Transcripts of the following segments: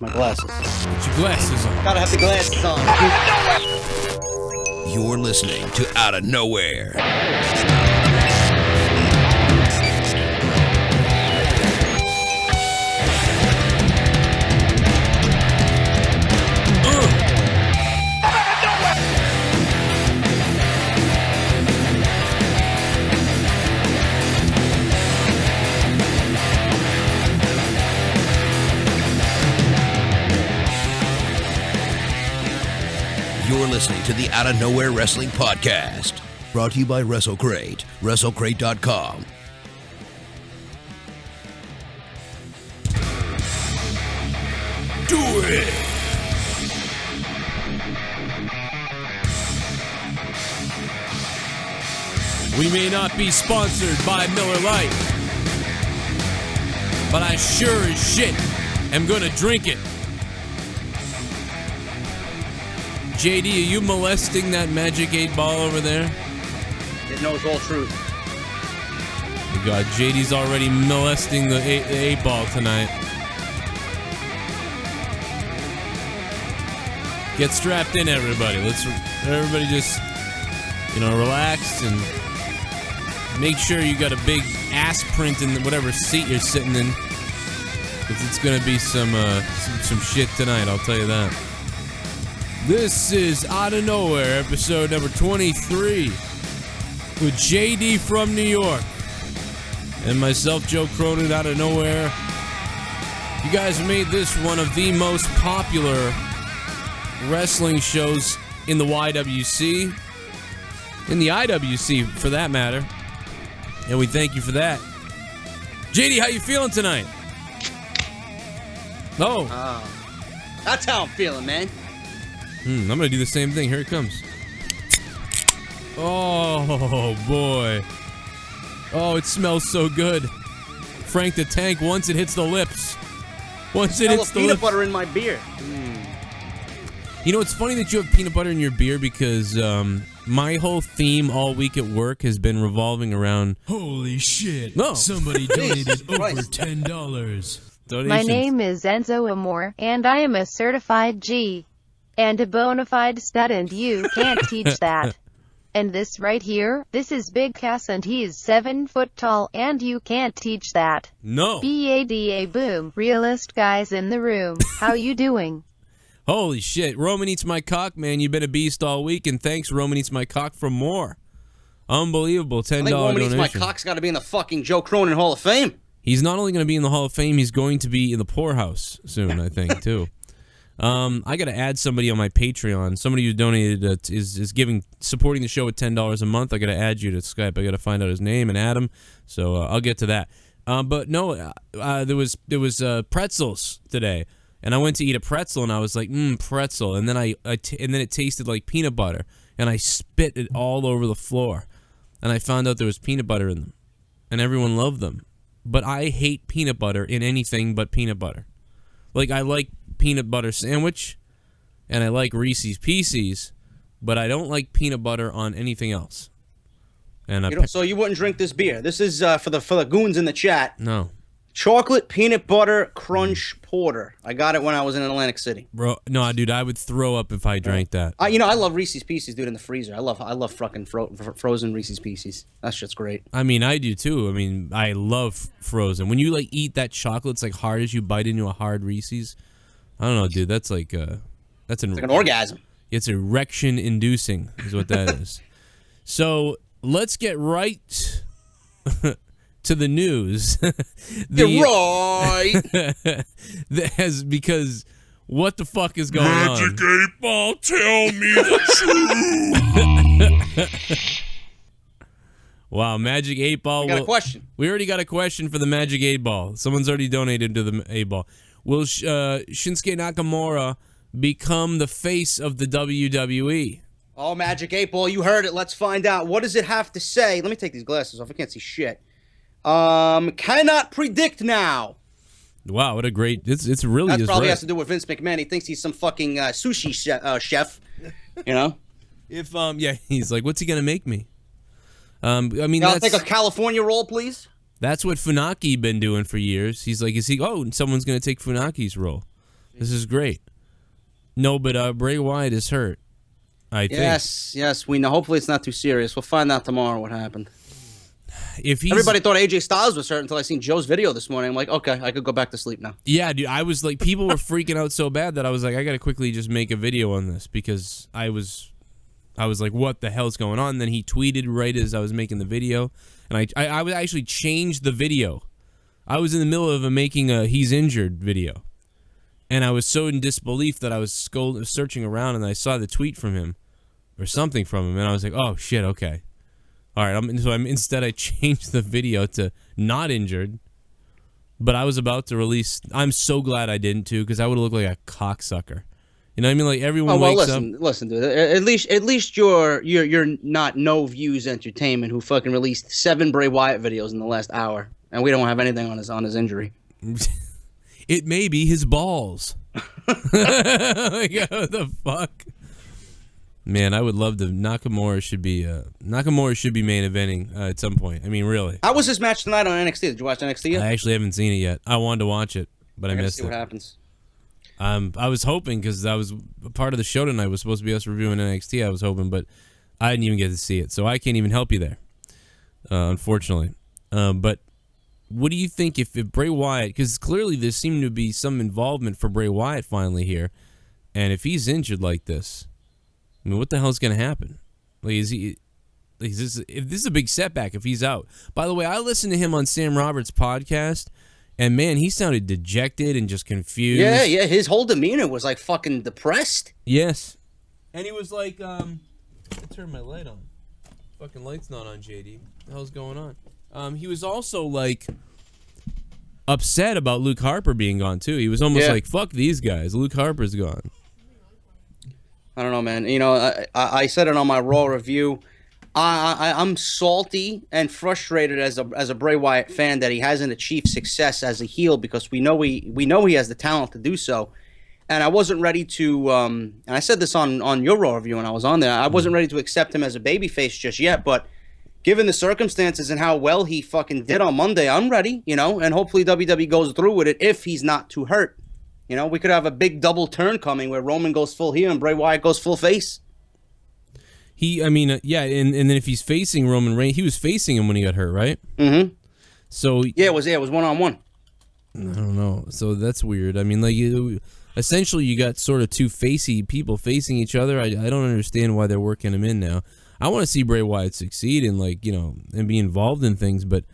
My glasses. Put your glasses on. Gotta have the glasses on. You're listening to Outta Nowhere. You're listening to the Outta Nowhere Wrestling Podcast, brought to you by WrestleCrate, WrestleCrate.com. Do it! We may not be sponsored by Miller Lite, but I sure as shit am gonna drink it. JD, are you molesting that Magic 8 Ball over there? It knows all truth. Oh God, JD's already molesting the 8 Ball tonight. Get strapped in, everybody. Everybody just, relax and make sure you got a big ass print in whatever seat you're sitting in, because it's gonna be some shit tonight. I'll tell you that. This is Outta Nowhere, episode number 23, with JD from New York and myself, Joe Cronin, Outta Nowhere. You guys made this one of the most popular wrestling shows in the YWC, in the IWC for that matter, and we thank you for that. JD, how you feeling tonight? That's how I'm feeling, man. I'm gonna do the same thing. Here it comes. Oh boy. Oh, it smells so good. Frank the Tank, once it hits the lips. Once it hits the lips. Peanut butter in my beer. You know, it's funny that you have peanut butter in your beer, because my whole theme all week at work has been revolving around... Holy shit. No. Somebody donated over $10. Donations. My name is Enzo Amore, and I am a certified G. And a bona fide stud, and you can't teach that. And this right here, this is Big Cass, and he's 7 foot tall, and you can't teach that. No. BADA boom. Realist guys in the room. How you doing? Holy shit. Roman Eats My Cock, man. You've been a beast all week, and thanks, Roman Eats My Cock, for more. Unbelievable. $10 I think Roman Eats donation. My Cock's got to be in the fucking Joe Cronin Hall of Fame. He's not only going to be in the Hall of Fame, he's going to be in the poorhouse soon, I think, too. I got to add somebody on my Patreon. Somebody who donated is supporting the show at $10 a month. I got to add you to Skype. I got to find out his name and add him. So I'll get to that. But no, there was pretzels today, and I went to eat a pretzel, and I was like, pretzel, and then and then it tasted like peanut butter, and I spit it all over the floor, and I found out there was peanut butter in them, and everyone loved them. But I hate peanut butter in anything but peanut butter. Like, I like peanut butter sandwich, and I like Reese's Pieces, but I don't like peanut butter on anything else. And so you wouldn't drink this beer. This is for the goons in the chat. No. Chocolate peanut butter crunch porter. I got it when I was in Atlantic City. Bro, no, dude, I would throw up if I drank that. I love Reese's Pieces, dude, in the freezer. I love fucking frozen Reese's Pieces. That shit's great. I mean, I do too. I mean, I love frozen. When you eat that chocolate, it's like hard as you bite into a hard Reese's. I don't know, dude. That's like it's like an orgasm. It's erection inducing, is what that is. So let's get right to the news. Because what the fuck is going on? Magic 8 Ball, tell me the truth. Wow, Magic 8 Ball. We got a question. We already got a question for the Magic 8 Ball. Someone's already donated to the 8 Ball. Will Shinsuke Nakamura become the face of the WWE? Oh, Magic 8 Ball, you heard it. Let's find out. What does it have to say? Let me take these glasses off. I can't see shit. Cannot predict now. Wow, what a great... It's really... That probably has to do with Vince McMahon. He thinks he's some fucking sushi chef. You know? If he's like, what's he gonna make me? I mean, I'll take a California roll, please. That's what Funaki been doing for years. He's like, someone's gonna take Funaki's role. This is great. No, but Bray Wyatt is hurt. I think. Yes, we know. Hopefully it's not too serious. We'll find out tomorrow what happened. If he's, Everybody thought AJ Styles was hurt until I seen Joe's video this morning. I'm like, okay, I could go back to sleep now. Yeah, dude, I was like, people were freaking out so bad that I was like, I gotta quickly just make a video on this because I was like, what the hell's going on? And then he tweeted right as I was making the video, and I would actually change the video. I was in the middle of making a he's injured video, and I was so in disbelief that I was searching around and I saw the tweet from him or something from him, and I was like, oh shit, okay. All right, instead I changed the video to not injured, but I was about to release. I'm so glad I didn't too, because I would have looked like a cocksucker. You know what I mean? Like everyone wakes up. Listen, dude. At least you're not no views entertainment who fucking released 7 Bray Wyatt videos in the last hour, and we don't have anything on his injury. It may be his balls. Like, what the fuck? Man, I would love to. Nakamura should be main eventing at some point. I mean, really. How was this match tonight on NXT? Did you watch NXT yet? I actually haven't seen it yet. I wanted to watch it, but I missed see it. What happens? I was hoping, because I was part of the show tonight was supposed to be us reviewing NXT. I was hoping, but I didn't even get to see it, so I can't even help you there, unfortunately. But what do you think if Bray Wyatt? Because clearly there seemed to be some involvement for Bray Wyatt finally here, and if he's injured like this. I mean, what the hell's going to happen? Like, if this is a big setback if he's out. By the way, I listened to him on Sam Roberts' podcast, and man, he sounded dejected and just confused. Yeah, his whole demeanor was like fucking depressed. Yes. And he was like, I turned my light on. Fucking light's not on, JD. What the hell's going on? He was also like upset about Luke Harper being gone too. He was almost like, fuck these guys. Luke Harper's gone. I don't know, man. You know, I said it on my Raw review. I'm salty and frustrated as a Bray Wyatt fan that he hasn't achieved success as a heel, because we know he has the talent to do so. And I wasn't ready to. And I said this on your Raw review when I was on there. I wasn't ready to accept him as a babyface just yet, but given the circumstances and how well he fucking did on Monday, I'm ready. You know, and hopefully WWE goes through with it if he's not too hurt. You know, we could have a big double turn coming where Roman goes full heel and Bray Wyatt goes full face. And then if he's facing Roman Reigns, he was facing him when he got hurt, right? Mm-hmm. So it was 1-on-1. I don't know. So that's weird. I mean, like, essentially you got sort of two facey people facing each other. I don't understand why they're working him in now. I want to see Bray Wyatt succeed and, like, you know, and be involved in things, but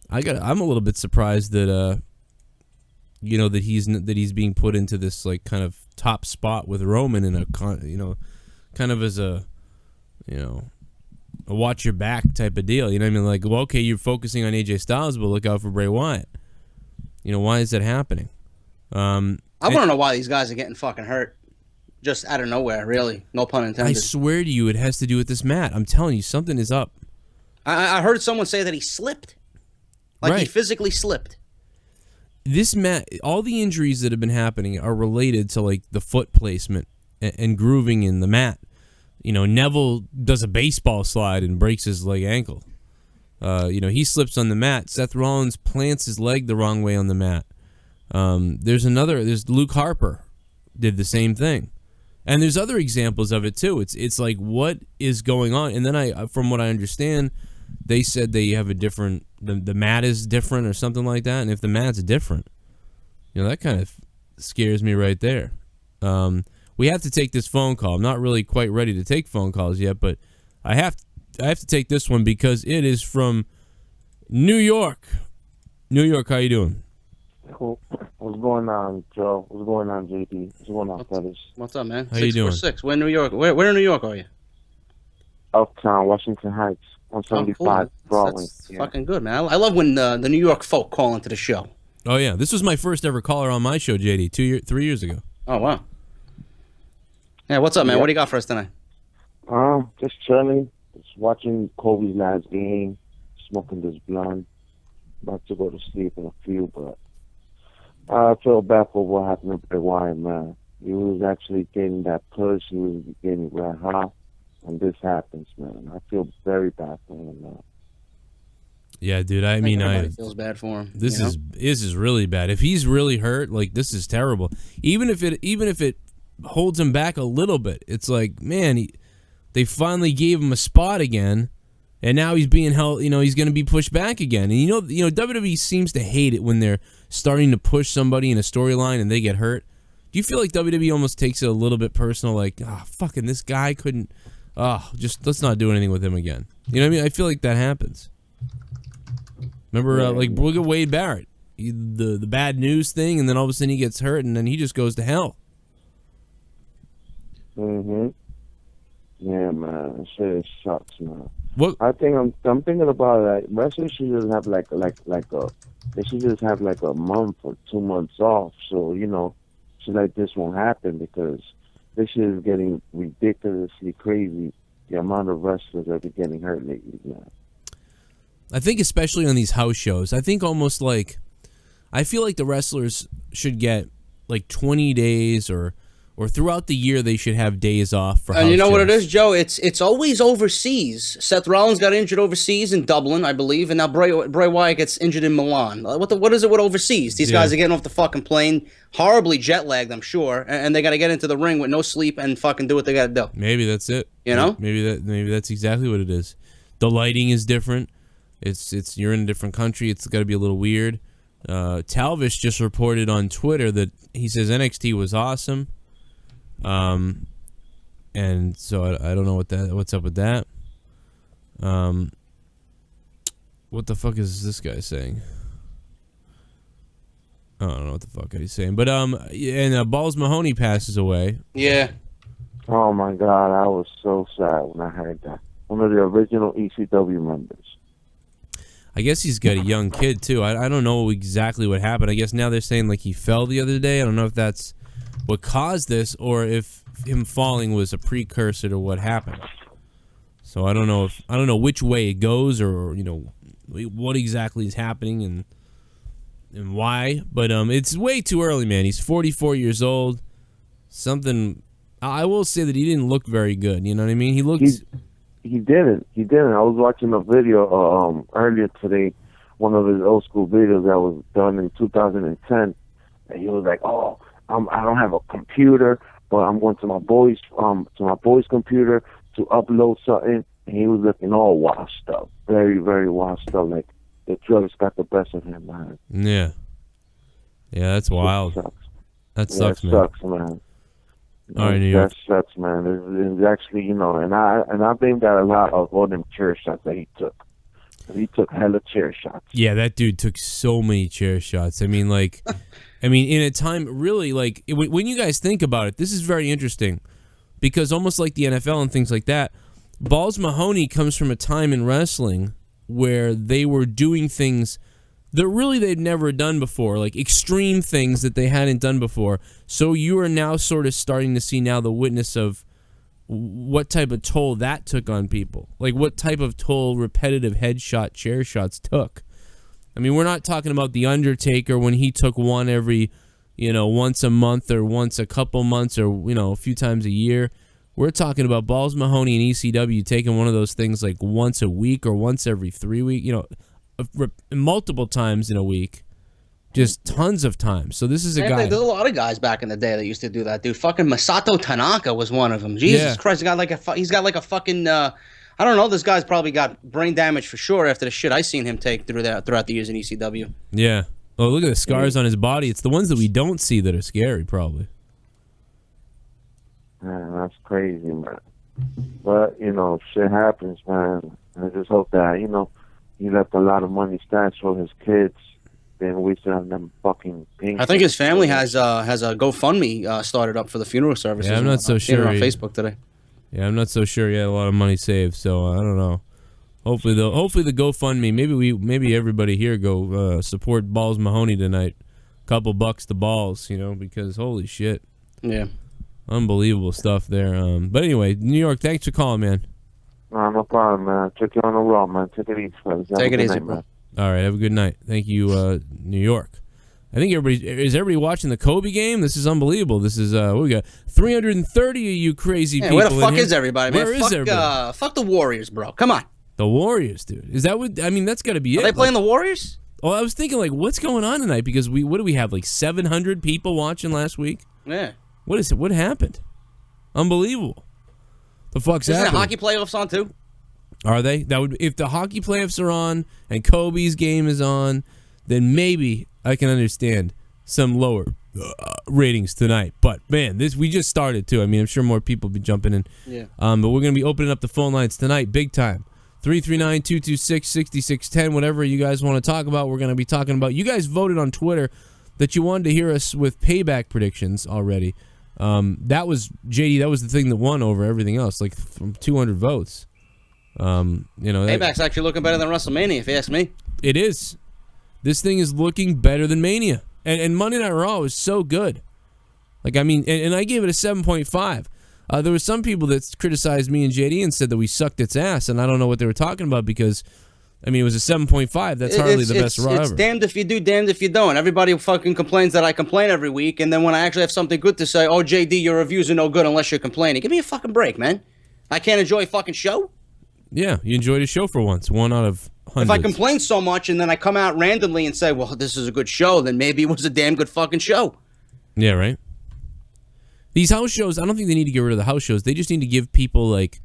I'm a little bit surprised that you know, that he's being put into this, like, kind of top spot with Roman in a, you know, kind of as a, you know, a watch your back type of deal. You know what I mean? Like, well, okay, you're focusing on AJ Styles, but look out for Bray Wyatt. You know, why is that happening? I want to know why these guys are getting fucking hurt. Just out of nowhere, really. No pun intended. I swear to you, it has to do with this mat. I'm telling you, something is up. I heard someone say that he slipped. Like, he physically slipped. This mat, all the injuries that have been happening are related to, like, the foot placement and grooving in the mat. You know, Neville does a baseball slide and breaks his leg ankle. You know, he slips on the mat. Seth Rollins plants his leg the wrong way on the mat. There's Luke Harper did the same thing. And there's other examples of it too. It's like, what is going on? And then from what I understand, they said they have a different, the mat is different or something like that. And if the mat's different, you know, that kind of scares me right there. We have to take this phone call. I'm not really quite ready to take phone calls yet, but I have to take this one because it is from New York. New York, how you doing? Cool. What's going on, Joe? What's going on, JD? What's going on, fellas? What's up, man? How you doing? 646. We're in New York. Where in New York are you? Uptown, Washington Heights, 175 Broadway. That's fucking good, man. I love when the New York folk call into the show. Oh yeah, this was my first ever caller on my show, JD, 3 years ago. Oh wow. Yeah, what's up, man? What do you got for us tonight? Just chilling, just watching Kobe's last game, smoking this blunt. About to go to sleep in a few, but I feel bad for what happened to Bray Wyatt, man. He was actually getting that push, he was getting red hot, and this happens, man. I feel very bad for him, man. Yeah, dude. I think mean, everybody feels bad for him. this you know? is really bad. If he's really hurt, like this is terrible. Even if it holds him back a little bit, it's like, man, they finally gave him a spot again, and now he's being held. You know, he's going to be pushed back again. And you know, WWE seems to hate it when they're starting to push somebody in a storyline and they get hurt. Do you feel like WWE almost takes it a little bit personal, like, fucking this guy couldn't, just let's not do anything with him again? You know what I mean? I feel like that happens. Remember, like, look at Wade Barrett, the bad news thing, and then all of a sudden he gets hurt, and then he just goes to hell. Yeah, man, shit sucks, man. What? I think I'm thinking about it. Like, wrestling should just have they should just have like a month or 2 months off, so you know, shit like this won't happen, because this shit is getting ridiculously crazy. The amount of wrestlers that are getting hurt lately, man. I think especially on these house shows, I think almost like, I feel like the wrestlers should get like 20 days or throughout the year they should have days off for house And you know shows. what it is, Joe? It's always overseas. Seth Rollins got injured overseas in Dublin, I believe, and now Bray Wyatt gets injured in Milan. What is it with overseas? These guys are getting off the fucking plane, horribly jet lagged, I'm sure, and they got to get into the ring with no sleep and fucking do what they got to do. Maybe that's it. You know? Maybe that's exactly what it is. The lighting is different. It's you're in a different country. It's got to be a little weird. Talvish just reported on Twitter that he says NXT was awesome. And so I don't know what's up with that. What the fuck is this guy saying? I don't know what the fuck he's saying. But and Balls Mahoney passes away. Yeah. Oh my God, I was so sad when I heard that. One of the original ECW members. I guess he's got a young kid too. I don't know exactly what happened. I guess now they're saying like he fell the other day. I don't know if that's what caused this or if him falling was a precursor to what happened. So I don't know which way it goes or you know what exactly is happening and why. But it's way too early, man. He's 44 years old. Something I will say that he didn't look very good. You know what I mean? He looked. He didn't. I was watching a video earlier today, one of his old school videos that was done in 2010, and he was like, "Oh, I don't have a computer, but I'm going to my boy's computer to upload something." And he was looking all washed up, very, very washed up, like the drugs got the best of him, man. Yeah, that's wild. Sucks. That sucks, man. Sucks, man. All right, New York. That sucks, man. It's actually, you know, and I blame that a lot of all them chair shots that he took. He took hella chair shots. Yeah, that dude took so many chair shots. I mean, like, in a time, really, like, when you guys think about it, this is very interesting because almost like the NFL and things like that, Balls Mahoney comes from a time in wrestling where they were doing things that really they'd never done before, like extreme things that they hadn't done before. So you are now sort of starting to see now the witness of what type of toll that took on people. Like what type of toll repetitive headshot chair shots took. I mean, we're not talking about The Undertaker when he took one every, once a month or once a couple months or, a few times a year. We're talking about Balls Mahoney and ECW taking one of those things like once a week or once every 3 weeks, multiple times in a week, just tons of times. So this is a guy. There's a lot of guys back in the day that used to do that, dude. Fucking Masato Tanaka was one of them. Jesus Christ, he's got like a fucking. I don't know. This guy's probably got brain damage for sure after the shit I seen him take throughout the years in ECW. Yeah. Oh, look at the scars on his body. It's the ones that we don't see that are scary, probably. Man, that's crazy, man. But shit happens, man. I just hope that he left a lot of money stashed for his kids. Then we still have them fucking pink. I think his family has a GoFundMe started up for the funeral services. Yeah, I'm not so sure. On Facebook today. Yeah, I'm not so sure he had a lot of money saved, so I don't know. Hopefully the GoFundMe. Maybe everybody here go support Balls Mahoney tonight. Couple bucks to Balls, because holy shit. Yeah. Unbelievable stuff there. But anyway, New York, thanks for calling, man. No problem, man. Check you on the raw, man. Take it easy, fellas. Take it easy, bro. All right, have a good night. Thank you, New York. I think everybody watching the Kobe game? This is unbelievable. This is we got 330 of you crazy people. Where the fuck is everybody, man? Where is everybody? Fuck the Warriors, bro. Come on. The Warriors, dude. Is that what? I mean, that's got to be it. Are they playing the Warriors? Well, I was thinking, like, what's going on tonight? Because what do we have, like 700 people watching last week? Yeah. What is it? What happened? Unbelievable. The fuck's Isn't happening? the hockey playoffs on too? Are they? That would if the hockey playoffs are on and Kobe's game is on, then maybe I can understand some lower ratings tonight. But man, we just started too. I mean, I'm sure more people will be jumping in. Yeah. But we're gonna be opening up the phone lines tonight, big time. 339-226-6610. Whatever you guys want to talk about, we're gonna be talking about. You guys voted on Twitter that you wanted to hear us with payback predictions already. That was JD. That was the thing that won over everything else, like from 200 votes. Payback's actually looking better than WrestleMania, if you ask me. It is. This thing is looking better than Mania. And Monday Night Raw was so good. Like, I mean, and I gave it a 7.5. There were some people that criticized me and JD and said that we sucked its ass, and I don't know what they were talking about because, I mean, it was a 7.5. That's hardly the best Raw It's ever. damned if you do, damned if you don't. Everybody fucking complains that I complain every week, and then when I actually have something good to say, oh, JD, your reviews are no good unless you're complaining. Give me a fucking break, man. I can't enjoy a fucking show? Yeah, you enjoyed a show for once. One out of hundreds. If I complain so much and then I come out randomly and say, well, this is a good show, then maybe it was a damn good fucking show. Yeah, right? These house shows, I don't think they need to get rid of the house shows. They just need to give people, like,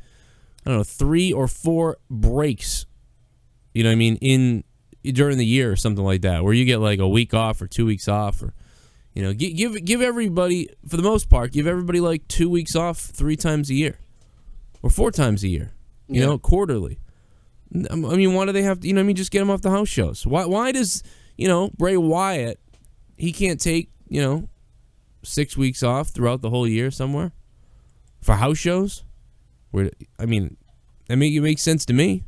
I don't know, 3 or 4 breaks, you know what I mean, during the year or something like that, where you get, like, a week off or 2 weeks off. Or, you know, give everybody, for the most part, give everybody, like, 2 weeks off 3 times a year. Or 4 times a year. You know, quarterly. I mean, why do they have to, you know what I mean, just get them off the house shows? Why does, you know, Bray Wyatt, he can't take, you know, 6 weeks off throughout the whole year somewhere for house shows? I mean, it makes sense to me.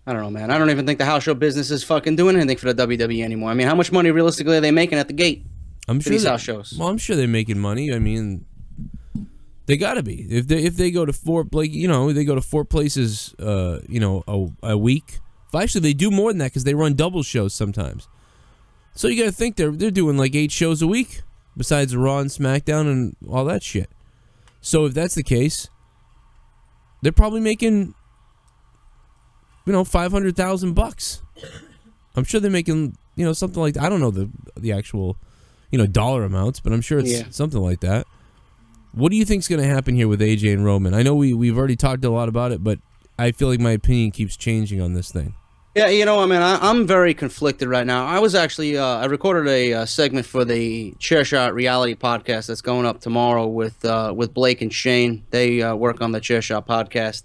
I don't know, man. I don't even think the house show business is fucking doing anything for the WWE anymore. I mean, how much money realistically are they making at the gate I'm for sure these house shows? Well, I'm sure they're making money. I mean, they gotta be. If they go to 4, like, you know, they go to 4 places, you know, a week. Actually, they do more than that because they run double shows sometimes. So you gotta think they're doing like 8 shows a week besides Raw and SmackDown and all that shit. So if that's the case, they're probably making, you know, $500,000. I'm sure they're making, you know, something like that. I don't know the actual, you know, dollar amounts, but I'm sure it's something like that. What do you think's going to happen here with AJ and Roman? I know we've already talked a lot about it, but I feel like my opinion keeps changing on this thing. Yeah, you know, I mean, I'm very conflicted right now. I was actually, I recorded a segment for the Chairshot Reality podcast that's going up tomorrow with Blake and Shane. They work on the Chairshot podcast,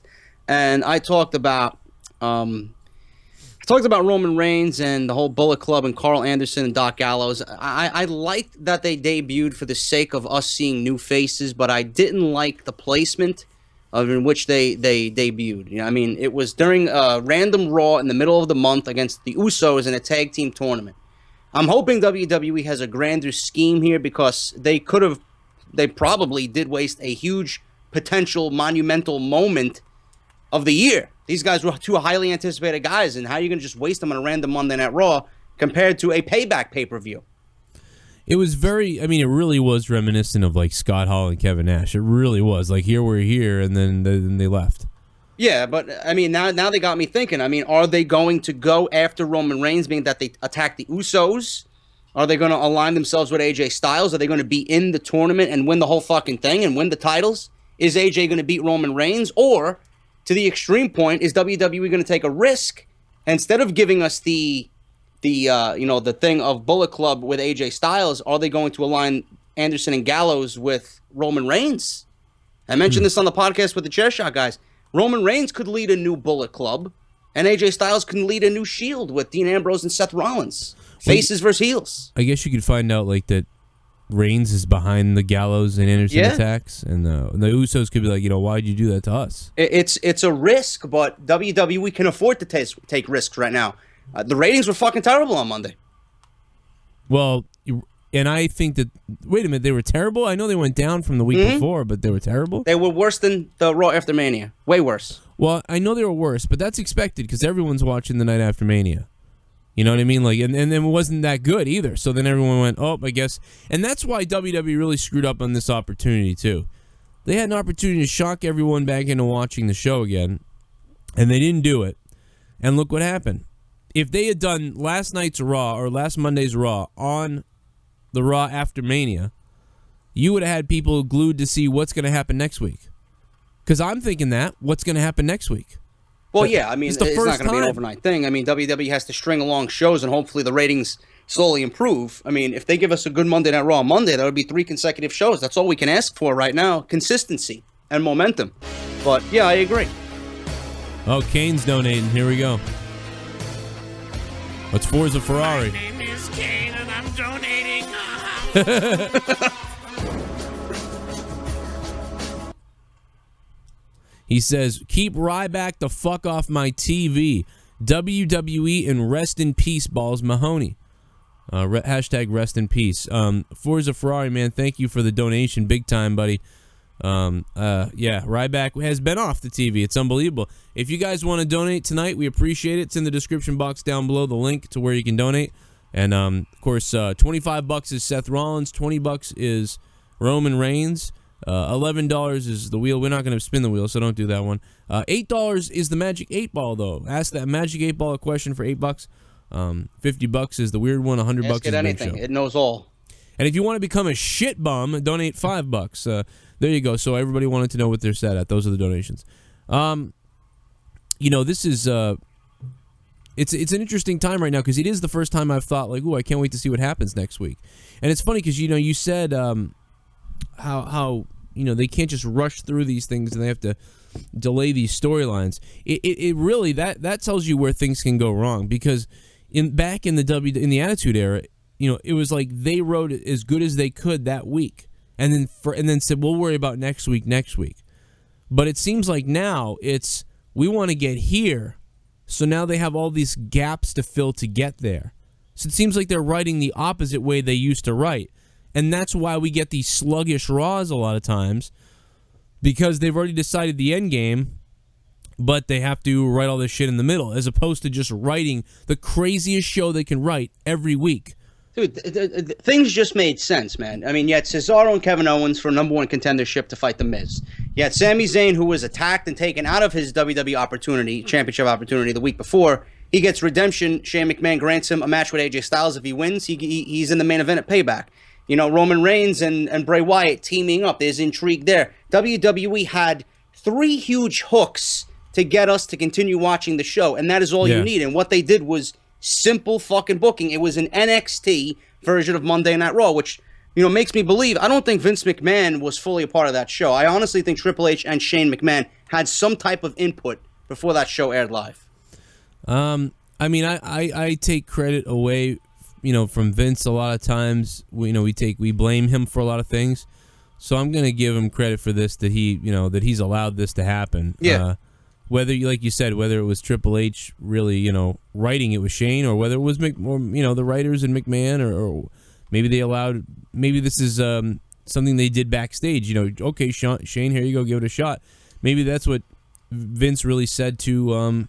and I talked about Roman Reigns and the whole Bullet Club and Carl Anderson and Doc Gallows. I liked that they debuted for the sake of us seeing new faces, but I didn't like the placement in which they debuted. You know, I mean, it was during a random Raw in the middle of the month against the Usos in a tag team tournament. I'm hoping WWE has a grander scheme here because they probably did waste a huge potential monumental moment of the year. These guys were 2 highly anticipated guys, and how are you going to just waste them on a random Monday Night Raw compared to a Payback pay-per-view? It was very, I mean, it really was reminiscent of like Scott Hall and Kevin Nash. It really was. Like, here we're here, and then they left. Yeah, but I mean, now they got me thinking. I mean, are they going to go after Roman Reigns, being that they attacked the Usos? Are they going to align themselves with AJ Styles? Are they going to be in the tournament and win the whole fucking thing and win the titles? Is AJ going to beat Roman Reigns? Or, to the extreme point, is WWE going to take a risk? Instead of giving us the thing of Bullet Club with AJ Styles, are they going to align Anderson and Gallows with Roman Reigns? I mentioned this on the podcast with the Chairshot guys. Roman Reigns could lead a new Bullet Club, and AJ Styles can lead a new Shield with Dean Ambrose and Seth Rollins. Faces versus heels. I guess you could find out like that Reigns is behind the Gallows and Anderson attacks, and the Usos could be like, you know, why'd you do that to us? It's a risk, but WWE can afford to take risks right now. The ratings were fucking terrible on Monday. Well, and I think that, wait a minute, they were terrible? I know they went down from the week before, but they were terrible? They were worse than the Raw after Mania. Way worse. Well, I know they were worse, but that's expected because everyone's watching the night after Mania. You know what I mean? Like, and it wasn't that good either. So then everyone went, oh, I guess. And that's why WWE really screwed up on this opportunity, too. They had an opportunity to shock everyone back into watching the show again. And they didn't do it. And look what happened. If they had done last night's Raw or last Monday's Raw on the Raw after Mania, you would have had people glued to see what's going to happen next week. Because I'm thinking what's going to happen next week? Well, yeah, I mean, it's not going to be an overnight thing. I mean, WWE has to string along shows, and hopefully the ratings slowly improve. I mean, if they give us a good Monday Night Raw on Monday, that would be 3 consecutive shows. That's all we can ask for right now, consistency and momentum. But, yeah, I agree. Oh, Kane's donating. Here we go. What's Forza Ferrari? My name is Kane and I'm donating. He says, keep Ryback the fuck off my TV. WWE and rest in peace, Balls Mahoney. Hashtag rest in peace. Forza Ferrari, man, thank you for the donation. Big time, buddy. Yeah, Ryback has been off the TV. It's unbelievable. If you guys want to donate tonight, we appreciate it. It's in the description box down below, the link to where you can donate. And, of course, $25 is Seth Rollins. $20 is Roman Reigns. $11 is the wheel. We're not going to spin the wheel, so don't do that one. $8 is the Magic 8 Ball, though. Ask that Magic 8 Ball a question for $8. $50 is the weird one. $100 Ask is it the Big anything. Show. It knows all. And if you want to become a shit bum, donate $5. There you go. So everybody wanted to know what they're set at. Those are the donations. This is it's an interesting time right now because it is the first time I've thought like, ooh, I can't wait to see what happens next week. And it's funny because you said how they can't just rush through these things and they have to delay these storylines. It really that tells you where things can go wrong because back in the Attitude Era, it was like they wrote it as good as they could that week, and then said we'll worry about next week. But it seems like now it's we want to get here, so now they have all these gaps to fill to get there. So it seems like they're writing the opposite way they used to write, and that's why we get these sluggish Raws a lot of times because they've already decided the end game. But they have to write all this shit in the middle, as opposed to just writing the craziest show they can write every week. Dude, things just made sense, man. I mean, you had Cesaro and Kevin Owens for #1 contendership to fight The Miz. You had Sami Zayn, who was attacked and taken out of his WWE championship opportunity the week before. He gets redemption. Shane McMahon grants him a match with AJ Styles. If he wins, he's in the main event at Payback. Roman Reigns and Bray Wyatt teaming up. There's intrigue there. WWE had 3 huge hooks to get us to continue watching the show, and that is all you need. And what they did was simple fucking booking. It was an NXT version of Monday Night Raw, which makes me believe. I don't think Vince McMahon was fully a part of that show. I honestly think Triple H and Shane McMahon had some type of input before that show aired live. I mean, I take credit away, from Vince a lot of times. We blame him for a lot of things. So I'm gonna give him credit for this that he's allowed this to happen. Yeah. Whether, like you said, whether it was Triple H really, writing it with Shane, or whether it was the writers and McMahon, or maybe they allowed, maybe this is something they did backstage. Okay, Shane, here you go, give it a shot. Maybe that's what Vince really said to,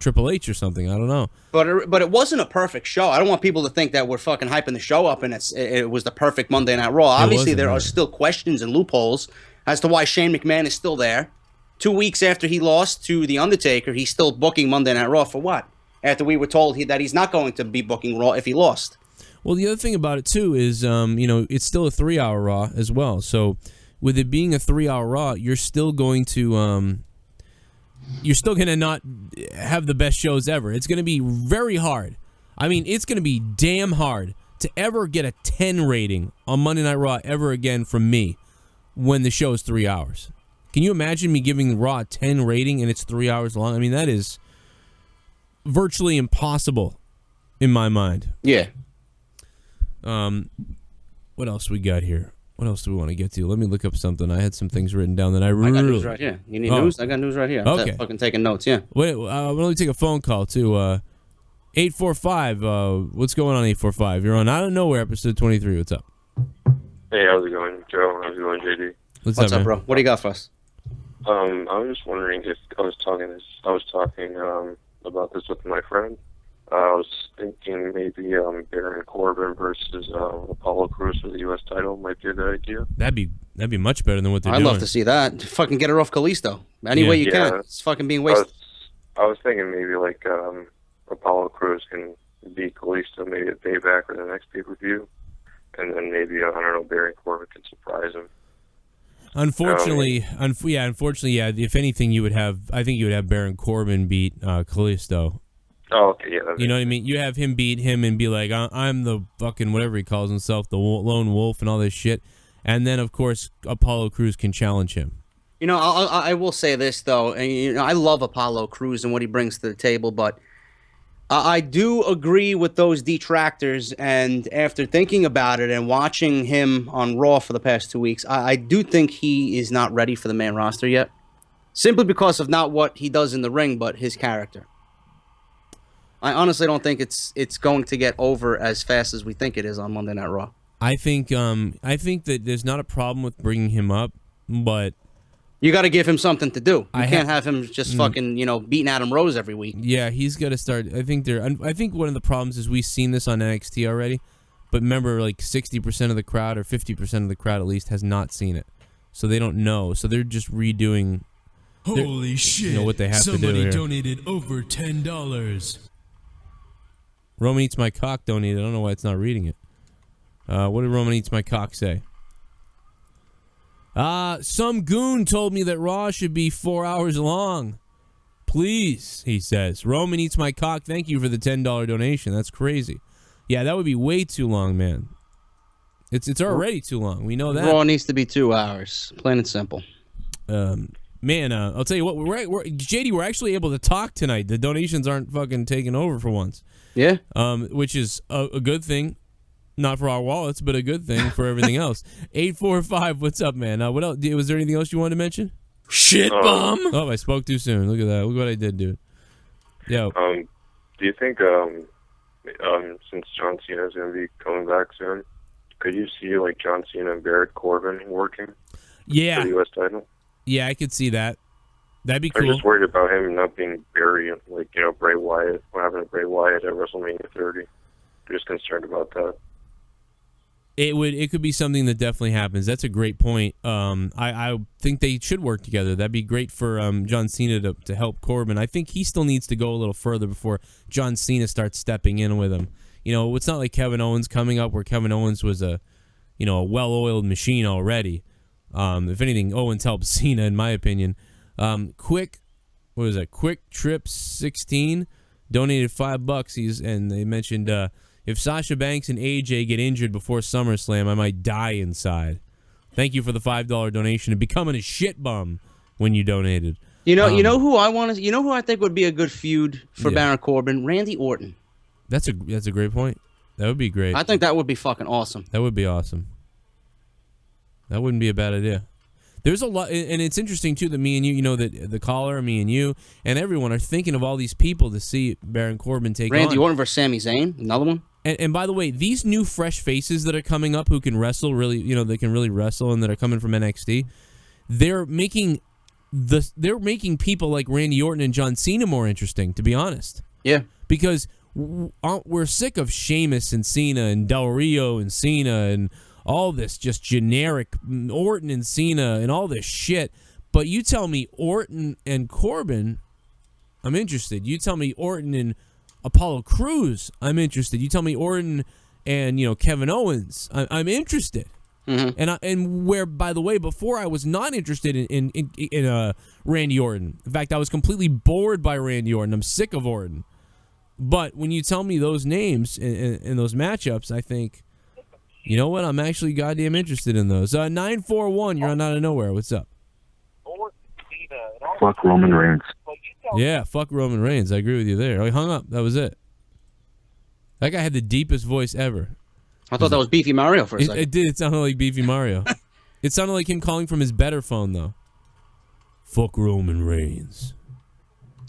Triple H or something. I don't know. But it wasn't a perfect show. I don't want people to think that we're fucking hyping the show up and it was the perfect Monday Night Raw. Obviously, there are still questions and loopholes as to why Shane McMahon is still there. 2 weeks after he lost to The Undertaker, he's still booking Monday Night Raw for what? After we were told that he's not going to be booking Raw if he lost. Well, the other thing about it, too, is, it's still a 3-hour Raw as well. So with it being a 3-hour Raw, you're still going to not have the best shows ever. It's going to be very hard. I mean, it's going to be damn hard to ever get a 10 rating on Monday Night Raw ever again from me when the show is 3 hours. Can you imagine me giving Raw a 10 rating and it's 3 hours long? I mean, that is virtually impossible in my mind. Yeah. What else we got here? What else do we want to get to? Let me look up something. I had some things written down that I got news right here. You need news? I got news right here. Okay. I'm fucking taking notes, yeah. Wait, let me take a phone call, too. 845. What's going on, 845? You're on Out of Nowhere, episode 23. What's up? Hey, how's it going, Joe? How's it going, JD? What's up, man? Bro? What do you got for us? I was just wondering if I was talking about this with my friend. I was thinking maybe Baron Corbin versus Apollo Crews for the U.S. title might be a good idea. That'd be much better than what they're I'd doing. love to see that. Fucking get her off Kalisto. Any way you can. It's fucking being wasted. I was thinking maybe like Apollo Crews can beat Kalisto maybe at Payback or the next pay-per-view, and then maybe I don't know, Baron Corbin can surprise him. Unfortunately, yeah. If anything, I think you would have Baron Corbin beat Kalisto. Oh, okay, yeah. You know what I mean? You have him beat him and be like, I'm the fucking whatever he calls himself, the lone wolf and all this shit. And then, of course, Apollo Crews can challenge him. You know, I will say this though, and you know, I love Apollo Crews and what he brings to the table, but I do agree with those detractors. And after thinking about it and watching him on Raw for the past 2 weeks, I do think he is not ready for the main roster yet, simply because of not what he does in the ring, but his character. I honestly don't think it's going to get over as fast as we think it is on Monday Night Raw. I think that there's not a problem with bringing him up, but you got to give him something to do. You can't have him just fucking, beating Adam Rose every week. Yeah, he's got to start. I think one of the problems is we've seen this on NXT already, but remember, like 60% of the crowd or 50% of the crowd at least has not seen it, so they don't know. So they're just redoing. Holy shit! You know what they have to do here. Somebody donated over $10. Roman Eats My Cock donated. I don't know why it's not reading it. What did Roman Eats My Cock say? Some goon told me that Raw should be 4 hours long. Please, he says. Roman Eats My Cock, thank you for the $10 donation. That's crazy. Yeah, that would be way too long, man. It's already too long. We know that. Raw needs to be 2 hours. Plain and simple. Man, I'll tell you what. JD, we're actually able to talk tonight. The donations aren't fucking taking over for once. Yeah. Which is a good thing. Not for our wallets, but a good thing for everything else. 845, what's up, man? What else? Was there anything else you wanted to mention? Shit bomb. Oh, I spoke too soon. Look at that. Look what I did, dude. Yo. Do you think since John Cena is going to be coming back soon, could you see like John Cena and Baron Corbin working for the U.S. title? Yeah, I could see that. That'd be cool. I'm just worried about him not being buried, like Bray Wyatt. What happened to Bray Wyatt at WrestleMania 30? I'm just concerned about that. It could be something that definitely happens. That's a great point. I think they should work together. That'd be great for John Cena to help Corbin. I think he still needs to go a little further before John Cena starts stepping in with him. It's not like Kevin Owens coming up, where Kevin Owens was a well-oiled machine already. If anything, Owens helped Cena, in my opinion. Quick Trip 16 donated $5. And they mentioned if Sasha Banks and AJ get injured before SummerSlam, I might die inside. Thank you for the $5 donation and becoming a shit bum when you donated. You know who I want to. You know who I think would be a good feud for Baron Corbin? Randy Orton. That's a great point. That would be great. I think that would be fucking awesome. That would be awesome. That wouldn't be a bad idea. There's a lot, and it's interesting too that me and you, that the caller, me and you, and everyone are thinking of all these people to see Baron Corbin take on. Randy Orton versus Sami Zayn, another one. And by the way, these new fresh faces that are coming up who can wrestle really, they can really wrestle, and that are coming from NXT, they're making people like Randy Orton and John Cena more interesting, to be honest. Yeah. Because we're sick of Sheamus and Cena and Del Rio and Cena and all this just generic Orton and Cena and all this shit. But you tell me Orton and Corbin, I'm interested. You tell me Orton and Apollo Crews, I'm interested. You tell me Orton and Kevin Owens, I'm interested. Mm-hmm. And where, by the way, before I was not interested in Randy Orton. In fact, I was completely bored by Randy Orton. I'm sick of Orton. But when you tell me those names and those matchups, I think, you know what? I'm actually goddamn interested in those. 941, you're on Out of Nowhere. What's up? Fuck Roman Reigns. Yeah, fuck Roman Reigns. I agree with you there. I hung up. That was it. That guy had the deepest voice ever. I thought that was Beefy Mario for a second. It did. It sounded like Beefy Mario. It sounded like him calling from his better phone, though. Fuck Roman Reigns.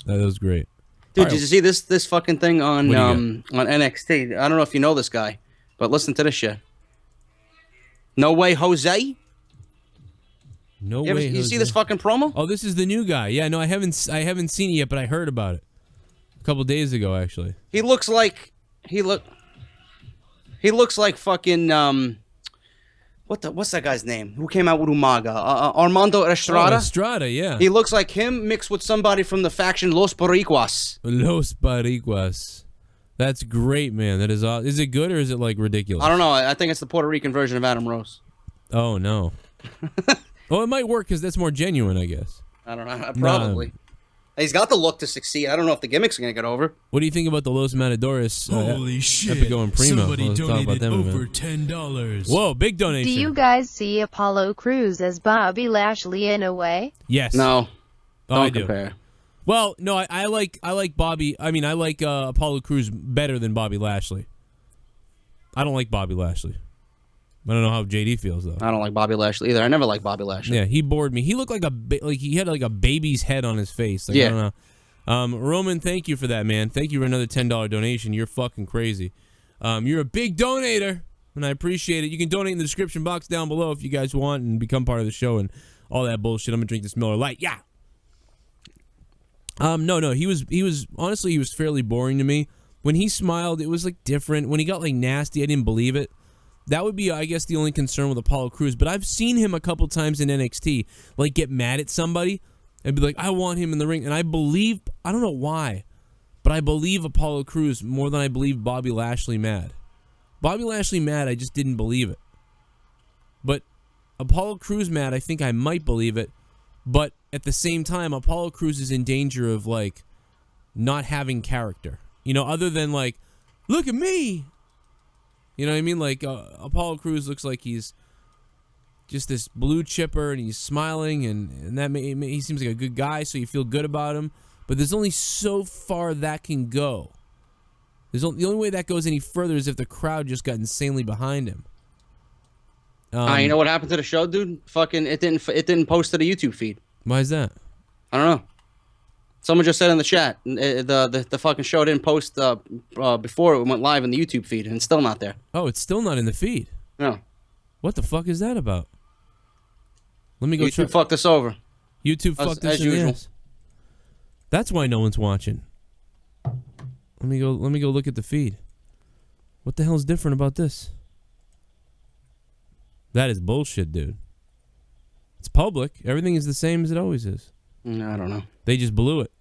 That was great. Dude, did you see this fucking thing on NXT? I don't know if you know this guy, but listen to this shit. No Way Jose? You see this fucking promo? Oh, this is the new guy. Yeah, no, I haven't seen it yet, but I heard about it a couple days ago, actually. He looks like fucking what what's that guy's name? Who came out with Umaga? Armando Estrada. Oh, Estrada, yeah. He looks like him mixed with somebody from the faction Los Boricuas. Los Boricuas. That's great, man. That is awesome. Is it good or is it like ridiculous? I don't know. I think it's the Puerto Rican version of Adam Rose. Oh no. Well, it might work because that's more genuine, I guess. I don't know. Probably. He's got the look to succeed. I don't know if the gimmick's gonna get over. What do you think about the Los Matadores? Holy shit! Epico and Primo. Somebody Let's talk about donated them, over man. $10. Whoa, big donation. Do you guys see Apollo Crews as Bobby Lashley in a way? Yes. No. Oh, Don't I do. compare. Well, no, I like Bobby. I mean, I like Apollo Crews better than Bobby Lashley. I don't like Bobby Lashley. I don't know how JD feels though. I don't like Bobby Lashley either. I never liked Bobby Lashley. Yeah, he bored me. He looked like he had like a baby's head on his face. Like, Yeah. I don't know. Roman, thank you for that, man. Thank you for another $10 donation. You're fucking crazy. You're a big donator, and I appreciate it. You can donate in the description box down below if you guys want and become part of the show and all that bullshit. I'm gonna drink this Miller Lite. Yeah. No. He was honestly, he was fairly boring to me. When he smiled, it was like different. When he got like nasty, I didn't believe it. That would be, I guess, the only concern with Apollo Crews. But I've seen him a couple times in NXT, like get mad at somebody and be like, I want him in the ring. And I believe, I don't know why, but I believe Apollo Crews more than I believe Bobby Lashley mad. Bobby Lashley mad, I just didn't believe it. But Apollo Crews mad, I think I might believe it. But at the same time, Apollo Crews is in danger of, like, not having character. You know, other than, like, look at me. You know what I mean? Like, Apollo Crews looks like he's just this blue chipper, and he's smiling, and that he seems like a good guy, so you feel good about him. But there's only so far that can go. The only way that goes any further is if the crowd just got insanely behind him. You know what happened to the show, dude? Fucking, it didn't post to the YouTube feed. Why is that? I don't know. Someone just said in the chat the fucking show didn't post before it went live in the YouTube feed, and it's still not there. Oh, it's still not in the feed. No. What the fuck is that about? Let me go YouTube fucked us over. YouTube fucked us as in the usual. ass. That's why no one's watching. Let me go look at the feed. What the hell's different about this? That is bullshit, dude. It's public. Everything is the same as it always is. I don't know. They just blew it.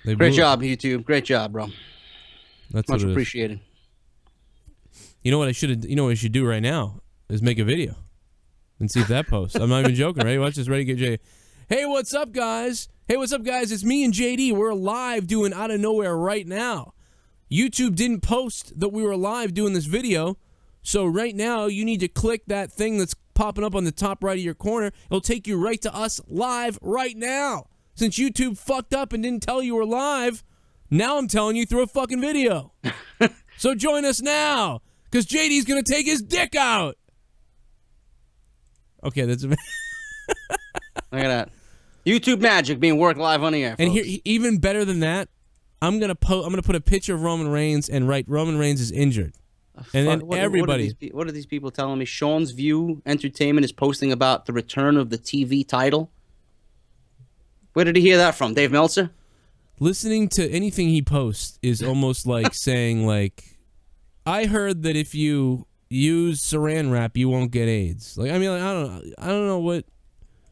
Great job, YouTube. Great job, bro. That's much what it is. appreciated. You know what I should? You know what I should do right now is make a video and see if that posts. I'm not even joking, right? Watch this. Ready, get J. Hey, what's up, guys? Hey, what's up, guys? It's me and JD. We're live doing Out of Nowhere right now. YouTube didn't post that we were live doing this video, so right now you need to click that thing that's popping up on the top right of your corner. It'll take you right to us live right now. Since YouTube fucked up and didn't tell you we're live, now I'm telling you through a fucking video. So join us now, because JD's going to take his dick out. Okay, that's... Look at that. YouTube magic being worked live on the air, And folks. here, even better than that, I'm gonna put a picture of Roman Reigns and write Roman Reigns is injured, and then everybody. What are these people telling me? Sean's View Entertainment is posting about the return of the TV title. Where did he hear that from? Dave Meltzer? Listening to anything he posts is almost like saying, like, I heard that if you use Saran wrap, you won't get AIDS. Like, I mean, like, I don't know what.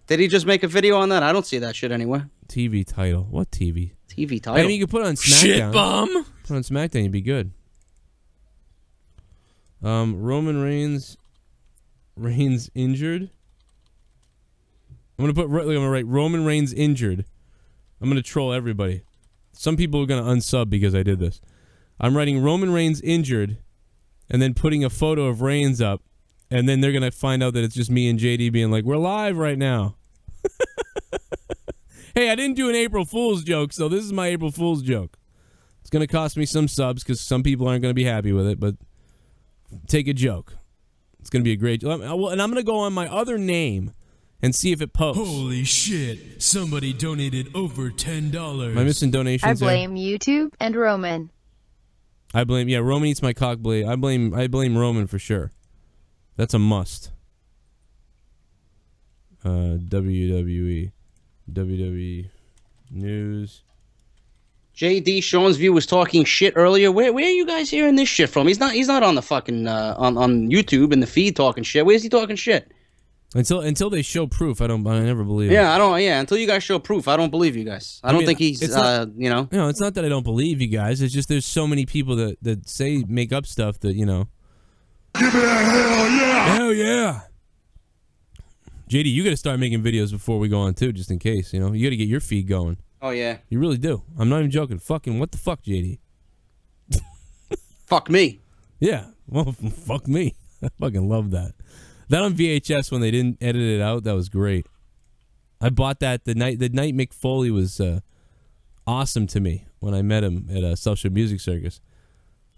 Did he just make a video on that? I don't see that shit anywhere. TV title. What TV? TV title. I mean, you could put it on SmackDown. Shit bomb. Put it on SmackDown, you'd be good. Roman Reigns injured. I'm gonna write Roman Reigns injured. I'm gonna troll everybody. Some people are gonna unsub because I did this. I'm writing Roman Reigns injured, and then putting a photo of Reigns up, and then they're gonna find out that it's just me and JD being like, "We're live right now." Hey, I didn't do an April Fool's joke, so this is my April Fool's joke. It's going to cost me some subs because some people aren't going to be happy with it, but take a joke. It's going to be a great joke. And I'm going to go on my other name and see if it posts. Holy shit. Somebody donated over $10. Am I missing donations I blame YouTube and Roman. I blame, yeah, Roman eats my cock blade. I blame Roman for sure. That's a must. WWE news. JD Sean's View was talking shit earlier. Where are you guys hearing this shit from? He's not on the fucking on YouTube in the feed talking shit. Where's he talking shit? Until they show proof, I never believe it. Yeah, until you guys show proof, I don't believe you guys. I don't think he's it's not, it's not that I don't believe you guys. It's just there's so many people that say make up stuff that, Give me that hell yeah. Hell yeah. JD, you got to start making videos before we go on too, just in case, You got to get your feed going. Oh yeah. You really do. I'm not even joking. Fucking what the fuck, JD? Fuck me. Yeah. Well, fuck me. I fucking love that. That on VHS when they didn't edit it out, that was great. I bought that the night Mick Foley was awesome to me when I met him at a Social Music Circus.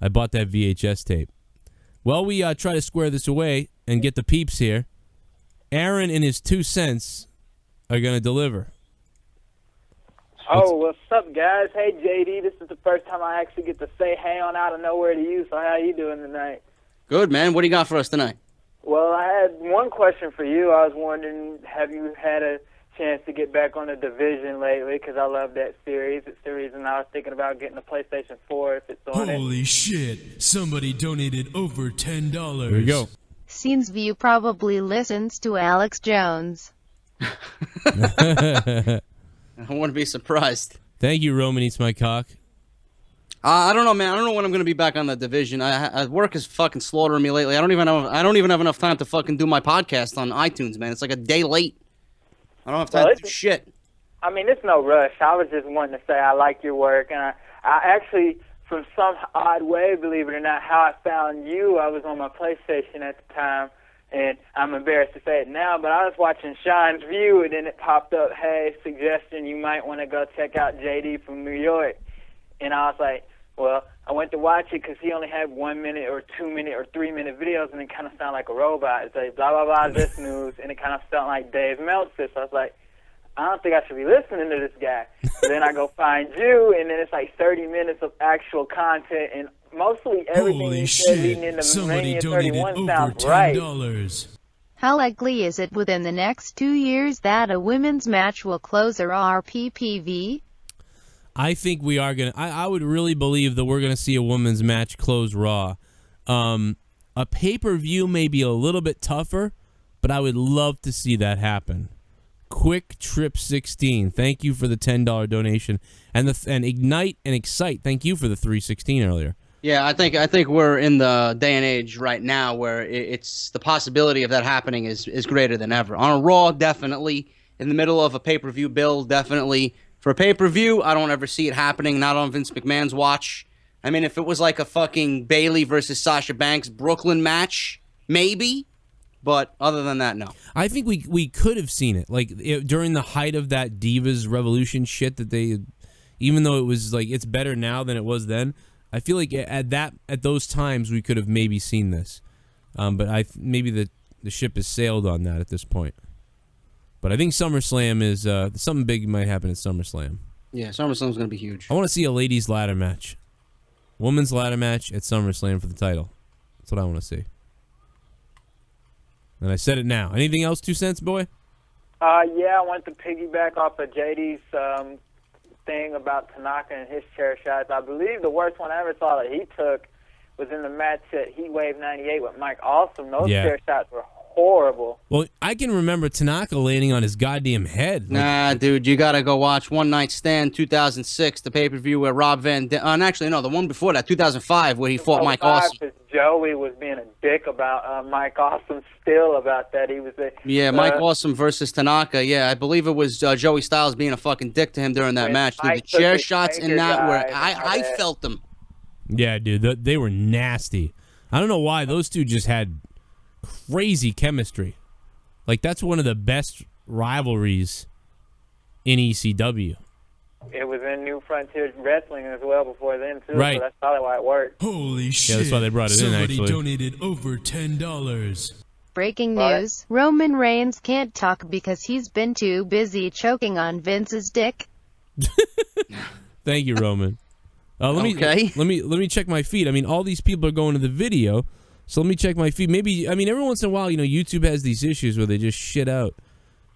I bought that VHS tape. Well, we try to square this away and get the peeps here. Aaron and his 2 cents are going to deliver. What's up, guys? Hey, JD. This is the first time I actually get to say hey on Out of Nowhere to you, so how you doing tonight? Good, man. What do you got for us tonight? Well, I had one question for you. I was wondering, have you had a chance to get back on the Division lately? Because I love that series. It's the reason I was thinking about getting a PlayStation 4 if it's on it. Holy shit. Somebody donated over $10. There you go. Scenes View probably listens to Alex Jones. I wouldn't be surprised. Thank you, Roman Eats My Cock. I don't know, man. I don't know when I'm gonna be back on the Division. Work is fucking slaughtering me lately. I don't even have enough time to fucking do my podcast on iTunes, man. It's like a day late. I don't have time to do shit. I mean, it's no rush. I was just wanting to say I like your work, and I actually, from some odd way, believe it or not, how I found you, I was on my PlayStation at the time, and I'm embarrassed to say it now, but I was watching Sean's View, and then it popped up, hey, suggestion, you might want to go check out JD from New York. And I was like, well, I went to watch it because he only had 1 minute or 2 minute or 3 minute videos, and it kind of sounded like a robot. It's like, blah, blah, blah, this news, and it kind of felt like Dave Meltzer. So I was like, I don't think I should be listening to this guy. So then I go find you, and then it's like 30 minutes of actual content, and mostly everything you said leading into Mania 31 sounds right. How likely is it within the next 2 years that a women's match will close a Raw PPV? I think we are going to... I would really believe that we're going to see a women's match close Raw. A pay-per-view may be a little bit tougher, but I would love to see that happen. Quick Trip 16, thank you for the $10 donation. And Ignite and Excite, thank you for the $3.16 earlier. Yeah, I think we're in the day and age right now where it's the possibility of that happening is greater than ever. On a Raw, definitely. In the middle of a pay-per-view build, definitely. For a pay-per-view, I don't ever see it happening, not on Vince McMahon's watch. I mean, if it was like a fucking Bayley versus Sasha Banks Brooklyn match, maybe. But other than that, no. I think we could have seen it. Like, during the height of that Divas Revolution shit that they... Even though it was, like, it's better now than it was then, I feel like at those times we could have maybe seen this. But maybe the ship has sailed on that at this point. But I think SummerSlam is something big might happen at SummerSlam. Yeah, SummerSlam's going to be huge. I want to see a ladies' ladder match. Women's ladder match at SummerSlam for the title. That's what I want to see. And I said it now. Anything else, 2 cents, boy? Yeah, I wanted to piggyback off of JD's thing about Tanaka and his chair shots. I believe the worst one I ever saw that he took was in the match at Heatwave 98 with Mike Awesome. Those chair shots were horrible. Well, I can remember Tanaka landing on his goddamn head. Nah, dude, you gotta go watch One Night Stand 2006, the pay-per-view where Rob Van Dam... actually, no, the one before that, 2005, where he fought Mike Awesome. Joey was being a dick about Mike Awesome still about that. He was Mike Awesome versus Tanaka. Yeah, I believe it was Joey Styles being a fucking dick to him during that match. Dude, the chair shots in that where I felt them. Yeah, dude, they were nasty. I don't know why. Those two just had crazy chemistry. Like, that's one of the best rivalries in ECW. It was in New Frontier Wrestling as well before then, too. Right. So that's probably why it worked. Holy shit. Yeah, that's why they brought it in, actually. Somebody donated over $10. Breaking news. Roman Reigns can't talk because he's been too busy choking on Vince's dick. Thank you, Roman. Let me check my feed. I mean, all these people are going to the video, so let me check my feed. Maybe, I mean, every once in a while, YouTube has these issues where they just shit out.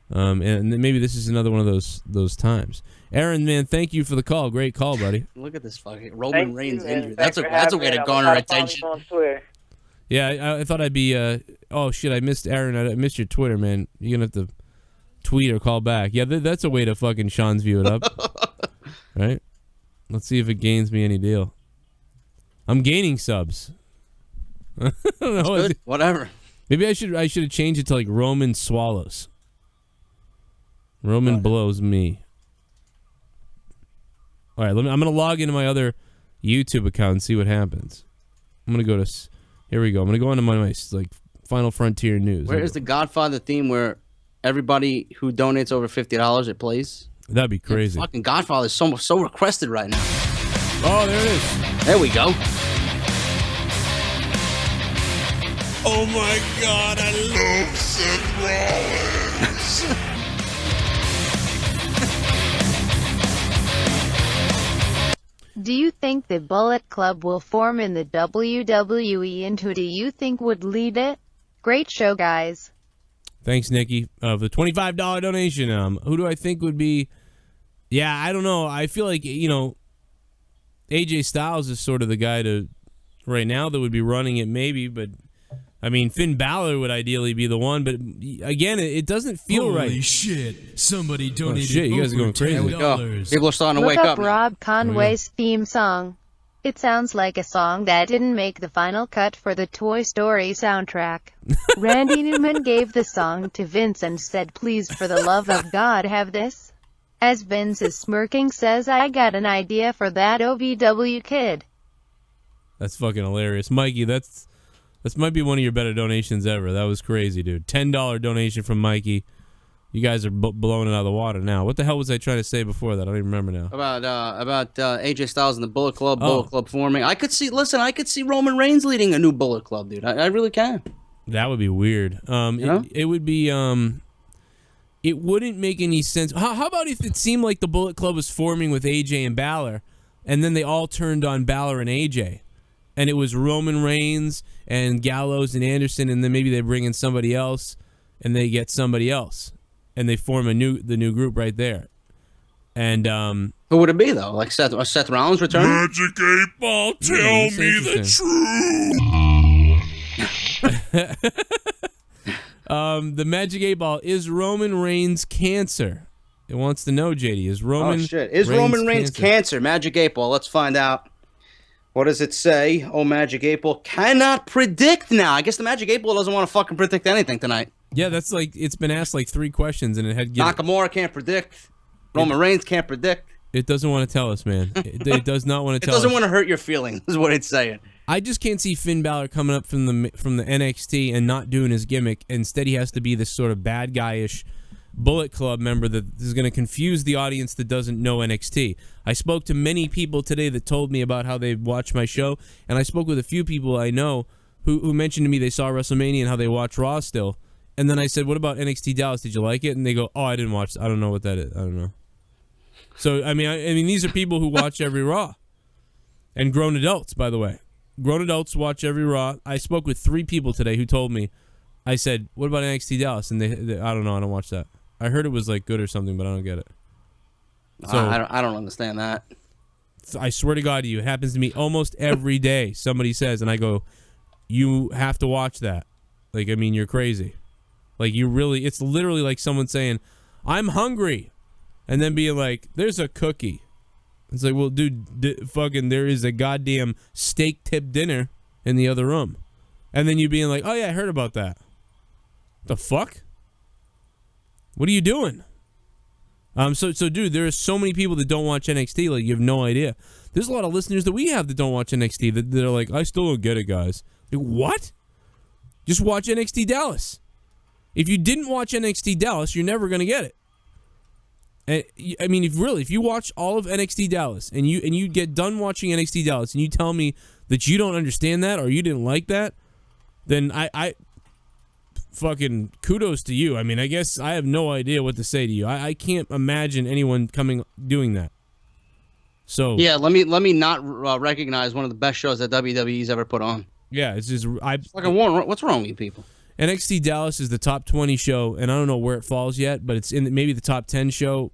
And maybe this is another one of those times. Aaron, man, thank you for the call. Great call, buddy. Look at this fucking Roman Reigns injury. Thanks That's a for way to having me. garner I'm gonna follow attention. you on Twitter. Yeah, I thought I'd be. Oh shit, I missed Aaron. I missed your Twitter, man. You're gonna have to tweet or call back. Yeah, that's a way to fucking Sean's view it up. Right? Let's see if it gains me any deal. I'm gaining subs. I don't know. Good. Whatever. Maybe I should have changed it to like Roman swallows. Roman blows me. All right, I'm gonna log into my other YouTube account and see what happens. I'm gonna go to. Here we go. I'm gonna go into my like Final Frontier News. Where is the Godfather theme where everybody who donates over $50 it plays? That'd be crazy. Fucking Godfather is so requested right now. Oh, there it is. There we go. Oh my God, I love Seth Rollins. Do you think the Bullet Club will form in the WWE, and who do you think would lead it? Great show, guys. Thanks, Nikki, for the $25 donation. Who do I think would be? Yeah, I don't know. I feel like, AJ Styles is sort of the guy to right now that would be running it, maybe. But I mean, Finn Balor would ideally be the one. But again, it doesn't feel right. Holy shit! Somebody donated shit, you guys are going crazy. There we go. People are starting to Look wake up up. Rob Conway's theme song. It sounds like a song that didn't make the final cut for the Toy Story soundtrack. Randy Newman gave the song to Vince and said, "Please, for the love of God, have this." As Vince is smirking, says, "I got an idea for that OVW kid." That's fucking hilarious, Mikey. This might be one of your better donations ever. That was crazy, dude. $10 donation from Mikey. You guys are blowing it out of the water now. What the hell was I trying to say before that? I don't even remember now. About AJ Styles and the Bullet Club, Bullet Club forming. I could see Roman Reigns leading a new Bullet Club, dude. I really can. That would be weird. It would be. It wouldn't make any sense. How about if it seemed like the Bullet Club was forming with AJ and Balor, and then they all turned on Balor and AJ, and it was Roman Reigns and Gallows and Anderson, and then maybe they bring in somebody else, and they get somebody else, and they form the new group right there. And who would it be though? Like Seth Rollins returning? Magic 8 Ball, tell me the truth. The Magic 8 Ball, is Roman Reigns cancer? It wants to know, JD. Is Roman Roman Reigns cancer? Magic 8 Ball. Let's find out. What does it say? Oh, Magic 8 Ball cannot predict now. I guess the Magic 8 Ball doesn't want to fucking predict anything tonight. Yeah, that's like, it's been asked like 3 questions and it had given. Nakamura can't predict. Roman Reigns can't predict. It doesn't want to tell us, man. It does not want to tell us. It doesn't want to hurt your feelings, is what it's saying. I just can't see Finn Balor coming up from the NXT and not doing his gimmick. Instead, he has to be this sort of bad guy-ish Bullet Club member that is going to confuse the audience that doesn't know NXT. I spoke to many people today that told me about how they watch my show, and I spoke with a few people I know who mentioned to me they saw WrestleMania and how they watch Raw still. And then I said, what about NXT Dallas? Did you like it? And they go, oh, I didn't watch it. I don't know what that is. I don't know. So, I mean, these are people who watch every Raw. And grown adults, by the way. Grown adults watch every Raw. I spoke with 3 people today who told me, I said, what about NXT Dallas? And they I don't know, I don't watch that. I heard it was like good or something, but I don't get it. So I don't understand that. I swear to God to you, it happens to me almost every day. Somebody says, and I go, you have to watch that. Like, I mean, you're crazy. Like, you really, it's literally like someone saying, I'm hungry. And then being like, there's a cookie. It's like, well, dude, fucking, there is a goddamn steak tip dinner in the other room. And then you being like, oh yeah, I heard about that. The fuck? What are you doing? So dude, there are so many people that don't watch NXT, like, you have no idea. There's a lot of listeners that we have that don't watch NXT that are like, I still don't get it, guys. Like, what? Just watch NXT Dallas. If you didn't watch NXT Dallas, you're never going to get it. And, I mean, if you watch all of NXT Dallas and you get done watching NXT Dallas and you tell me that you don't understand that or you didn't like that, then I fucking kudos to you. I mean, I guess I have no idea what to say to you. I can't imagine anyone doing that. So yeah, let me not recognize one of the best shows that WWE's ever put on. Yeah, it's just what's wrong with you people? NXT Dallas is the top 20 show, and I don't know where it falls yet, but it's in maybe the top 10 show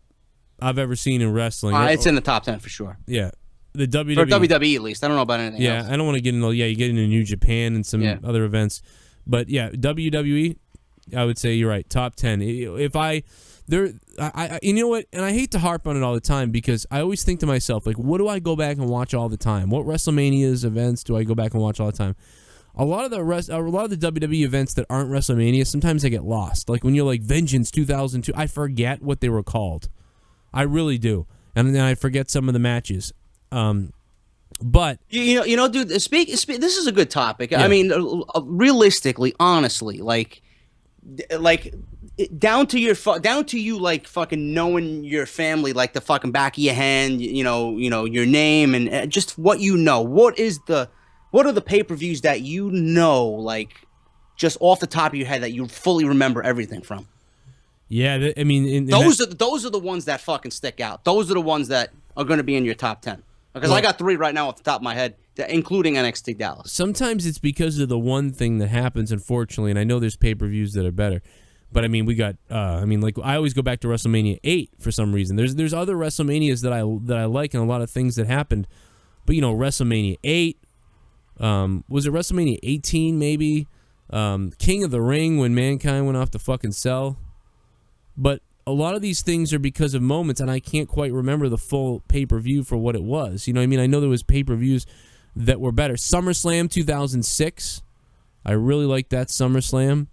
I've ever seen in wrestling. It's in the top 10 for sure. Yeah. The WWE. For WWE, at least. I don't know about anything else. Yeah, I don't want to get into, you get into New Japan and some other events. But yeah, WWE, I would say you're right, top 10. If I you know what, and I hate to harp on it all the time because I always think to myself, like, what do I go back and watch all the time? What WrestleMania's events do I go back and watch all the time? A lot of the WWE events that aren't WrestleMania, sometimes I get lost. Like when you're like Vengeance 2002, I forget what they were called. I really do, and then I forget some of the matches. But you know, dude, this is a good topic. Yeah. I mean, realistically, honestly, like down to you, like fucking knowing your family, like the fucking back of your hand, you know, your name and just what you know. What are the pay-per-views that you know, like just off the top of your head that you fully remember everything from? Yeah, I mean, those are the ones that fucking stick out. Those are the ones that are going to be in your top 10. Because I got 3 right now off the top of my head, including NXT Dallas. Sometimes it's because of the one thing that happens, unfortunately, and I know there's pay-per-views that are better. But I mean, we got like I always go back to WrestleMania 8 for some reason. There's other WrestleManias that I like and a lot of things that happened. But WrestleMania 8, was it WrestleMania 18 maybe? King of the Ring when Mankind went off the fucking cell. But a lot of these things are because of moments, and I can't quite remember the full pay-per-view for what it was. You know what I mean? I know there was pay-per-views that were better. SummerSlam 2006. I really liked that SummerSlam.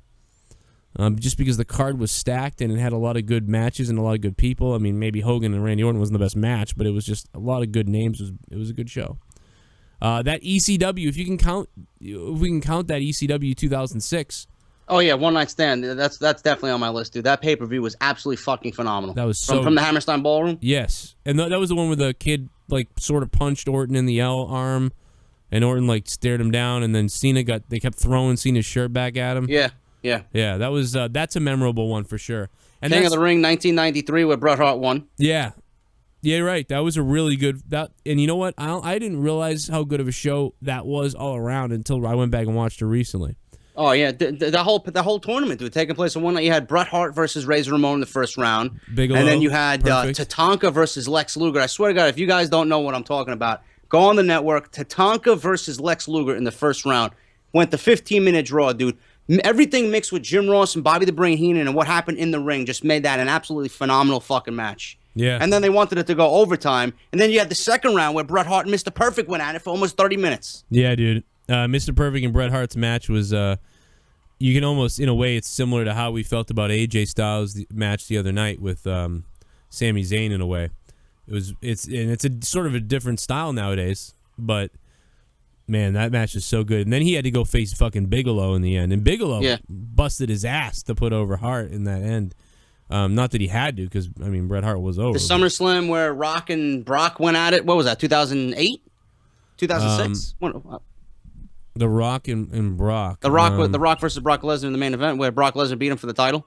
Just because the card was stacked and it had a lot of good matches and a lot of good people. I mean, maybe Hogan and Randy Orton wasn't the best match, but it was just a lot of good names. It was a good show. That ECW, if we can count that ECW 2006. Oh yeah, One Night Stand. That's definitely on my list, dude. That pay-per-view was absolutely fucking phenomenal. That was from the Hammerstein Ballroom. Yes, and that was the one where the kid like sort of punched Orton in the L arm, and Orton like stared him down, and then they kept throwing Cena's shirt back at him. Yeah. That was that's a memorable one for sure. And King of the Ring 1993 where Bret Hart won. Yeah, right. That was a really good and you know what? I didn't realize how good of a show that was all around until I went back and watched it recently. Oh yeah, the whole tournament, dude, taking place in one night. You had Bret Hart versus Razor Ramon in the first round, Bigelow, and then you had Tatanka versus Lex Luger. I swear to God, if you guys don't know what I'm talking about, go on the network. Tatanka versus Lex Luger in the first round went the 15-minute draw, dude. Everything mixed with Jim Ross and Bobby the Brain Heenan and what happened in the ring just made that an absolutely phenomenal fucking match. Yeah. And then they wanted it to go overtime, and then you had the second round where Bret Hart and Mr. Perfect went at it for almost 30 minutes. Yeah, dude. Mr. Perfect and Bret Hart's match was you can almost, in a way, it's similar to how we felt about AJ Styles' match the other night with Sami Zayn. In a way, it's a sort of a different style nowadays. But man, that match is so good. And then he had to go face fucking Bigelow in the end, and Bigelow busted his ass to put over Hart in that end. Not that he had to, because I mean Bret Hart was over. The SummerSlam where Rock and Brock went at it. What was that? 2008, 2006. The Rock and Brock. The Rock versus Brock Lesnar in the main event, where Brock Lesnar beat him for the title.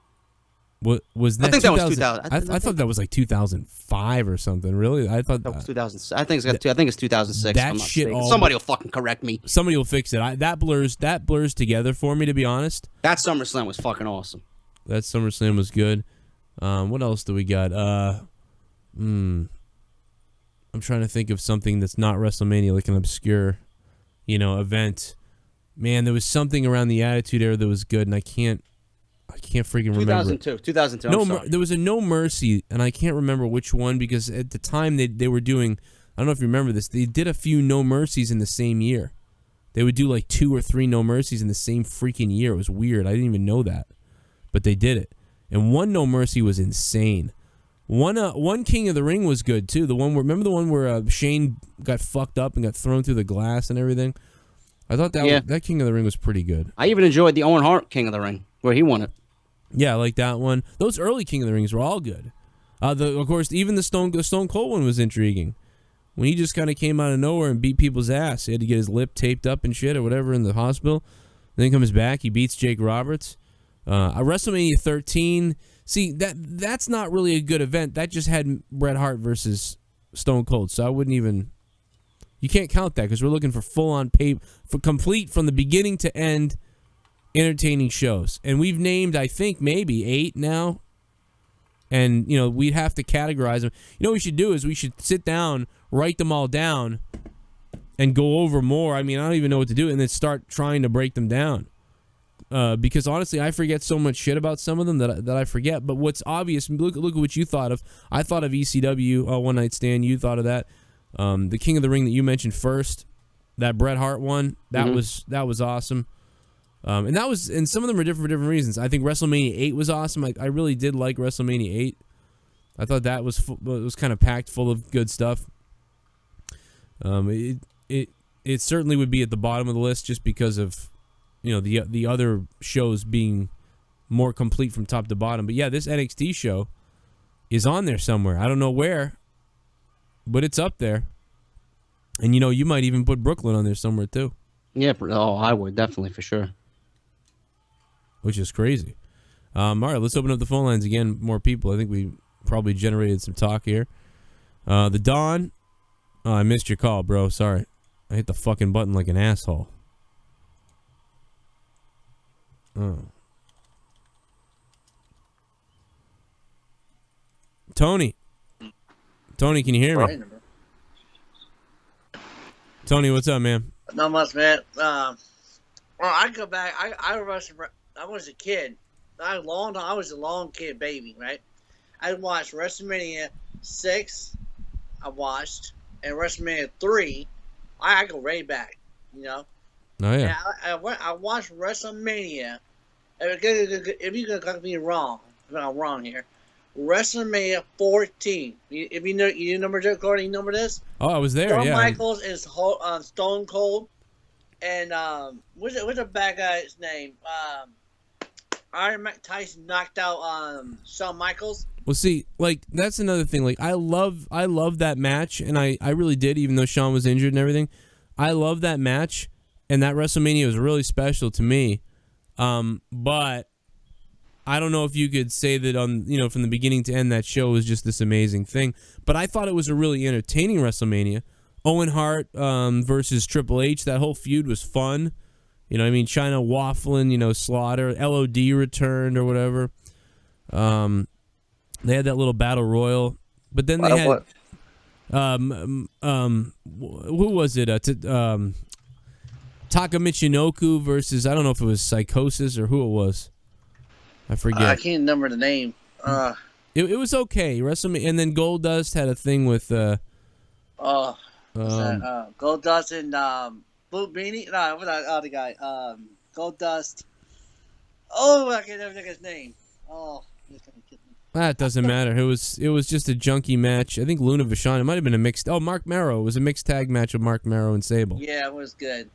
What was that? I think that was 2000. I thought that was like 2005 or something. Really, I thought that was 2000. I think it's 2006. That shit. Somebody will fucking correct me. Somebody will fix it. That blurs together for me, to be honest. That SummerSlam was fucking awesome. That SummerSlam was good. What else do we got? I'm trying to think of something that's not WrestleMania, like an obscure, event. Man, there was something around the Attitude Era that was good, and I can't freaking remember. 2002. There was a No Mercy, and I can't remember which one, because at the time they were doing, I don't know if you remember this, they did a few No Mercies in the same year. They would do like 2 or 3 No Mercies in the same freaking year. It was weird. I didn't even know that, but they did it. And one No Mercy was insane. One King of the Ring was good too. Remember the one where Shane got fucked up and got thrown through the glass and everything? I thought that King of the Ring was pretty good. I even enjoyed the Owen Hart King of the Ring, where he won it. Yeah, I like that one. Those early King of the Rings were all good. Of course, even the Stone Cold one was intriguing. When he just kind of came out of nowhere and beat people's ass. He had to get his lip taped up and shit or whatever in the hospital. Then he comes back, he beats Jake Roberts. WrestleMania 13. See, that's not really a good event. That just had Bret Hart versus Stone Cold. So I wouldn't even... You can't count that, because we're looking for full-on for complete from the beginning to end entertaining shows. And we've named, I think, maybe 8 now. And, we'd have to categorize them. What we should do is we should sit down, write them all down, and go over more. I mean, I don't even know what to do, and then start trying to break them down. Because honestly, I forget so much shit about some of them that I forget. But what's obvious, look at what you thought of. I thought of ECW, One Night Stand. You thought of that. The King of the Ring that you mentioned first, that Bret Hart one, that was awesome. And some of them are different for different reasons. I think WrestleMania 8 was awesome. I really did like WrestleMania 8. I thought that was kind of packed full of good stuff. It certainly would be at the bottom of the list just because of the other shows being more complete from top to bottom. But yeah, this NXT show is on there somewhere. I don't know where, but it's up there. And you might even put Brooklyn on there somewhere too. Yeah, I would definitely for sure. Which is crazy. All right, let's open up the phone lines again. More people. I think we probably generated some talk here. The Don. Oh, I missed your call, bro. Sorry. I hit the fucking button like an asshole. Oh. Tony. Tony, can you hear me? Tony, what's up, man? Not much, man. Well, I go back. I was a kid. I was a long kid baby, right? I watched WrestleMania 6. I watched, and WrestleMania 3. I go way back, Oh yeah. And I watched WrestleMania. If you're gonna correct me wrong, if I'm wrong here, WrestleMania 14. If you number this, Gordon, you number this? Oh, I was there. Shawn Yeah. Michaels is Stone Cold, and what's the bad guy's name? Iron Mike Tyson knocked out Shawn Michaels. Well, see, that's another thing. I love that match, and I really did, even though Shawn was injured and everything. I love that match, and that WrestleMania was really special to me. But I don't know if you could say that from the beginning to end, that show was just this amazing thing. But I thought it was a really entertaining WrestleMania. Owen Hart versus Triple H, that whole feud was fun. China waffling, Slaughter, LOD returned or whatever. They had that little battle royal, but then they had who was it? Taka Michinoku versus, I don't know if it was Psychosis or who it was. I forget. I can't remember the name. It was okay. WrestleMania, and then Goldust had a thing with Goldust and Blue Beanie. No, what the other guy? Goldust. Oh, I can't remember his name. Oh, he's gonna get me. That doesn't matter. It was just a junky match. I think Luna Vachon. It might have been a mixed. Oh, Mark Marrow. It was a mixed tag match of Mark Marrow and Sable. Yeah, it was good.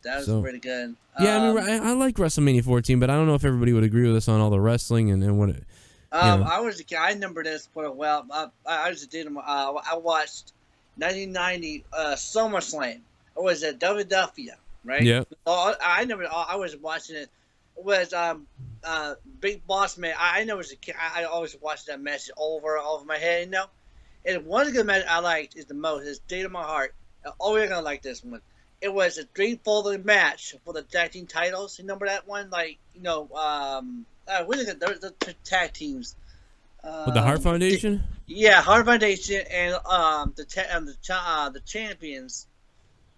That was pretty good. Yeah, I like WrestleMania 14, but I don't know if everybody would agree with us on all the wrestling and what it. I was a kid. I remember this for a while. I was a kid. I watched 1990 SummerSlam. It was at Philadelphia, right? Yeah. I was watching it. It was Big Boss Man. I know as a kid, I always watched that match over my head, And one of the matches I liked is the most is Date of My Heart. Oh, you're gonna like this one. It was a three-fold match for the tag team titles. You remember that one? What is it? The tag teams. With the Hart Foundation? Yeah, Hart Foundation and the champions.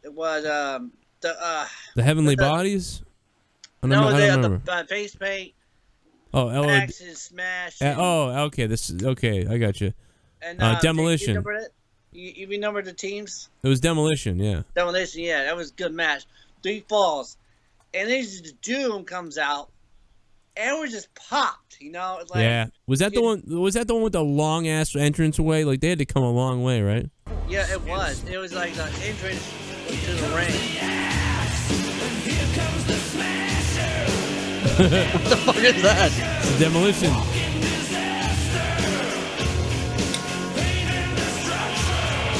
It was the Heavenly Bodies. The face paint. Oh, Action Smash. Okay. I got you. And Demolition. You remember it? You remember the teams? It was Demolition, yeah. Demolition, yeah, that was a good match. 3 falls, and then the Doom comes out, and we just popped. It's like, yeah. Was that the one? Was that the one with the long ass entrance way? Like they had to come a long way, right? Yeah, it was. It was like the entrance to the ring. What the fuck is that? It's Demolition.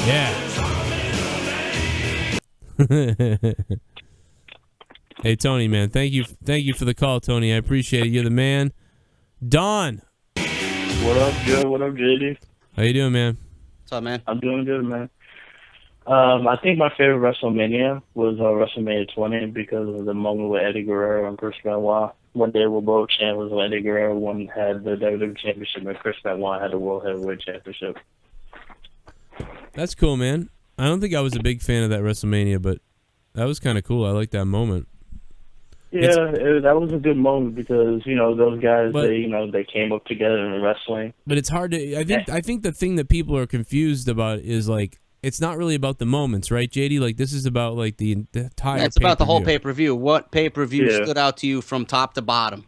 Yeah. Hey Tony, man, thank you for the call, Tony. I appreciate it. You're the man. Don. What up, Joe? What up, JD? How you doing, man? What's up, man? I'm doing good, man. I think my favorite WrestleMania was WrestleMania 20 because of the moment with Eddie Guerrero and Chris Benoit. When they were both champions, when Eddie Guerrero had the WWE Championship and Chris Benoit had the World Heavyweight Championship. That's cool, man. I don't think I was a big fan of that WrestleMania, but that was kind of cool. I like that moment. Yeah, that was a good moment because those guys they came up together in wrestling. But it's hard to. I think the thing that people are confused about is like it's not really about the moments, right, JD? Like this is about like the entire. Yeah, it's about the whole pay-per-view. What pay-per-view stood out to you from top to bottom?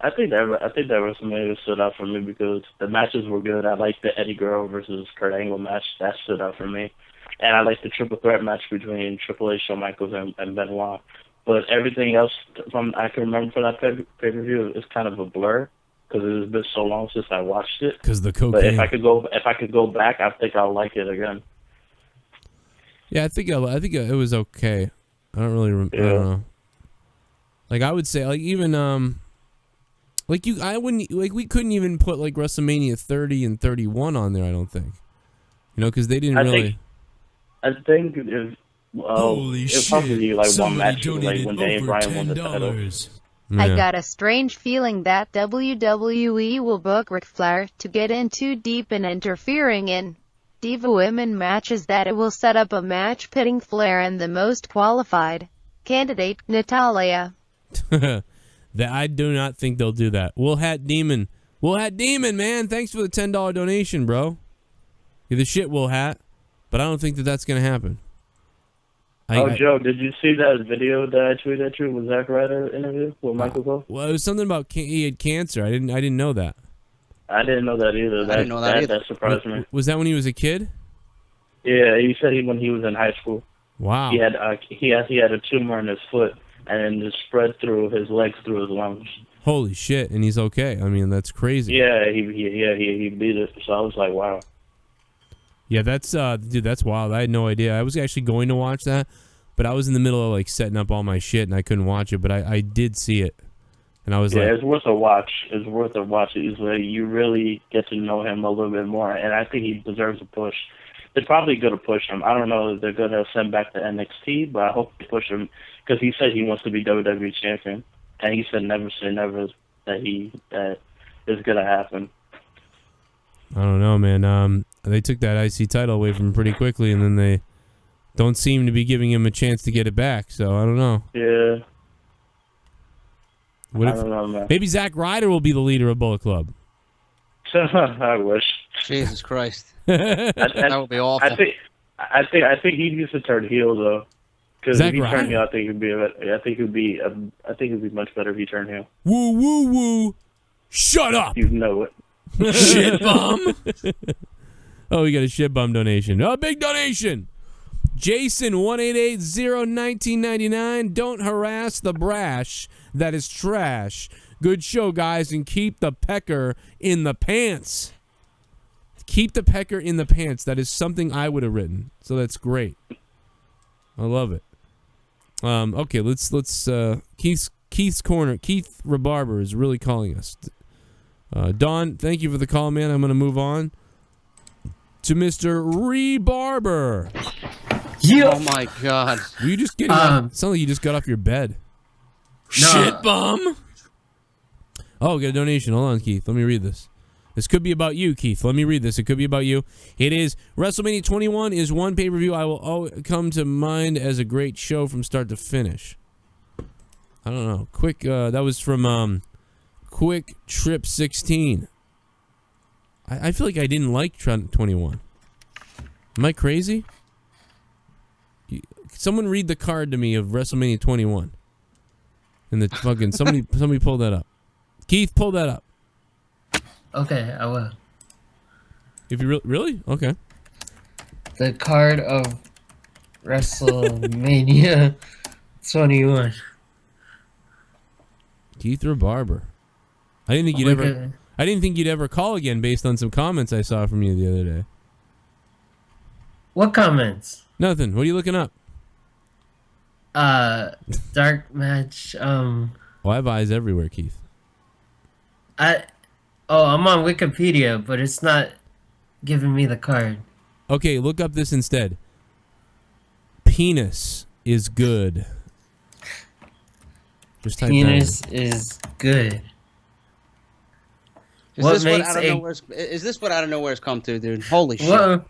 I think that WrestleMania stood out for me because the matches were good. I liked the Eddie Guerrero versus Kurt Angle match. That stood out for me, and I liked the triple threat match between Triple H, Shawn Michaels, and Benoit. But everything else I can remember from that pay-per-view is kind of a blur because it has been so long since I watched it. Because the cocaine. But if I could go back, I think I'll like it again. Yeah, I think it was okay. I don't really. I don't know. Like I would say, like even like we couldn't even put like WrestleMania 30 and 31 on there. I don't think. Because they didn't really. I think it's probably like one match, like when Dave Bryan won the title. Yeah. I got a strange feeling that WWE will book Ric Flair to get in too deep in interfering in Diva Women matches, that it will set up a match pitting Flair and the most qualified candidate, Natalya. That I do not think they'll do that. Wool Hat Demon, man, thanks for the $10 donation, bro. You're the shit, Wool Hat. But I don't think that that's gonna happen. Joe, did you see that video that I tweeted at you with Zack Ryder interview with Michael Cole? Well, it was something about he had cancer. I didn't know that. I didn't know that either. I didn't know that either. That surprised me. Was that when he was a kid? Yeah, he said when he was in high school. Wow. He had a tumor in his foot and it spread through his legs through his lungs. Holy shit! And he's okay. I mean, that's crazy. Yeah, he beat it. So I was like, wow. Yeah, that's dude, that's wild. I had no idea. I was actually going to watch that, but I was in the middle of like setting up all my shit and I couldn't watch it. But I did see it, and I was like, it's worth a watch. It's worth a watch. It's like you really get to know him a little bit more, and I think he deserves a push. They're probably going to push him. I don't know if they're going to send back to NXT, but I hope they push him because he said he wants to be WWE champion, and he said never say never that is going to happen. I don't know, man. They took that IC title away from him pretty quickly, and then they don't seem to be giving him a chance to get it back. So I don't know. Yeah. What if, I don't know, man. Maybe Zack Ryder will be the leader of Bullet Club. I wish. Jesus Christ. That would be awful. I think he needs to turn heel though, because if he Ryder? turned heel, I think he'd be much better if he turned heel. Woo woo woo! Shut up! You know it. Shit bum. Oh, we got a shit bum donation. A big donation. Jason 18801999. Don't harass the brash. That is trash. Good show, guys, and keep the pecker in the pants. Keep the pecker in the pants. That is something I would have written. So that's great. I love it. Okay, let's Keith's corner. Keith Rebarber is really calling us. Don, thank you for the call, man. I'm going to move on to Mr. Rebarber. Yeah. Oh my God. Were you just getting up? Sound like you just got off your bed. No. Shit bum. Oh, we got a donation. Hold on, Keith. Let me read this. This could be about you, Keith. Let me read this. It could be about you. It is WrestleMania 21 is one pay-per-view I will always come to mind as a great show from start to finish. I don't know. Quick. That was from Quick Trip 16. I feel like I didn't like 21. Am I crazy? Someone read the card to me of WrestleMania 21. And the fucking somebody pull that up. Keith, pull that up. Okay, I will. If you really? Okay. The card of WrestleMania 21. Keith Rebarber. I didn't think you'd ever call again based on some comments I saw from you the other day. What comments? Nothing. What are you looking up? Dark match. Oh, I have eyes everywhere, Keith. I'm on Wikipedia, but it's not giving me the card. Okay, look up this instead. Penis is good. Just type Penis that is good. Is What this what makes out of a nowhere's? Is this what out of nowhere's come to, dude? Holy shit!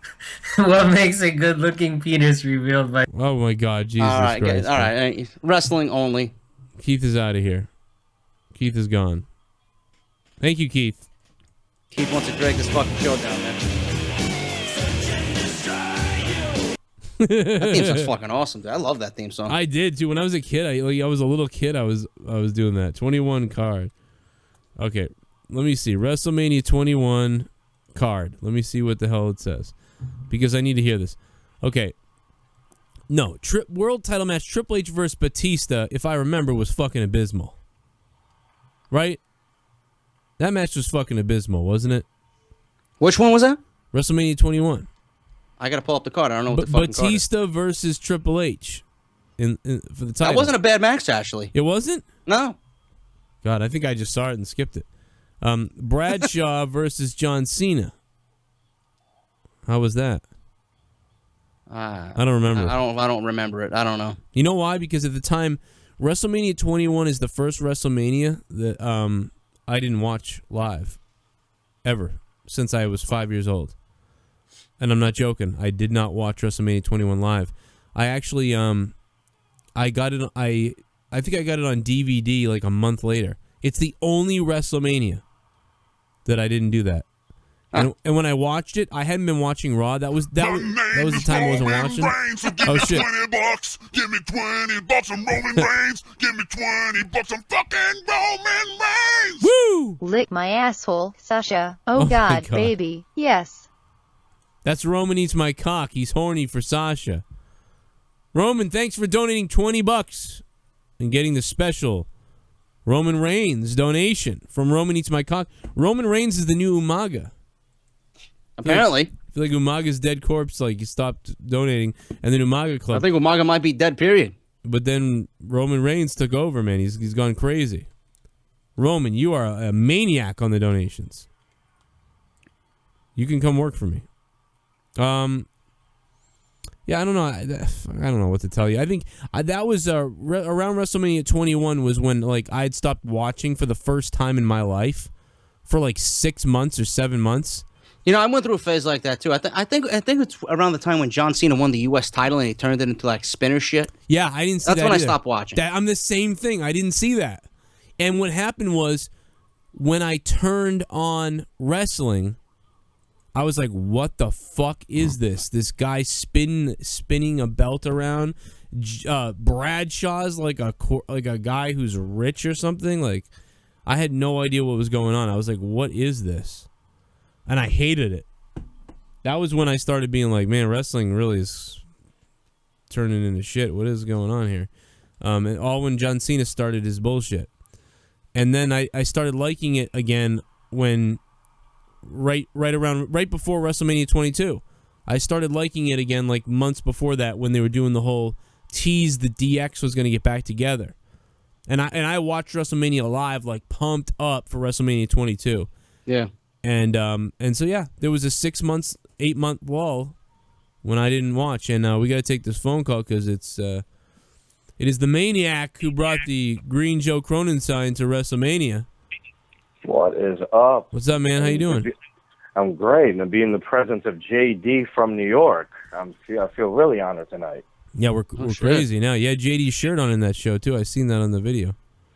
what makes a good-looking penis revealed by? Oh my God, Jesus All right, Christ! all right, wrestling only. Keith is out of here. Keith is gone. Thank you, Keith. Keith wants to drag this fucking show down, man. That theme song's fucking awesome, dude. I love that theme song. I did too. When I was a kid, I was a little kid. I was doing that. 21 card. Okay, let me see. WrestleMania 21 card. Let me see what the hell it says, because I need to hear this. Okay. No, world title match Triple H versus Batista, if I remember, was fucking abysmal. Right? That match was fucking abysmal, wasn't it? Which one was that? WrestleMania 21. I gotta pull up the card. I don't know what the fucking card is. Batista versus Triple H in for the title. That wasn't a bad match, actually. It wasn't? No. God, I think I just saw it and skipped it. Bradshaw versus John Cena. How was that? I don't remember. I don't remember it. I don't know. You know why? Because at the time, WrestleMania 21 is the first WrestleMania that I didn't watch live ever since I was 5 years old. And I'm not joking. I did not watch WrestleMania 21 live. I actually I got it. I think I got it on DVD like a month later. It's the only WrestleMania that I didn't do that. And when I watched it, I hadn't been watching Raw. That was the time I wasn't watching. Oh shit! $20. Give me $20. I'm Roman Reigns. Give me $20. I'm fucking Roman Reigns. Woo! Lick my asshole, Sasha. Oh, Oh my God, God. baby. Yes. That's Roman eats my cock. He's horny for Sasha. Roman, thanks for donating $20 and getting the special Roman Reigns donation from Roman eats my cock. Roman Reigns is the new Umaga. Apparently. I feel like Umaga's dead corpse, like, he stopped donating, and then Umaga Club. I think Umaga might be dead, period. But then Roman Reigns took over, man. He's gone crazy. Roman, you are a maniac on the donations. You can come work for me. Yeah, I don't know. I don't know what to tell you. I think that was around WrestleMania 21 was when like I had stopped watching for the first time in my life for like 6 months or 7 months. You know, I went through a phase like that too. I think it's around the time when John Cena won the U.S. title and he turned it into like spinner shit. Yeah, I didn't see that. That's when either. I stopped watching. I'm the same thing. I didn't see that. And what happened was when I turned on wrestling, I was like, "What the fuck is this? This guy spinning a belt around? Bradshaw's like a guy who's rich or something." Like, I had no idea what was going on. I was like, "What is this?" And I hated it. That was when I started being like, "Man, wrestling really is turning into shit. What is going on here?" And all when John Cena started his bullshit, and then I started liking it again when. Right before WrestleMania 22. I started liking it again like months before that when they were doing the whole tease the DX was going to get back together. And I watched WrestleMania live like pumped up for WrestleMania 22. Yeah. And so yeah, there was a 6 months, 8 month lull when I didn't watch, and we got to take this phone call cuz it is the maniac who brought the green Joe Cronin sign to WrestleMania. What is up? What's up, man? How you doing? I'm great. And to be in the presence of JD from New York, I feel really honored tonight. Yeah, we're crazy now. Yeah, JD's shirt on in that show too. I seen that on the video.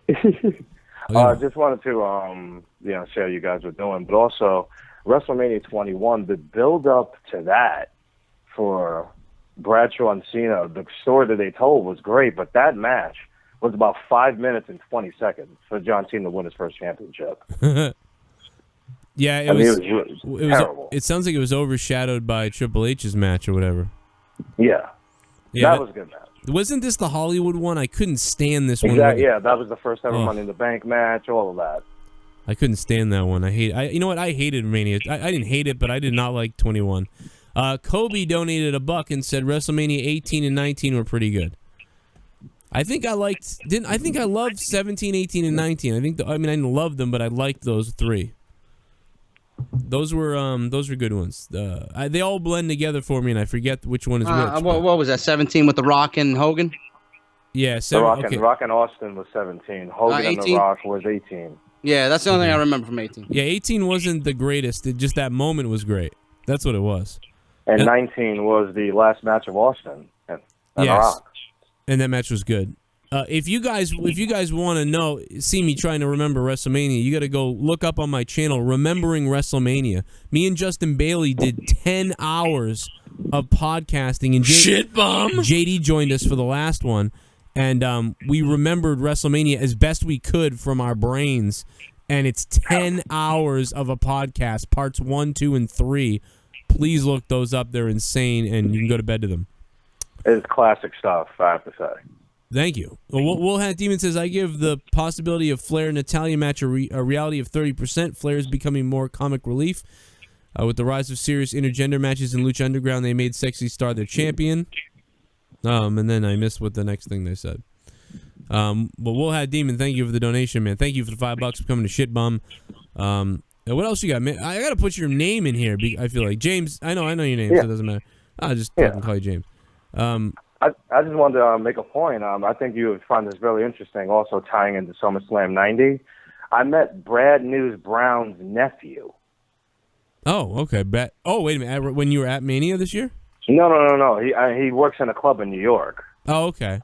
I just wanted to share you guys were doing, but also WrestleMania 21. The build up to that for Bradshaw and Cena, the story that they told was great, but that match was about 5 minutes and 20 seconds for John Cena to win his first championship. Yeah, it was terrible. It sounds like it was overshadowed by Triple H's match or whatever. Yeah, that was a good match. Wasn't this the Hollywood one? I couldn't stand this one. Exactly. Yeah, that was the first ever Money in the Bank match. All of that. I couldn't stand that one. You know what? I hated Mania. I didn't hate it, but I did not like 21. Kobe donated $1 and said WrestleMania 18 and 19 were pretty good. I think I loved 17, 18, and 19. I didn't love them, but I liked those three. Those were good ones. They all blend together for me, and I forget which one is which. What was that? 17 with The Rock and Hogan. Yeah, The Rock and Austin was 17. Hogan and The Rock was 18. Yeah, that's the only thing I remember from 18. Yeah, 18 wasn't the greatest. Just that moment was great. That's what it was. And 19 was the last match of Austin and The Rock. And that match was good. If you guys want to see me trying to remember WrestleMania, you got to go look up on my channel, Remembering WrestleMania. Me and Justin Bailey did 10 hours of podcasting, and JD joined us for the last one, and we remembered WrestleMania as best we could from our brains. And it's 10 hours of a podcast, parts 1, 2, and 3. Please look those up; they're insane, and you can go to bed to them. It's classic stuff, I have to say. Thank you. Well, Wolhat Demon says, I give the possibility of Flair and Natalya match a reality of 30%. Flair is becoming more comic relief. With the rise of serious intergender matches in Lucha Underground, they made Sexy Star their champion. And then I missed what the next thing they said. But Wolhat Demon, thank you for the donation, man. Thank you for the $5 for coming to Shitbum. What else you got, man? I got to put your name in here, I feel like. James, I know your name, so it doesn't matter. I'll just fucking call you James. I just wanted to make a point. I think you would find this really interesting, also tying into SummerSlam 90. I met Brad News Brown's nephew. Oh, okay. Wait a minute. When you were at Mania this year? No. He works in a club in New York. Oh, okay.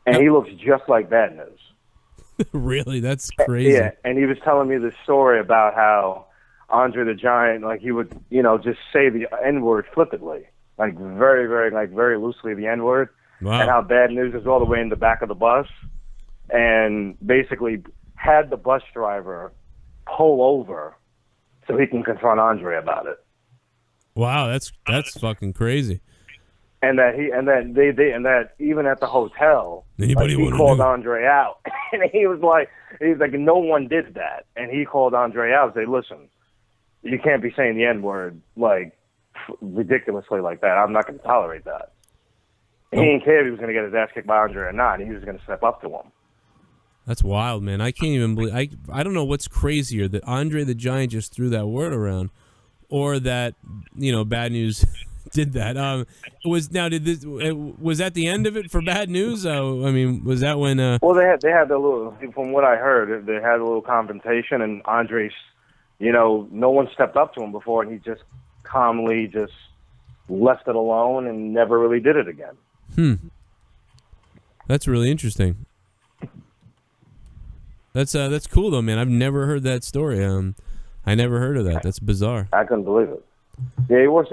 And he looks just like Bad News. Really? That's crazy. Yeah, and he was telling me this story about how Andre the Giant, like he would, just say the N-word flippantly. Like very loosely the N-word, wow. And how Bad News is all the way in the back of the bus, and basically had the bus driver pull over so he can confront Andre about it. Wow, that's fucking crazy. And that even at the hotel, he called Andre out, and he's like, no one did that, and he called Andre out and said, listen, you can't be saying the N-word ridiculously like that. I'm not going to tolerate that. And he didn't care if he was going to get his ass kicked by Andre or not. He was going to step up to him. That's wild, man. I can't even believe. I don't know what's crazier, that Andre the Giant just threw that word around, or that Bad News did that. Was that the end of it for Bad News? Was that when? Well, they had the little. From what I heard, they had a little confrontation, and Andre's, no one stepped up to him before, and he just calmly just left it alone and never really did it again. That's really interesting. That's cool though, man. I've never heard that story. I never heard of that. That's bizarre. I couldn't believe it. Yeah, he works.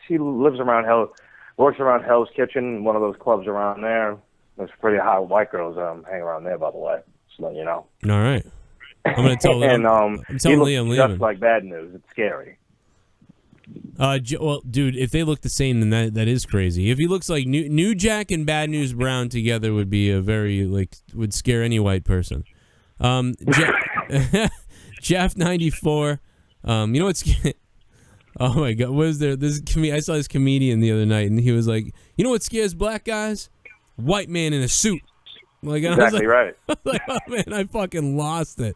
He lives around works around Hell's Kitchen, one of those clubs around there. There's pretty hot white girls hang around there, by the way. Just letting you know. All right. I'm gonna tell Liam. I'm telling Liam I'm leaving. Just like Bad News. It's scary. Well, dude, if they look the same, then that is crazy. If he looks like New Jack and Bad News Brown together, would be a very would scare any white person. Jeff 94. You know what's? Oh my God, what is there? I saw this comedian the other night, and he was like, you know what scares black guys? White man in a suit. Exactly right. I was like, oh man, I fucking lost it.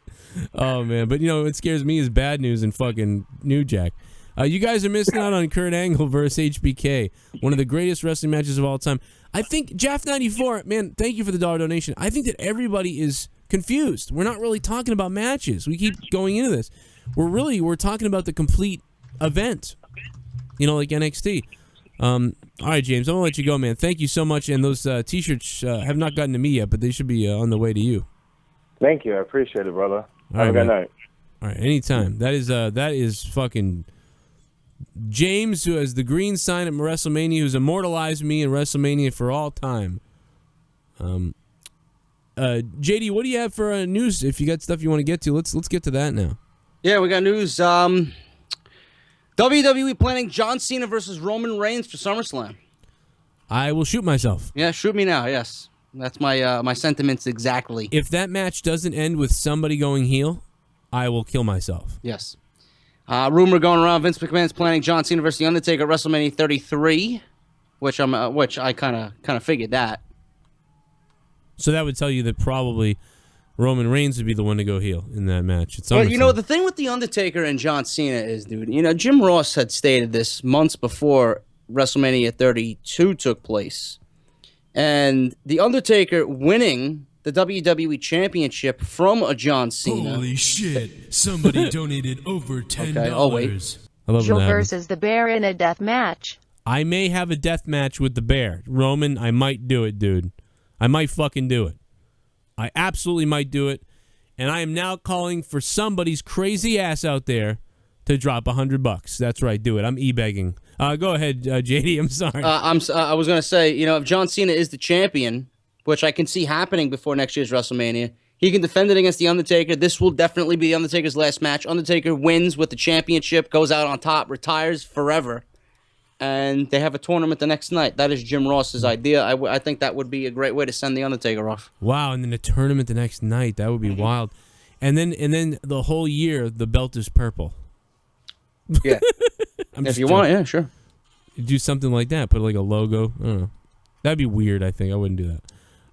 Oh man, but what scares me is Bad News and fucking New Jack. You guys are missing out on Kurt Angle versus HBK, one of the greatest wrestling matches of all time. I think Jeff 94, man, thank you for the $1 donation. I think that everybody is confused. We're not really talking about matches. We keep going into this. We're talking about the complete event, like NXT. All right, James, I'm gonna let you go, man. Thank you so much. And those T-shirts have not gotten to me yet, but they should be on the way to you. Thank you. I appreciate it, brother. Have a good night. All right, anytime. That is fucking James, who has the green sign at WrestleMania, who's immortalized me in WrestleMania for all time. JD, what do you have for news? If you got stuff you want to get to, let's get to that now. Yeah, we got news. WWE planning John Cena versus Roman Reigns for SummerSlam. I will shoot myself. Yeah, shoot me now. Yes, that's my sentiments exactly. If that match doesn't end with somebody going heel, I will kill myself. Yes. Rumor going around: Vince McMahon's planning John Cena versus The Undertaker at WrestleMania 33, which I kind of figured that. So that would tell you that probably Roman Reigns would be the one to go heel in that match. But, the thing with The Undertaker and John Cena is, dude, Jim Ross had stated this months before WrestleMania 32 took place. And The Undertaker winning the WWE Championship from a John Cena. Holy shit. Somebody donated over $10. Okay, I'll wait. I love Joe when that happens. versus the Bear in a death match. I may have a death match with the Bear. Roman, I might do it, dude. I might fucking do it. I absolutely might do it. And I am now calling for somebody's crazy ass out there to drop $100. That's right, do it. I'm e-begging. Go ahead, JD. I'm sorry. I was going to say, if John Cena is the champion, which I can see happening before next year's WrestleMania, he can defend it against The Undertaker. This will definitely be The Undertaker's last match. Undertaker wins with the championship, goes out on top, retires forever. And they have a tournament the next night. That is Jim Ross's idea. I think that would be a great way to send The Undertaker off. Wow, and then a tournament the next night. That would be wild. And then the whole year, the belt is purple. Yeah. If you want, yeah, sure. Do something like that. Put like a logo. I don't know. That'd be weird, I think. I wouldn't do that.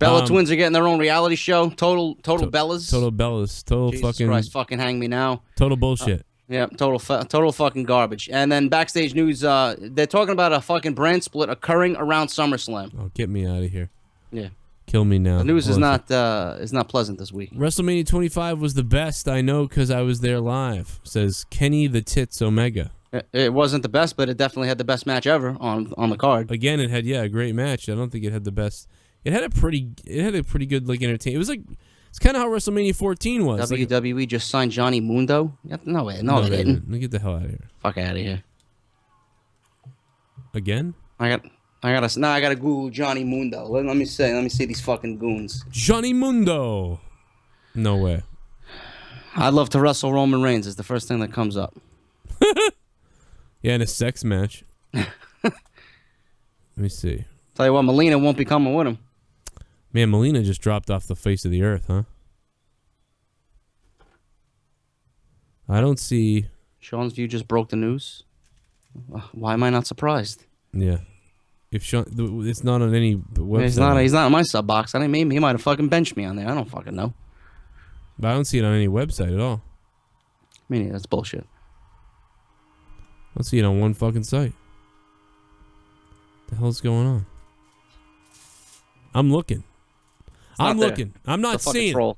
Bella Twins are getting their own reality show. Total Bellas. Total Bellas. Total Jesus fucking... Christ, fucking hang me now. Total bullshit. Yeah, total fucking garbage. And then backstage news, they're talking about a fucking brand split occurring around SummerSlam. Oh, get me out of here. Yeah. Kill me now. The news is not pleasant this week. WrestleMania 25 was the best, I know, because I was there live, says Kenny the Tits Omega. It wasn't the best, but it definitely had the best match ever on the card. Again, it had a great match. I don't think it had the best. It had a pretty good like entertainment. It was like it's kind of how WrestleMania 14 was. WWE just signed Johnny Mundo. No way, no, they didn't. Let me get the hell out of here. Fuck out of here. Again? I gotta Google Johnny Mundo. Let me see these fucking goons. Johnny Mundo. No way. I'd love to wrestle Roman Reigns. Is the first thing that comes up. Yeah, in a sex match. Let me see. Tell you what, Melina won't be coming with him. Man, Melina just dropped off the face of the earth, huh? I don't see... Sean's View just broke the news. Why am I not surprised? Yeah. If Sean... It's not on any website. He's not on my sub box. He might have fucking benched me on there. I don't fucking know. But I don't see it on any website at all. I mean, that's bullshit. I don't see it on one fucking site. What the hell's going on? I'm looking. I'm looking. I'm not seeing it.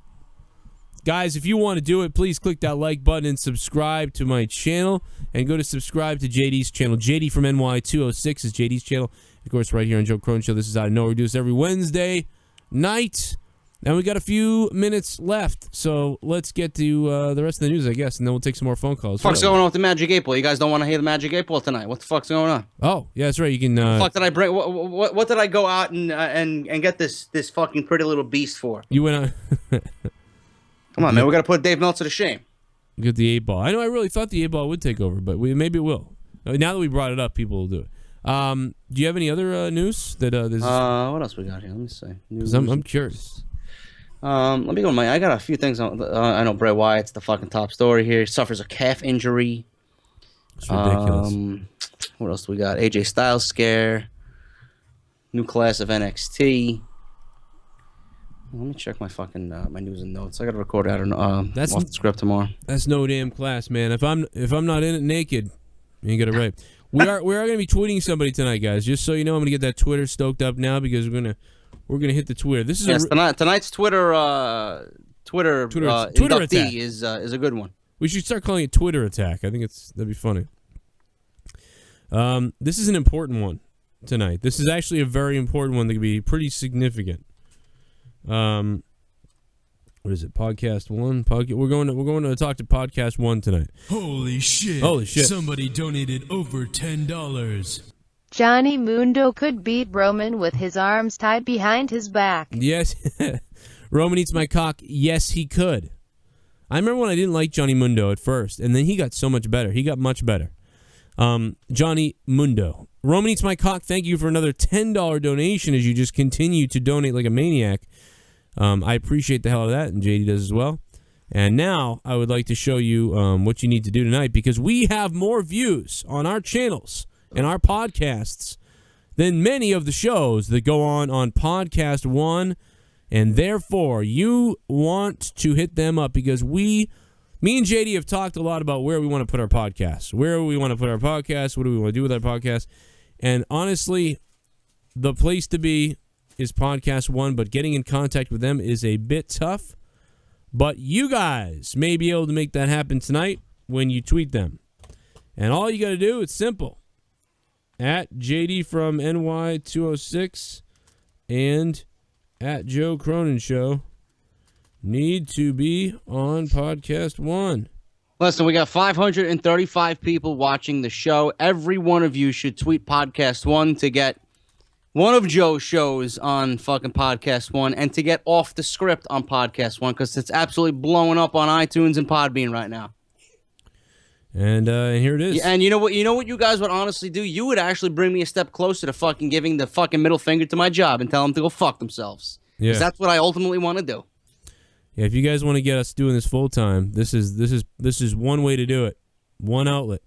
Guys, if you want to do it, please click that like button and subscribe to my channel. And go to subscribe to JD's channel. JD from NY206 is JD's channel. Of course, right here on Joe Crone Show. This is Out of Nowhere. We do this every Wednesday night. And we got a few minutes left. So let's get to the rest of the news, I guess. And then we'll take some more phone calls. What's going on with the Magic 8 Ball? You guys don't want to hear the Magic 8 Ball tonight. What the fuck's going on? Oh, yeah, that's right. You can... What the fuck did I bring? What did I go out and get this fucking pretty little beast for? You went on... Come on, man. We got to put Dave Meltzer to shame. Get the 8 Ball. I know I really thought the 8 Ball would take over, but maybe it will. Now that we brought it up, people will do it. Do you have any other news? What else we got here? Let me see. News. I'm curious. Let me go to I got a few things on. I know Bray Wyatt's the fucking top story here. He suffers a calf injury. It's ridiculous. What else do we got? AJ Styles scare. New class of NXT. Let me check my fucking my news and notes. I got to record out off the script tomorrow. That's no damn class, man. If I'm not in it naked, you ain't got it right. we are going to be tweeting somebody tonight, guys. Just so you know, I'm going to get that Twitter stoked up now because we're gonna hit the Twitter. This is tonight's Twitter inductee is a good one. We should start calling it Twitter attack. I think that'd be funny. This is an important one tonight. This is actually a very important one that could be pretty significant. What is it? Podcast 1? We're going to talk to Podcast 1 tonight. Holy shit. Somebody donated over $10. Johnny Mundo could beat Roman with his arms tied behind his back. Yes. Roman eats my cock. Yes, he could. I remember when I didn't like Johnny Mundo at first, and then he got so much better. He got much better. Johnny Mundo. Roman eats my cock. Thank you for another $10 donation as you just continue to donate like a maniac. I appreciate the hell of that, and JD does as well. And now I would like to show you what you need to do tonight because we have more views on our channels and our podcasts than many of the shows that go on Podcast 1 And therefore, you want to hit them up because me and JD have talked a lot about where we want to put our podcast. Where we want to put our podcast, what do we want to do with our podcast. And honestly, the place to be is Podcast One, but getting in contact with them is a bit tough. But you guys may be able to make that happen tonight when you tweet them. And all you got to do, it's simple. At JD from NY206 and at Joe Cronin Show need to be on Podcast One. Listen, we got 535 people watching the show. Every one of you should tweet Podcast One to get one of Joe's shows on fucking Podcast One and to get Off the Script on Podcast One because it's absolutely blowing up on iTunes and Podbean right now. And here it is. Yeah, and you know what you guys would honestly do? You would actually bring me a step closer to fucking giving the fucking middle finger to my job and tell them to go fuck themselves. Yeah. Because that's what I ultimately want to do. Yeah, if you guys want to get us doing this full time, this is one way to do it. One outlet.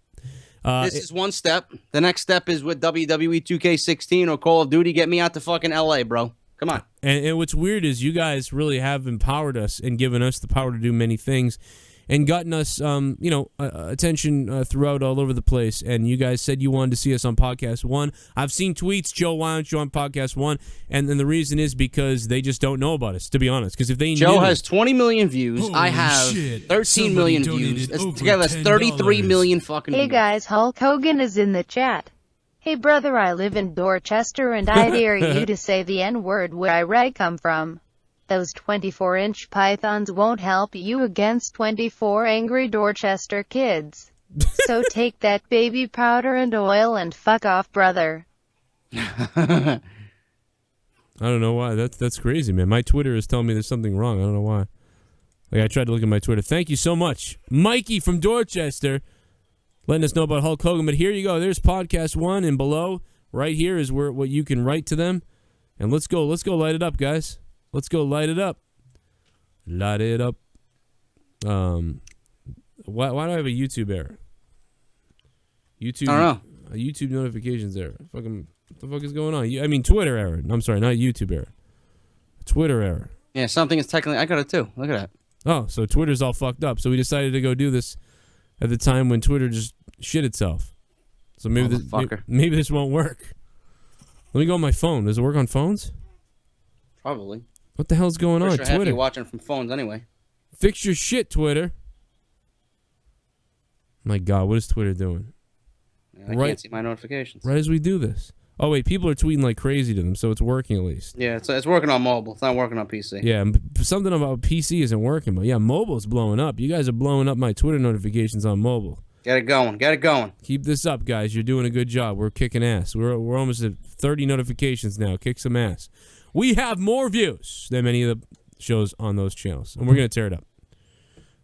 This is one step. The next step is with WWE 2K16 or Call of Duty. Get me out to fucking LA, bro. Come on. And what's weird is you guys really have empowered us and given us the power to do many things. And gotten us, attention throughout all over the place. And you guys said you wanted to see us on Podcast One. I've seen tweets, Joe, why aren't you on Podcast One? And then the reason is because they just don't know about us, to be honest. Because if they Joe knew, has 20 million views. I have 13 million views. Together, that's 33 million fucking views. Hey guys, Hulk Hogan is in the chat. Hey brother, I live in Dorchester and I dare you to say the N-word where I come from. Those 24-inch pythons won't help you against 24 angry Dorchester kids. So take that baby powder and oil and fuck off, brother. I don't know why. That's crazy, man. My Twitter is telling me there's something wrong. I don't know why. Like, I tried to look at my Twitter. Thank you so much, Mikey from Dorchester, letting us know about Hulk Hogan. But here you go. There's Podcast One, and below, right here, is what you can write to them. And let's go light it up, guys. Let's go light it up. Light it up. Why do I have a YouTube error? YouTube. I don't know. A YouTube notifications error. Fucking, what the fuck is going on? I mean, Twitter error. I'm sorry, not YouTube error. Twitter error. Yeah, something is technically. I got it too. Look at that. Oh, so Twitter's all fucked up. So we decided to go do this at the time when Twitter just shit itself. So maybe maybe this won't work. Let me go on my phone. Does it work on phones? Probably. What the hell's going on, Twitter? Twitter? You watching from phones anyway. Fix your shit, Twitter. My God, what is Twitter doing? I can't see my notifications. Right as we do this. Oh, wait, people are tweeting like crazy to them, so it's working at least. Yeah, it's working on mobile. It's not working on PC. Yeah, something about PC isn't working, but yeah, mobile's blowing up. You guys are blowing up my Twitter notifications on mobile. Get it going. Get it going. Keep this up, guys. You're doing a good job. We're kicking ass. We're almost at 30 notifications now. Kick some ass. We have more views than many of the shows on those channels, and we're going to tear it up.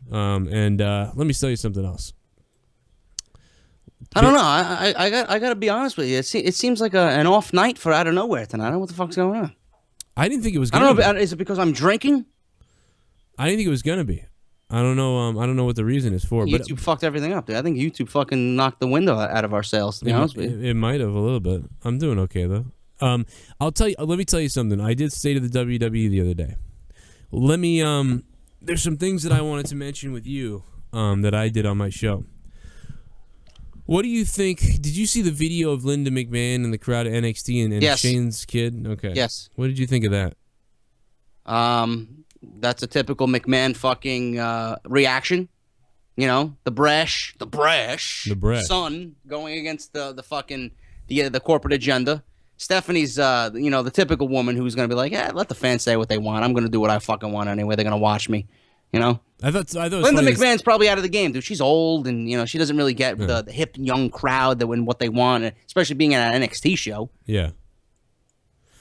Let me tell you something else. I don't know. I got to be honest with you. It seems like an off night for Out of Nowhere tonight. I don't know what the fuck's going on. I didn't think it was I going don't to know. Is it because I'm drinking? I didn't think it was going to be. I don't know. I don't know what the reason is for. YouTube fucked everything up, dude. I think YouTube fucking knocked the window out of our sales. To be honest with you, it might have a little bit. I'm doing okay though. I'll tell you. Let me tell you something. I did say to the WWE the other day. Let me. There's some things that I wanted to mention with you. That I did on my show. What do you think? Did you see the video of Linda McMahon in the crowd at NXT and yes. Shane's kid? Okay. Yes. What did you think of that? That's a typical McMahon fucking reaction. You know, the brash son going against the fucking the corporate agenda. Stephanie's the typical woman who's gonna be like, yeah, let the fans say what they want. I'm gonna do what I fucking want anyway. They're gonna watch me. You know. I thought Linda McMahon's probably out of the game, dude. She's old, and she doesn't really get the hip young crowd that when what they want, especially being at an NXT show. Yeah.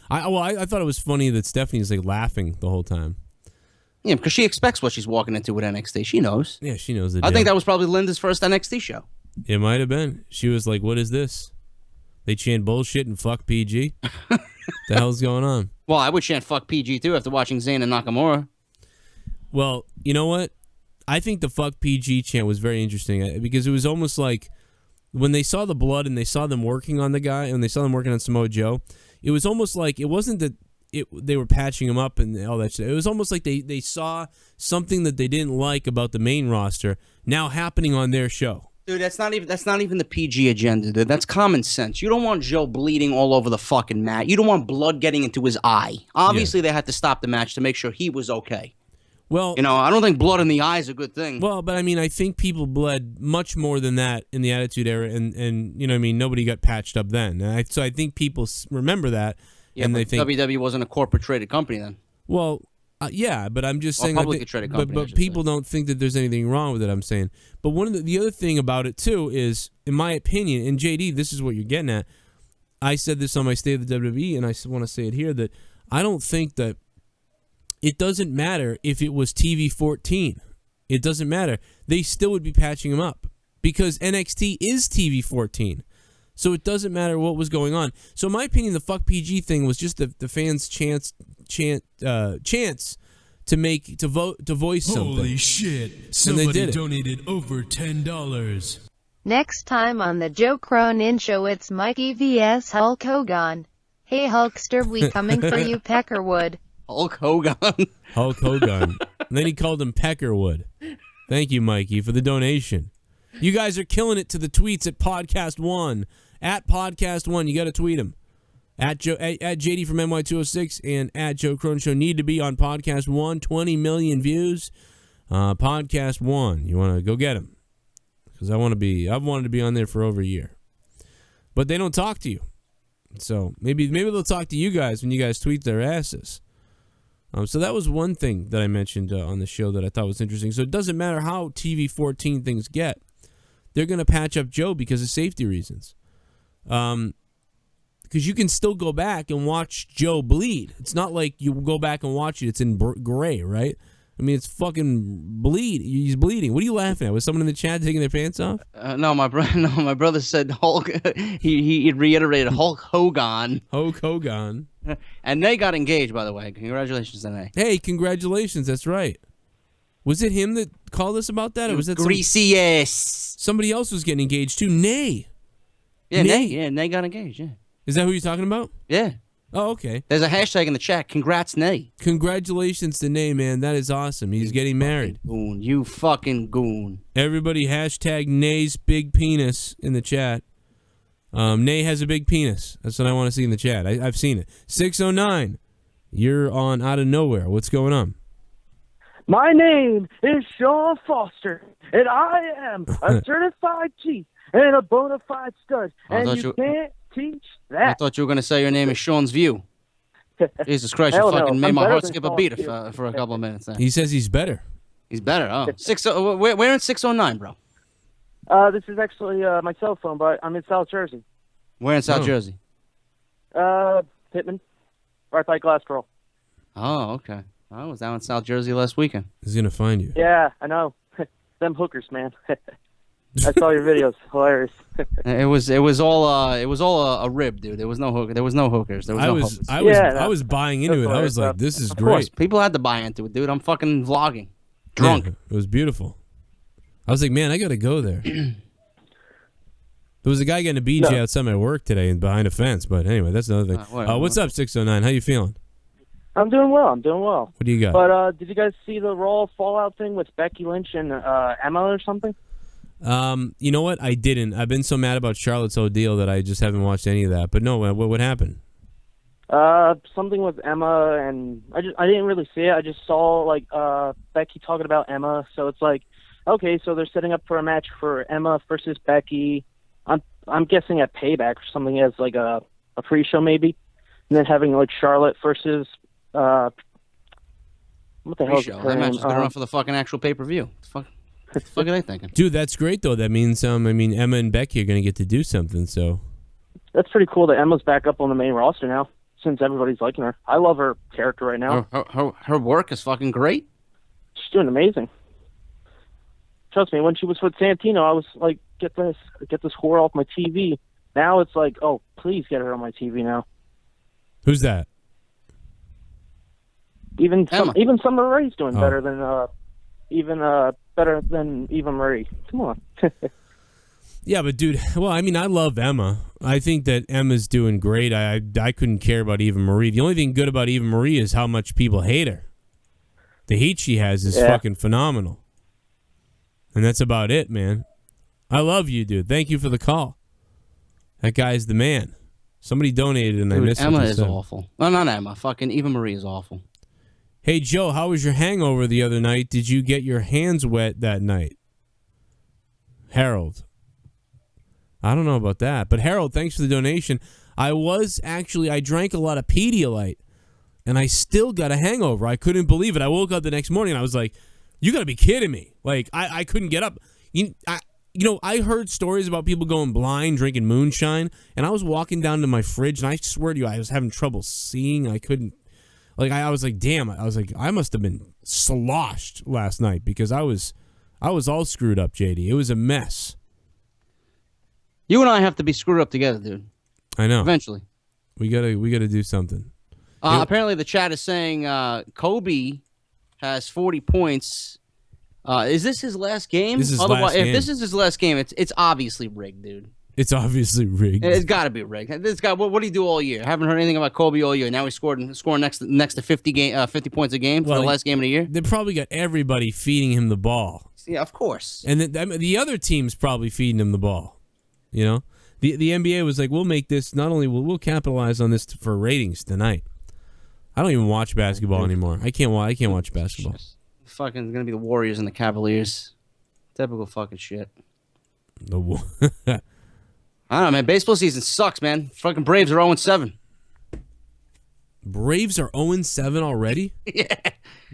I thought it was funny that Stephanie's like laughing the whole time. Yeah, because she expects what she's walking into with NXT. She knows. Yeah, she knows it. I think that was probably Linda's first NXT show. It might have been. She was like, "What is this? They chant bullshit and fuck PG. The hell's going on?" Well, I would chant fuck PG too after watching Zayn and Nakamura. Well, you know what? I think the fuck PG chant was very interesting because it was almost like when they saw the blood and they saw them working on the guy and they saw them working on Samoa Joe, it was almost like it wasn't that they were patching him up and all that shit. It was almost like they saw something that they didn't like about the main roster now happening on their show. Dude, that's not even the PG agenda, dude. That's common sense. You don't want Joe bleeding all over the fucking mat. You don't want blood getting into his eye. Obviously, they had to stop the match to make sure he was okay. Well, I don't think blood in the eye is a good thing. Well, but I mean, I think people bled much more than that in the Attitude Era, and nobody got patched up then. So I think people remember that, and they think WWE wasn't a corporate traded company then. Well, yeah, but I'm just saying, publicly traded company, but people don't think that there's anything wrong with it. I'm saying, but one of the other thing about it too is, in my opinion, and JD, this is what you're getting at. I said this on my State of the WWE, and I want to say it here, that I don't think that it doesn't matter if it was TV 14. It doesn't matter. They still would be patching him up because NXT is TV 14. So it doesn't matter what was going on. So in my opinion, the fuck PG thing was just the fans' chance to voice something. Holy shit! Somebody donated over $10. Next time on the Joe Cronin Show, it's Mikey vs. Hulk Hogan. Hey Hulkster, we coming for you, Peckerwood. Hulk Hogan. Hulk Hogan. And then he called him Peckerwood. Thank you, Mikey, for the donation. You guys are killing it to the tweets at Podcast One. At Podcast One, you got to tweet him. At JD from NY206 and at Joe Cronin Show need to be on Podcast One. 20 million views. Podcast One. You want to go get him? Because I've wanted to be on there for over a year. But they don't talk to you. So maybe they'll talk to you guys when you guys tweet their asses. So that was one thing that I mentioned on the show that I thought was interesting. So it doesn't matter how TV 14 things get. They're going to patch up Joe because of safety reasons. Because you can still go back and watch Joe bleed. It's not like you go back and watch it. It's in gray, right? I mean, it's fucking bleed. He's bleeding. What are you laughing at? Was someone in the chat taking their pants off? No, my brother said Hulk. he reiterated Hulk Hogan. Hulk Hogan. And they got engaged, by the way. Congratulations to Nay. Hey, congratulations. That's right. Was it him that called us about that? Or was that greasy ass? Somebody else was getting engaged too. Nay. Yeah, Nay. Yeah, Nay got engaged. Yeah. Is that who you're talking about? Yeah. Oh, okay. There's a hashtag in the chat. Congrats, Nay. Congratulations to Nay, man. That is awesome. He's getting married. Goon. You fucking goon. Everybody hashtag Nay's big penis in the chat. Nay has a big penis. That's what I want to see in the chat. I've seen it. 609. You're on Out of Nowhere. What's going on? My name is Sean Foster, and I am a certified G and a bona fide stud, and you can't teach that. I thought you were going to say your name is Sean's View. Jesus Christ, Hell you fucking no. made my I'm heart better skip a than beat Sean's for a couple of minutes. There. He says he's better. He's better. Oh, we're in 609, bro. This is actually my cell phone, but I'm in South Jersey. Where in South Jersey? Pittman. Right by Glassboro. Oh, okay. I was down in South Jersey last weekend. He's going to find you. Yeah, I know. Them hookers, man. I saw your videos. Hilarious. It was all a rib, dude. There was no hookers. There was no hookers. I was buying into it. I was like, this is of great. Course, people had to buy into it, dude. I'm fucking vlogging. Drunk. Yeah, it was beautiful. I was like, man, I got to go there. There was a guy getting a BJ outside my work today and behind a fence. But anyway, that's another thing. What's up, 609? How you feeling? I'm doing well. What do you got? But did you guys see the Raw Fallout thing with Becky Lynch and Emma or something? You know what? I didn't. I've been so mad about Charlotte's ordeal that I just haven't watched any of that. But no, what happened? Something with Emma, and I didn't really see it. I just saw like Becky talking about Emma. So it's like, okay, so they're setting up for a match for Emma versus Becky. I'm guessing at Payback or something as like a pre-show maybe, and then having like Charlotte versus what the hell? That match is good enough for the fucking actual pay-per-view. What the fuck are they thinking? Dude, that's great though. That means Emma and Becky are going to get to do something. So that's pretty cool that Emma's back up on the main roster now, since everybody's liking her. I love her character right now. Her work is fucking great. She's doing amazing. Trust me, when she was with Santino, I was like, get this whore off my TV. Now it's like, oh, please get her on my TV now. Who's that? Even Summer Rae's doing better than better than Eva Marie. Come on. Yeah, but dude, well, I mean, I love Emma. I think that Emma's doing great. I couldn't care about Eva Marie. The only thing good about Eva Marie is how much people hate her. The heat she has is fucking phenomenal. And that's about it, man. I love you, dude. Thank you for the call. That guy's the man. Somebody donated and I missed Emma what you is said. awful. No, not Emma. Fucking Eva Marie is awful. Hey, Joe, how was your hangover the other night? Did you get your hands wet that night? Harold. I don't know about that. But Harold, thanks for the donation. I drank a lot of Pedialyte, and I still got a hangover. I couldn't believe it. I woke up the next morning, and I was like, you got to be kidding me. Like, I couldn't get up. I heard stories about people going blind, drinking moonshine, and I was walking down to my fridge, and I swear to you, I was having trouble seeing. I couldn't. Like, I was like, damn. I was like, I must have been sloshed last night because I was all screwed up, JD. It was a mess. You and I have to be screwed up together, dude. I know. Eventually. We gotta do something. Apparently, the chat is saying Kobe has 40 points. Is this his last game? This is Otherwise, last if game. this is his last game, it's obviously rigged, dude. It's obviously rigged. It's got to be rigged. This guy, what did he do all year? Haven't heard anything about Kobe all year. Now he's scoring next to 50 points a game for the last game of the year. They probably got everybody feeding him the ball. Yeah, of course. And the other team's probably feeding him the ball. You know, the NBA was like, we'll make this. Not only we'll capitalize on this for ratings tonight. I don't even watch basketball anymore. I can't watch basketball. Fucking gonna be the Warriors and the Cavaliers. Typical fucking shit. I don't know, man. Baseball season sucks, man. Fucking Braves are 0-7. Braves are 0-7 already? Yeah.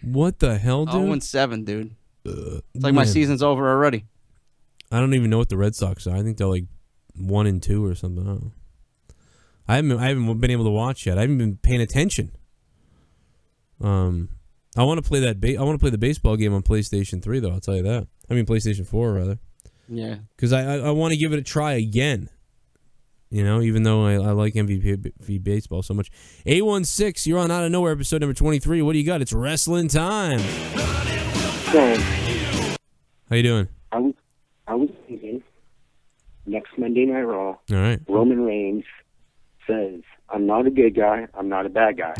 What the hell, dude? 0-7, dude. It's like my season's over already. I don't even know what the Red Sox are. I think they're like 1-2 or something. I don't know. I haven't been able to watch yet. I haven't been paying attention. I want to play I want to play the baseball game on PlayStation 3, though. I'll tell you that. I mean, PlayStation 4, rather. Yeah. Because I want to give it a try again. You know, even though I like MVP baseball so much. 816, you're on Out of Nowhere, episode number 23. What do you got? It's wrestling time. How you doing? I was thinking next Monday Night Raw. All right. Roman Reigns says, "I'm not a good guy. I'm not a bad guy."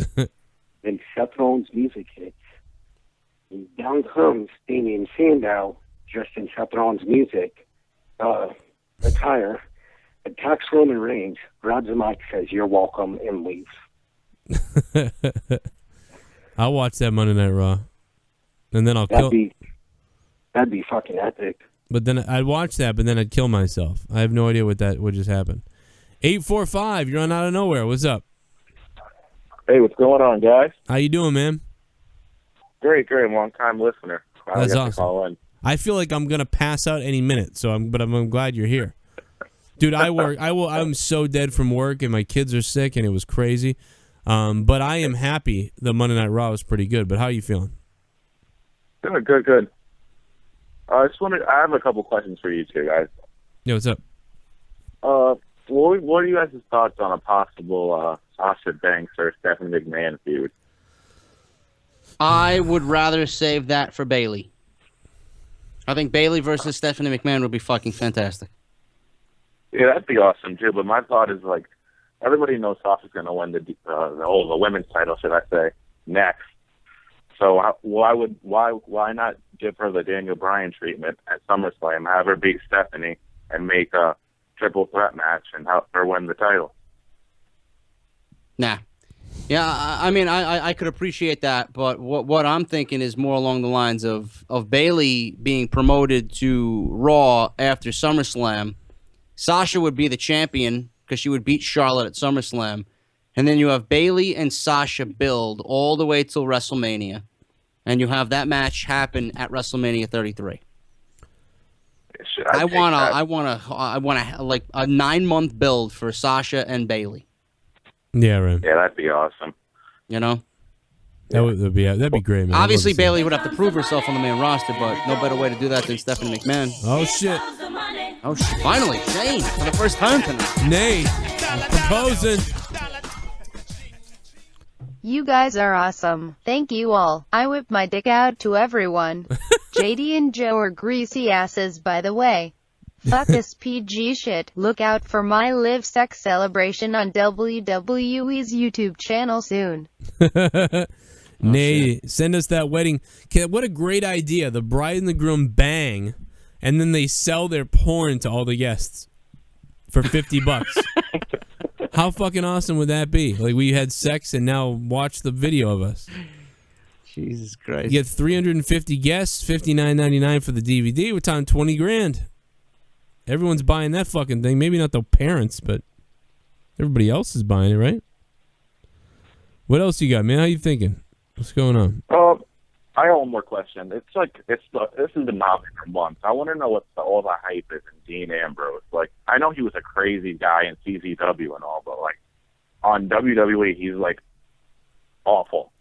Then Seth Rollins' music hits, and down comes Damien Sandow, dressed in Seth Rollins' music attire, attacks Roman Reigns, grabs the mic, says, "You're welcome," and leaves. I'll watch that Monday Night Raw, and then That'd be fucking epic. But then I'd watch that, but then I'd kill myself. I have no idea what just happened. 845, you're on Out of Nowhere. What's up? Hey, what's going on, guys? How you doing, man? Great, long-time listener. That's awesome. I feel like I'm gonna pass out any minute, but I'm glad you're here, dude. I'm so dead from work, and my kids are sick, and it was crazy. But I am happy. The Monday Night Raw was pretty good. But how are you feeling? Good. I have a couple questions for you two guys. Yeah, what's up? What are you guys' thoughts on a possible Sasha Banks or Stephanie McMahon feud? I would rather save that for Bayley. I think Bayley versus Stephanie McMahon would be fucking fantastic. Yeah, that'd be awesome too. But my thought is like, everybody knows Sasha's going to win the women's title, should I say, next. So why not give her the Daniel Bryan treatment at SummerSlam, have her beat Stephanie, and make a triple threat match and help her win the title? Nah. Yeah, I mean, I could appreciate that, but what I'm thinking is more along the lines of Bayley being promoted to Raw after SummerSlam. Sasha would be the champion because she would beat Charlotte at SummerSlam. And then you have Bayley and Sasha build all the way till WrestleMania. And you have that match happen at WrestleMania 33. I want like a 9-month build for Sasha and Bayley. Yeah, right. Yeah, that'd be awesome. You know? That'd be great, man. Obviously, Bayley would have to prove herself on the main roster, but no better way to do that than Stephanie McMahon. Oh, shit. Oh, shit. Finally, Shane, for the first time tonight. Nay, proposing. You guys are awesome. Thank you all. I whip my dick out to everyone. JD and Joe are greasy asses, by the way. Fuck this PG shit. Look out for my live sex celebration on WWE's YouTube channel soon. Nay, send us that wedding. What a great idea. The bride and the groom bang, and then they sell their porn to all the guests for $50. How fucking awesome would that be? Like, we had sex and now watch the video of us. Jesus Christ. You get 350 guests, $59.99 for the DVD. We're talking $20,000. Everyone's buying that fucking thing. Maybe not the parents, but everybody else is buying it, right? What else you got, man? How you thinking? What's going on? I got one more question. This has been mobbing for months. I want to know what all the hype is in Dean Ambrose. Like, I know he was a crazy guy in CZW and all, but like on WWE, he's like awful.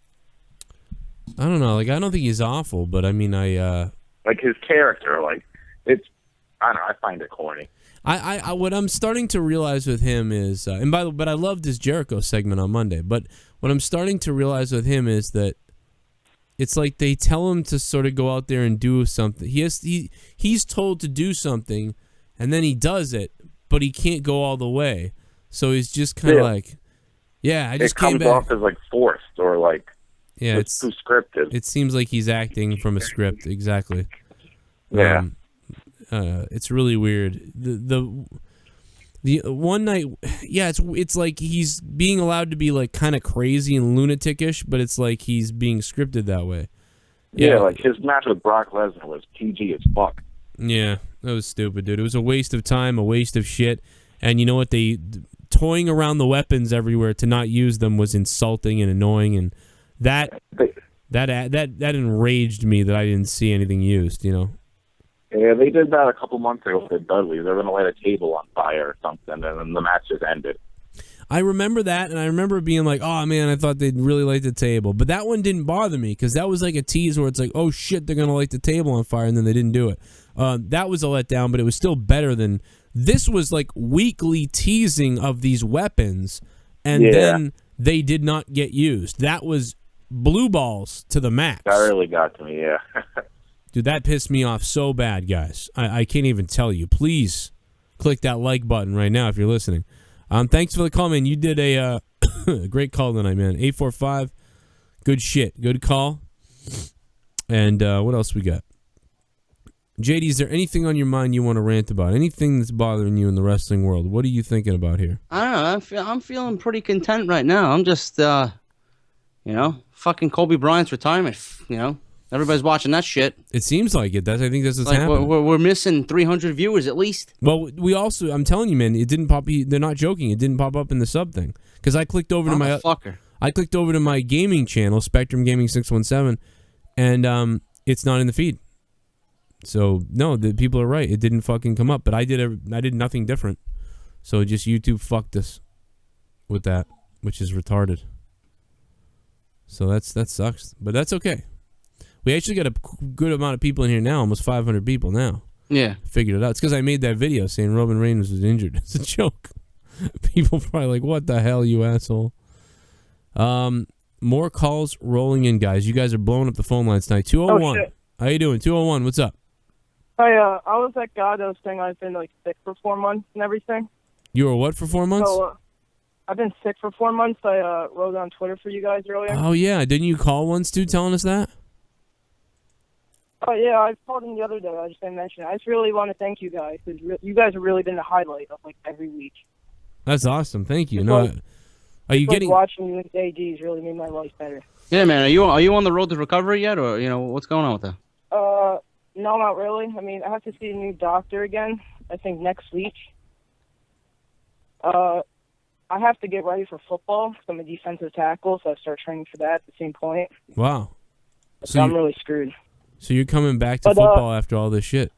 I don't know. Like, I don't think he's awful, but I mean, like his character, like I don't know. I find it corny. I what I'm starting to realize with him is, and by the way, but I loved his Jericho segment on Monday. But what I'm starting to realize with him is that it's like they tell him to sort of go out there and do something. He's told to do something, and then he does it, but he can't go all the way. So he's just kind of like, yeah, I just came back. It comes off as like forced or like it's too scripted. It seems like he's acting from a script, exactly. Yeah. It's really weird. The one night, yeah, it's like he's being allowed to be like kind of crazy and lunatic-ish, but it's like he's being scripted that way. Yeah, like his match with Brock Lesnar was PG as fuck. Yeah, that was stupid, dude. It was a waste of time, a waste of shit. And you know what? They toying around the weapons everywhere to not use them was insulting and annoying, and that enraged me that I didn't see anything used. You know. Yeah, they did that a couple months ago with Dudley. They were going to light a table on fire or something, and then the match just ended. I remember that, and I remember being like, oh, man, I thought they'd really light the table. But that one didn't bother me, because that was like a tease where it's like, oh, shit, they're going to light the table on fire, and then they didn't do it. That was a letdown, but it was still better than... This was like weekly teasing of these weapons, and then they did not get used. That was blue balls to the max. That really got to me, yeah. Dude, that pissed me off so bad, guys. I can't even tell you. Please click that like button right now if you're listening. Thanks for the call, man. You did a great call tonight, man. 845. Good shit. Good call. And what else we got? JD, is there anything on your mind you want to rant about? Anything that's bothering you in the wrestling world? What are you thinking about here? I don't know. I'm feeling pretty content right now. I'm just, fucking Kobe Bryant's retirement, Everybody's watching that shit. It seems like it. I think that's what's happening. We're missing 300 viewers at least. Well, we also, I'm telling you, man, it didn't pop. They're not joking. It didn't pop up in the sub thing because I clicked over to my. I clicked over to my gaming channel, Spectrum Gaming 617, and it's not in the feed. So no, the people are right. It didn't fucking come up. But I did nothing different. So just YouTube fucked us with that, which is retarded. So that sucks, but that's okay. We actually got a good amount of people in here now, almost 500 people now. Yeah. Figured it out. It's because I made that video saying Roman Reigns was injured. It's a joke. People probably like, what the hell, you asshole? More calls rolling in, guys. You guys are blowing up the phone lines tonight. 201. Oh, shit. How you doing? 201, what's up? I was that guy that was saying I've been like sick for 4 months and everything. You were what for 4 months? So, I've been sick for 4 months. I wrote on Twitter for you guys earlier. Oh, yeah. Didn't you call once, too, telling us that? Oh, yeah, I called him the other day. I just didn't mention it. I just really want to thank you guys, because you guys have really been the highlight of, like, every week. That's awesome. Thank you. It's No, like, are you getting... watching you with ADs really made my life better. Yeah, man. Are you on the road to recovery yet, or, what's going on with that? No, not really. I mean, I have to see a new doctor again, I think next week. I have to get ready for football, because I'm a defensive tackle, so I start training for that at the same point. Wow. So I'm really screwed. So you're coming back to football after all this shit?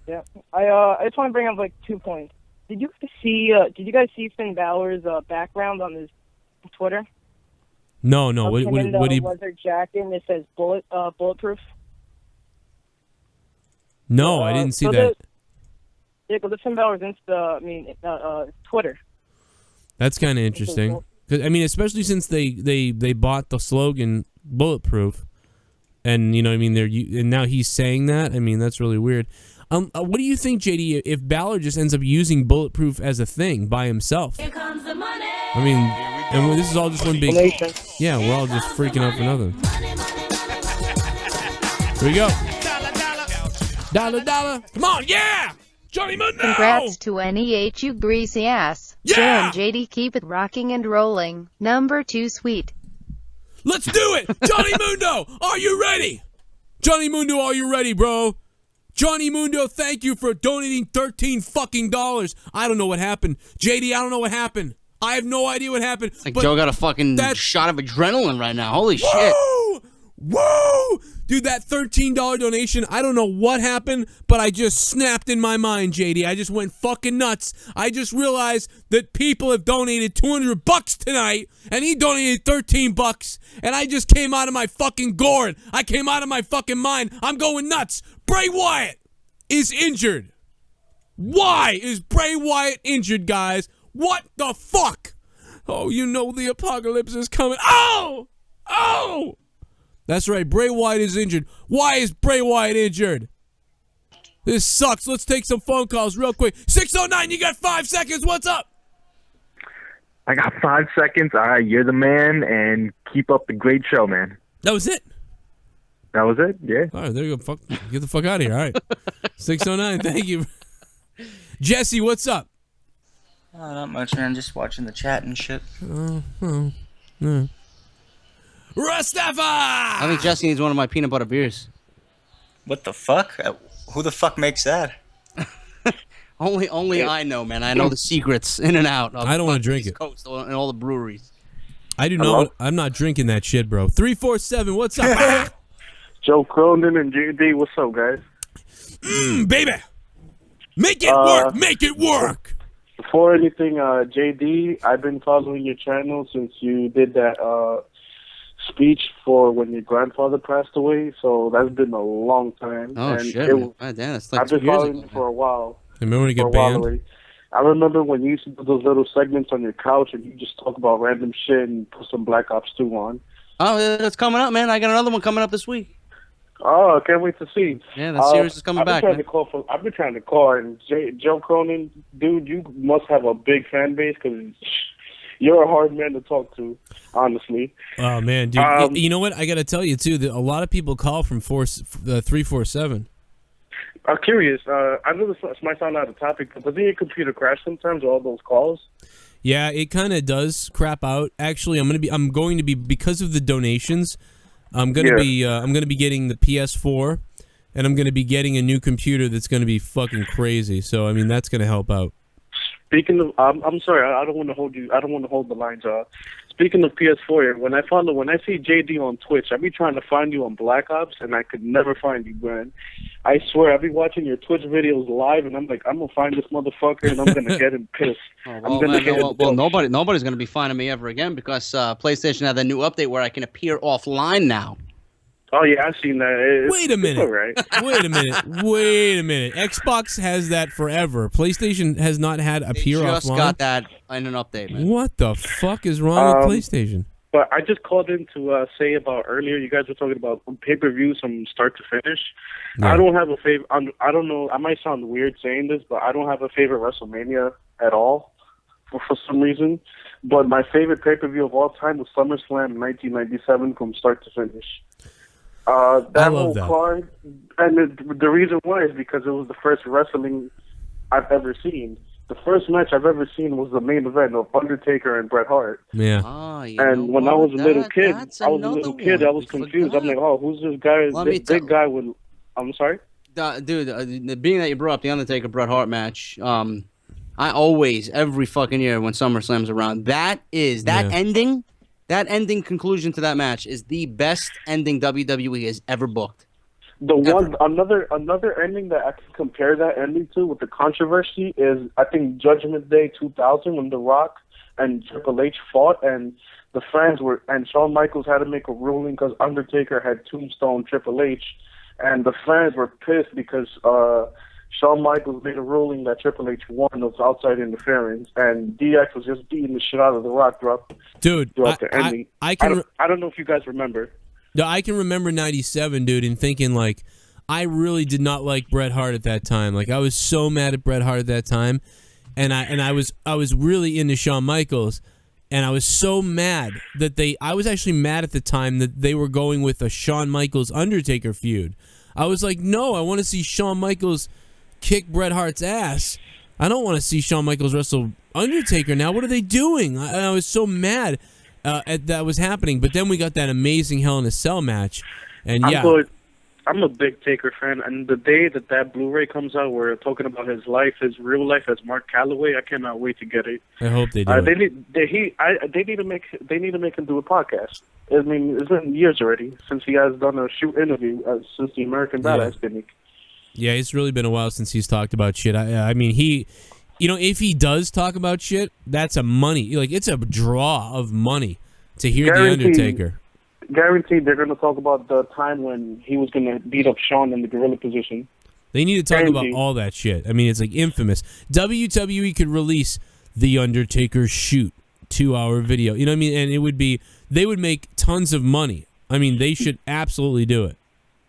Yeah. I just want to bring up like 2 points. Did you guys see Finn Balor's background on his Twitter? No. What do you? Leather jacket and it says bulletproof. No, I didn't see that. Yeah, go to Finn Balor's Twitter. That's kind of interesting. 'Cause, I mean, especially since they bought the slogan bulletproof. And you know what I mean, and now he's saying that. I mean, that's really weird. What do you think, JD, if Balor just ends up using Bulletproof as a thing by himself? Here comes the money. I mean, and this is all just one big... Yeah, we're all just freaking out for nothing. Here we go. Dollar, dollar. Come on, yeah! Johnny Mundo! Congrats to NEH, you greasy ass. Yeah! Joe and JD, keep it rocking and rolling. Number 2, sweet. Let's do it! Johnny Mundo, are you ready? Johnny Mundo, are you ready, bro? Johnny Mundo, thank you for donating $13 fucking dollars. I don't know what happened. JD, I don't know what happened. I have no idea what happened. Like Joe got a fucking shot of adrenaline right now. Holy shit. Woo! Dude, that $13 donation, I don't know what happened, but I just snapped in my mind, JD. I just went fucking nuts. I just realized that people have donated $200 tonight, and he donated $13, and I just came out of my fucking gourd. I came out of my fucking mind. I'm going nuts. Bray Wyatt is injured. Why is Bray Wyatt injured, guys? What the fuck? Oh, you know the apocalypse is coming. Oh! Oh! That's right, Bray Wyatt is injured. Why is Bray Wyatt injured? This sucks. Let's take some phone calls real quick. 609, you got 5 seconds. What's up? I got 5 seconds. All right, you're the man, and keep up the great show, man. That was it? That was it? Yeah. All right, there you go. Get the fuck out of here. All right. 609, thank you. Jesse, what's up? Not much, man. Just watching the chat and shit. Rustafa! I think Jesse needs one of my peanut butter beers. What the fuck? Who the fuck makes that? Only I know, man. I know the secrets in and out. Of I don't want to drink East it. Coast and all the breweries. I do not. I'm not drinking that shit, bro. 347, what's up? Joe Cronin and JD, what's up, guys? Baby! Make it work! Make it work! Before anything, JD, I've been following your channel since you did that speech for when your grandfather passed away, so that's been a long time. Oh, and shit, man. God damn, that's like I've 2 been years following ago. you for a while. Remember when you For get a while banned? already. I remember when you used to do those little segments on your couch and you just talk about random shit and put some Black Ops 2 on. Oh, that's coming up, man. I got another one coming up this week. Oh, I can't wait to see. Yeah, that series is coming back, man. I've been trying to call, and Joe Cronin, dude, you must have a big fan base because you're a hard man to talk to, honestly. Oh, man, dude. You know what? I got to tell you, too, that a lot of people call from 347. I'm curious. I know this might sound out of topic, but doesn't your computer crash sometimes with all those calls? Yeah, it kind of does crap out. Actually, I'm going to be because of the donations. I'm going to be getting the PS4, and I'm going to be getting a new computer that's going to be fucking crazy. So I mean, that's going to help out. Speaking of, I'm sorry, I don't want to hold you. I don't want to hold the lines. Speaking of PS4, when I see JD on Twitch, I be trying to find you on Black Ops, and I could never find you, man. I swear, I be watching your Twitch videos live, and I'm like, I'm gonna find this motherfucker, and I'm gonna get him pissed. Nobody's gonna be finding me ever again because PlayStation had that new update where I can appear offline now. Oh yeah, I've seen that. Wait a minute. All right. Wait a minute. Xbox has that forever. PlayStation has not had appear offline. Just got that in an update, man. What the fuck is wrong with PlayStation? But I just called in to say about earlier. You guys were talking about pay-per-views from start to finish. Yeah. I don't have a favorite. I don't know. I might sound weird saying this, but I don't have a favorite WrestleMania at all for some reason. But my favorite pay-per-view of all time was SummerSlam 1997 from start to finish. That whole card, and the reason why is because it was the first wrestling I've ever seen. The first match I've ever seen was the main event of Undertaker and Bret Hart. Yeah. And when I was a little kid, I was confused. I'm like, oh, who's this guy? This big guy with. I'm sorry. Dude, being that you brought up the Undertaker Bret Hart match, I always every fucking year when SummerSlam's around, that ending. That ending conclusion to that match is the best ending WWE has ever booked. Another ending that I can compare that ending to with the controversy is I think Judgment Day 2000 when The Rock and Triple H fought and the fans and Shawn Michaels had to make a ruling because Undertaker had tombstone Triple H and the fans were pissed because Shawn Michaels made a ruling that Triple H won of outside interference, and DX was just beating the shit out of The Rock throughout the ending. I don't know if you guys remember. No, I can remember 97, dude, and thinking like, I really did not like Bret Hart at that time. Like, I was so mad at Bret Hart at that time, and I was really into Shawn Michaels, and I was so mad that I was actually mad at the time that they were going with a Shawn Michaels Undertaker feud. I was like, no, I want to see Shawn Michaels kick Bret Hart's ass. I don't want to see Shawn Michaels wrestle Undertaker now. What are they doing? I was so mad at that was happening. But then we got that amazing Hell in a Cell match, and I'm a big Taker fan, and the day that Blu-ray comes out, where talking about his life, his real life as Mark Calloway, I cannot wait to get it. I hope they do. They need to make him do a podcast. I mean, it's been years already since he has done a shoot interview since the American Badass gimmick. Yeah, it's really been a while since he's talked about shit. I mean, if he does talk about shit, that's a money. Like, it's a draw of money to hear The Undertaker. Guaranteed they're going to talk about the time when he was going to beat up Shawn in the gorilla position. They need to talk about all that shit. I mean, it's like infamous. WWE could release The Undertaker's shoot 2-hour video. You know what I mean? And they would make tons of money. I mean, they should absolutely do it.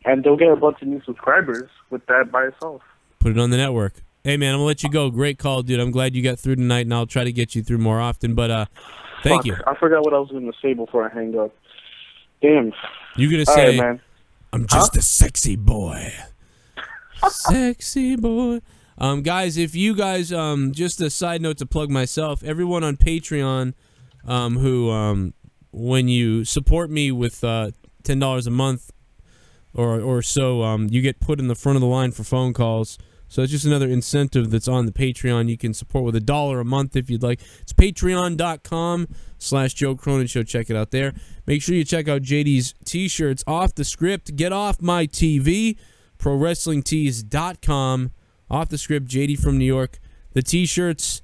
And they'll get a bunch of new subscribers with that by itself. Put it on the network. Hey, man, I'm going to let you go. Great call, dude. I'm glad you got through tonight, and I'll try to get you through more often. But thank you. I forgot what I was going to say before I hang up. Damn. You're going to say, right, man. I'm just a sexy boy. Sexy boy. Guys, if you guys, just a side note to plug myself, everyone on Patreon who, when you support me with $10 a month or so, you get put in the front of the line for phone calls. So it's just another incentive that's on the Patreon. You can support with $1 a month if you'd like. It's patreon.com/Joe Cronin Show. Check it out there. Make sure you check out JD's T-shirts. Off the Script, Get Off My TV, ProWrestlingTees.com. Off the Script, JD from New York. The T-shirts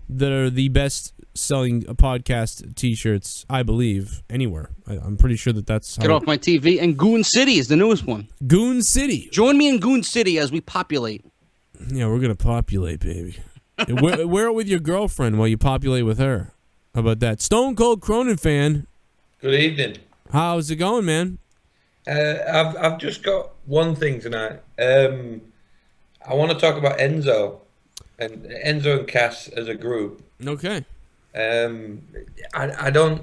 that are the best selling podcast T-shirts, I believe, anywhere. I'm pretty sure that's how Get Off My TV. And Goon City is the newest one. Goon City. Join me in Goon City as we populate. Yeah, we're going to populate, baby. Wear it with your girlfriend while you populate with her. How about that? Stone Cold Cronin fan. Good evening. How's it going, man? I've just got one thing tonight. I want to talk about Enzo and Cass as a group. Okay. I don't.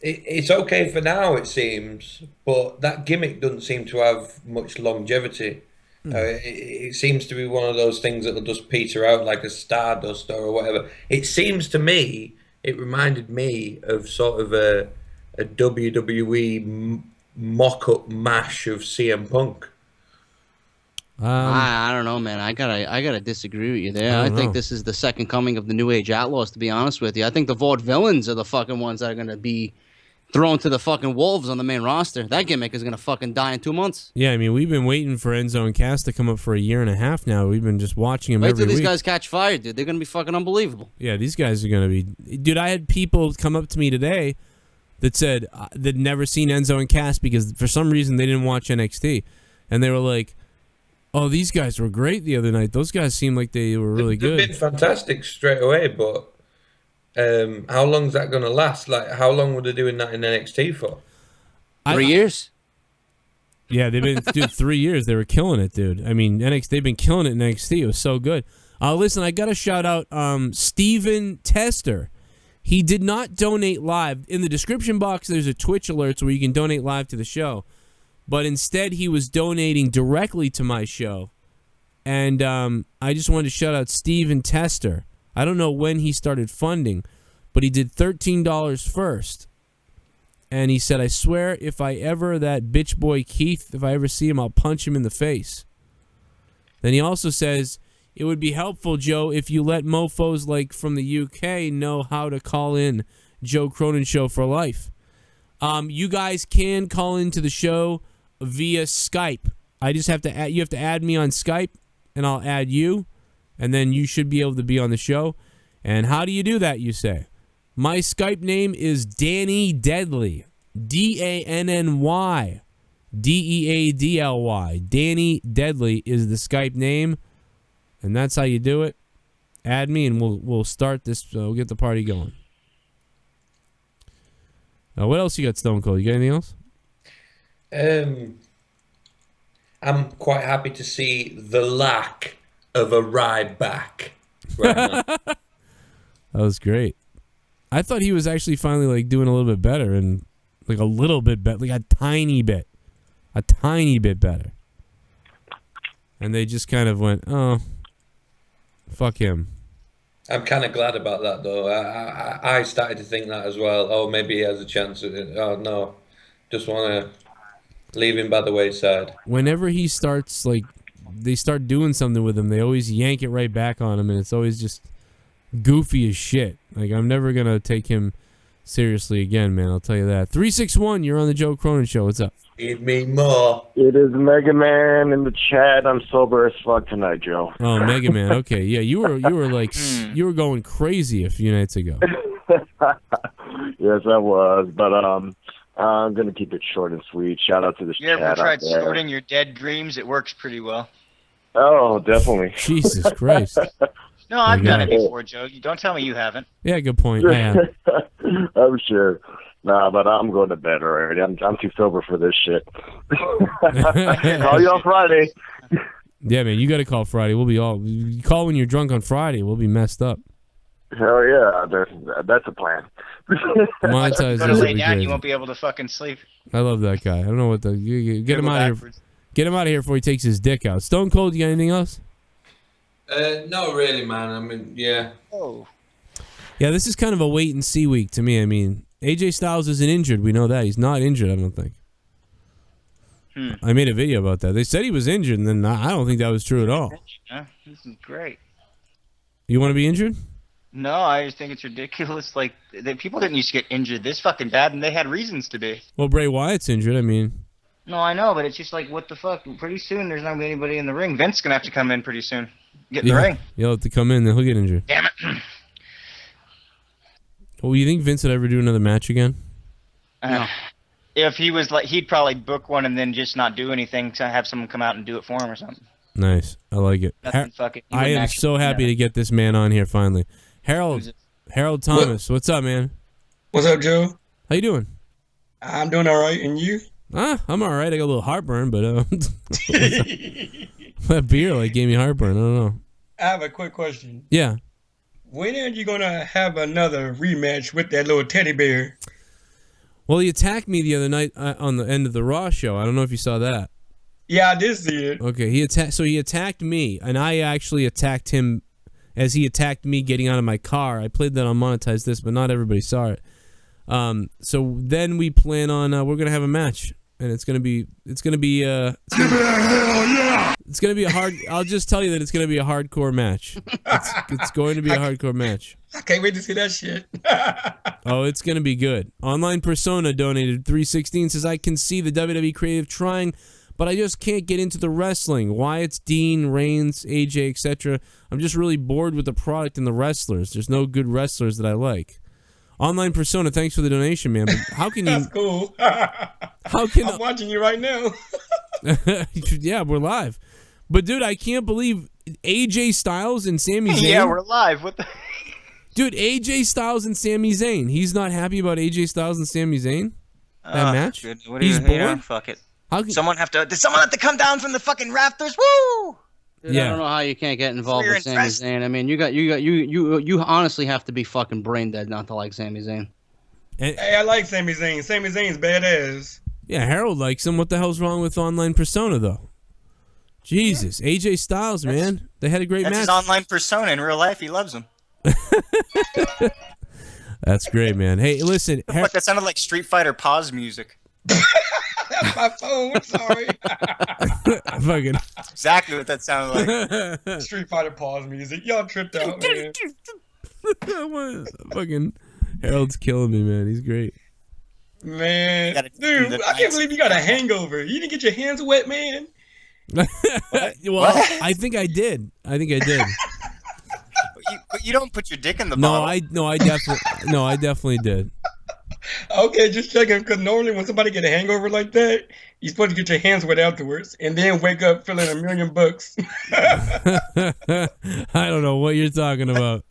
It's okay for now, it seems, but that gimmick doesn't seem to have much longevity. It seems to be one of those things that will just peter out like a Stardust or whatever. It seems to me, it reminded me of sort of a WWE mock-up mash of CM Punk. I don't know, man. I gotta disagree with you there. I think this is the second coming of the New Age Outlaws, to be honest with you. I think the Vaudevillains are the fucking ones that are gonna be thrown to the fucking wolves on the main roster. That gimmick is gonna fucking die in 2 months. Yeah, I mean, we've been waiting for Enzo and Cass to come up for a year and a half now. We've been just watching them Wait every till these week. guys catch fire, dude. They're gonna be fucking unbelievable. Yeah, these guys are gonna be. Dude, I had people come up to me today that said they'd never seen Enzo and Cass because for some reason they didn't watch NXT, and they were like, "Oh, these guys were great the other night. Those guys seemed like they were really good." They've been fantastic straight away, but how long's that going to last? Like, how long were they doing that in NXT for? 3 years. Yeah, they've been dude, 3 years. They were killing it, dude. I mean, they've been killing it in NXT. It was so good. Listen, I got to shout out Steven Tester. He did not donate live. In the description box, there's a Twitch alerts where you can donate live to the show. But instead, he was donating directly to my show. And I just wanted to shout out Steven Tester. I don't know when he started funding, but he did $13 first. And he said, I swear, if I ever, that bitch boy Keith, if I ever see him, I'll punch him in the face. Then he also says, it would be helpful, Joe, if you let mofos like from the UK know how to call in Joe Cronin Show for life. You guys can call into the show via Skype. I just have to add, you have to add me on Skype, and I'll add you, and then you should be able to be on the show. And how do you do that, you say? My Skype name is Danny Deadly. DANNY DEADLY. Danny Deadly is the Skype name, and that's how you do it. Add me, and we'll start this. We'll get the party going. What else you got, Stone Cold? You got anything else? I'm quite happy to see the lack of a ride back right now. That was great. I thought he was actually finally like doing a little bit better, and like a little bit better, like a tiny bit better. And they just kind of went, oh, fuck him. I'm kind of glad about that, though. I started to think that as well. Oh, maybe he has a chance at it. Oh, no. Just want to leave him by the wayside. Whenever he starts, like, they start doing something with him, they always yank it right back on him, and it's always just goofy as shit. Like, I'm never going to take him seriously again, man. I'll tell you that. 361, you're on the Joe Cronin Show. What's up? Give me more. It is Mega Man in the chat. I'm sober as fuck tonight, Joe. Oh, Mega Man. Okay, yeah, you were like you were going crazy a few nights ago. Yes, I was, but I'm gonna keep it short and sweet. Shout out to this You ever chat tried out there. sorting your dead dreams? It works pretty well. Oh, definitely. Jesus Christ. No, I've done it God. before, Joe. You don't tell me you haven't. Yeah, good point. I am. I'm sure. Nah, but I'm going to bed already. I'm too sober for this shit. Call you on Friday. Yeah, man, you got to call Friday. We'll be all. You call when you're drunk on Friday. We'll be messed up. Hell yeah, that's a plan. Monetize Go to this will lay be down, you crazy. won't be able to fucking sleep. I love that guy. I don't know what the get him go out of here. backwards. Get him out of here before he takes his dick out. Stone Cold, you got anything else? No, really, man. I mean, yeah. Oh. Yeah, this is kind of a wait and see week to me. I mean, AJ Styles isn't injured. We know that. He's not injured, I don't think. I made a video about that. They said he was injured, and then I don't think that was true at all. Huh? This is great. You want to be injured? No, I just think it's ridiculous. Like, people didn't used to get injured this fucking bad, and they had reasons to be. Well, Bray Wyatt's injured. I mean, No, I know, but it's just like, what the fuck? Pretty soon, there's not going to be anybody in the ring. Vince's going to have to come in pretty soon. Get in the ring. You'll have to come in, then he'll get injured. Damn it. Well, you think Vince would ever do another match again? If he was like, he'd probably book one and then just not do anything to have someone come out and do it for him or something. Nice. I like it. Nothing fucking- he I wouldn't am actually so do happy that. to get this man on here finally. Harold Thomas, what's up, man? What's up, Joe? How you doing? I'm doing all right, and you? I'm all right. I got a little heartburn, but that beer like gave me heartburn. I don't know. I have a quick question. Yeah. When are you gonna have another rematch with that little teddy bear? Well, he attacked me the other night on the end of the Raw show. I don't know if you saw that. Yeah, I did see it. Okay, he attacked me, and I actually attacked him as he attacked me getting out of my car. I played that on Monetize This, but not everybody saw it. So then we plan on we're gonna have a match, and it's gonna be a hard. I'll just tell you that it's gonna be a hardcore match. It's going to be a hardcore match. I can't wait to see that shit. Oh, it's going to be good. Online Persona donated $3.16, says, I can see the WWE creative trying, but I just can't get into the wrestling. Wyatt's, Dean, Reigns, AJ, etc. I'm just really bored with the product and the wrestlers. There's no good wrestlers that I like. Online Persona, thanks for the donation, man. But how can you... That's cool. How can I'm watching you right now. Yeah, we're live. But, dude, I can't believe AJ Styles and Sami Zayn... Yeah, we're live. What the... Dude, AJ Styles and Sami Zayn. He's not happy about AJ Styles and Sami Zayn? That match? Good. What do He's you, bored? fuck it. How Did someone have to come down from the fucking rafters? Woo! Dude, I don't know how you can't get involved Clear with Sami interest. Zayn. I mean, you honestly have to be fucking brain dead not to like Sami Zayn. Hey, I like Sami Zayn. Sami Zayn's badass. Yeah, Harold likes him. What the hell's wrong with Online Persona, though? Jesus. AJ Styles, man. They had a great That's match. his online persona. In real life, he loves him. That's great, man. Hey, listen. Fuck, that sounded like Street Fighter pause music. That's my phone. I'm sorry. Fucking. Exactly what that sounded like. Street Fighter pause music. Y'all tripped out, man. Fucking Harold's killing me, man. He's great. Man, dude, I can't believe you got a hangover. You didn't get your hands wet, man. Well, I think I did. But you don't put your dick in the No, bottle. I definitely did. Okay, just checking, because normally when somebody get a hangover like that, you're supposed to get your hands wet afterwards and then wake up feeling $1 million bucks. I don't know what you're talking about.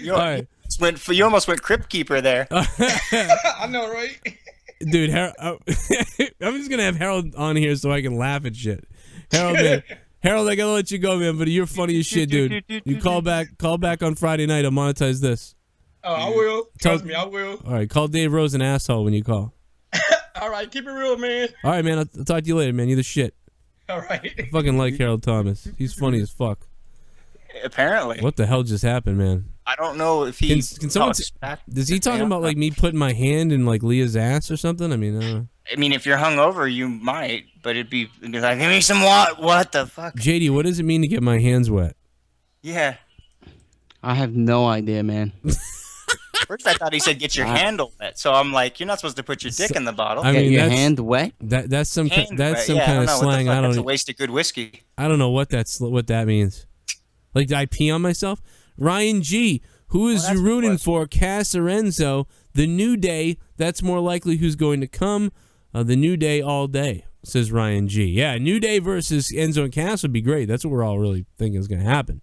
You almost went Crypt Keeper there. I know, right? Dude, I'm just gonna have Harold on here so I can laugh at shit. Harold, man. Harold, I gotta let you go, man, but you're funny as shit, dude. You call back on Friday night. I'll monetize this. Oh, I will. Trust me, I will. All right, call Dave Rose an asshole when you call. All right, keep it real, man. All right, man. I'll talk to you later, man. You're the shit. All right. I fucking like Harold Thomas. He's funny as fuck. Apparently. What the hell just happened, man? I don't know if he. Can someone? Is he talking about like me putting my hand in like Leah's ass or something? I mean, I don't know. I mean, if you're hungover, you might, but it'd be like, give me some water. What the fuck? JD, what does it mean to get my hands wet? Yeah. I have no idea, man. First, I thought he said get your handle wet, so I'm like, you're not supposed to put your dick in the bottle. I mean, your hand wet. That's some Hand that's wet, some yeah, kind of I don't know, slang. what the fuck? I don't. That's a waste of good whiskey. I don't know what that means. Like, did I pee on myself? Ryan G, who is you rooting for? Cass or Enzo? The New Day. That's more likely who's going to come. The New Day all day, says Ryan G. Yeah, New Day versus Enzo and Cass would be great. That's what we're all really thinking is going to happen.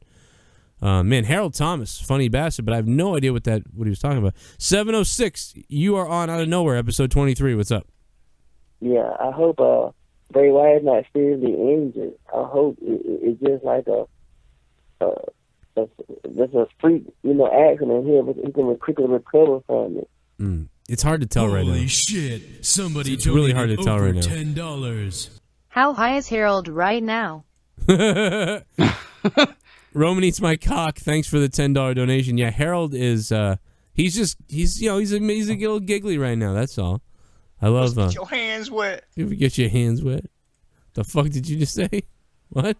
Man, Harold Thomas, funny bastard, but I have no idea what he was talking about. 706, you are on Out of Nowhere, episode 23. What's up? Yeah, I hope Bray Wyatt not seriously injured. I hope it's just like just a freak, accident here, but he can quickly recover from it. It's hard to tell right now. Holy shit! Somebody It's really hard to donated tell over right now. $10. How high is Harold right now? Roman eats my cock. Thanks for the $10 donation. Yeah, Harold is he's a little giggly right now. That's all. I love Get your hands wet. If you get your hands wet. The fuck did you just say? What?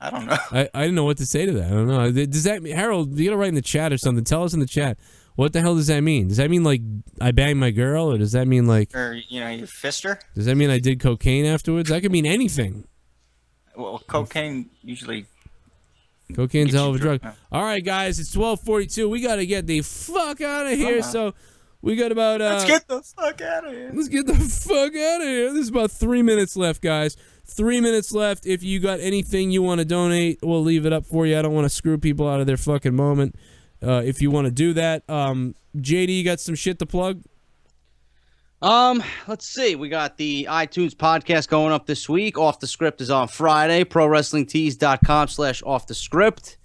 I don't know. I didn't know what to say to that. I don't know. Does that mean, Harold? You gotta write in the chat or something. Tell us in the chat. What the hell does that mean? Does that mean like I banged my girl, or does that mean like? Or you fist her. Does that mean I did cocaine afterwards? That could mean anything. Well, cocaine usually. Cocaine's a hell of a drug. All right, guys, it's 12:42. We got to get the fuck out of here. So we got about. Let's get the fuck out of here. Let's get the fuck out of here. There's about 3 minutes left, guys. 3 minutes left. If you got anything you want to donate, we'll leave it up for you. I don't want to screw people out of their fucking moment. If you want to do that, JD, you got some shit to plug? Let's see. We got the iTunes podcast going up this week. Off the Script is on Friday. ProWrestlingTees.com/offthescript.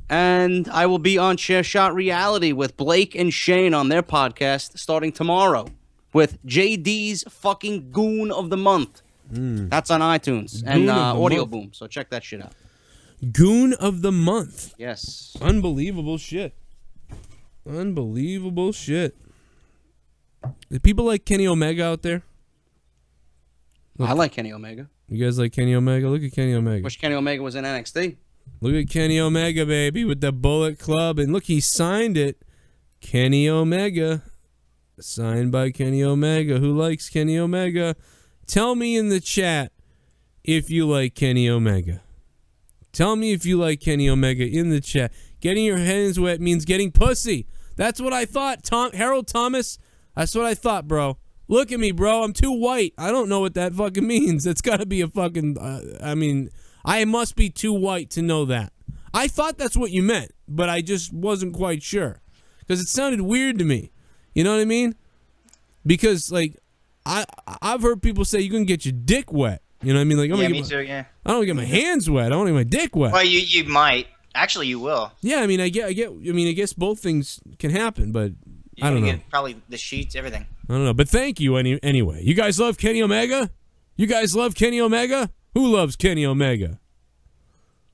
And I will be on Chair Shot Reality with Blake and Shane on their podcast starting tomorrow with JD's fucking Goon of the Month. That's on iTunes and Audio Boom. So check that shit out. Goon of the Month. Yes. Unbelievable shit. Unbelievable shit. Do people like Kenny Omega out there? I like Kenny Omega. You guys like Kenny Omega? Look at Kenny Omega. Wish Kenny Omega was in NXT. Look at Kenny Omega, baby, with the Bullet Club. And look, he signed it. Kenny Omega. Signed by Kenny Omega. Who likes Kenny Omega? Tell me in the chat if you like Kenny Omega. Tell me if you like Kenny Omega in the chat. Getting your hands wet means getting pussy. That's what I thought. Harold Thomas, that's what I thought, bro. Look at me, bro. I'm too white. I don't know what that fucking means. It's got to be a fucking... I must be too white to know that. I thought that's what you meant, but I just wasn't quite sure. Because it sounded weird to me. You know what I mean? Because, like, I've heard people say you can get your dick wet. You know what I mean? Like, Me too, yeah. I don't get my hands wet. I want to get my dick wet. Well, you might. Actually, you will. Yeah, I mean, I guess both things can happen, but I don't know. Get probably the sheets, everything. I don't know, but thank you anyway. You guys love Kenny Omega? You guys love Kenny Omega? Who loves Kenny Omega?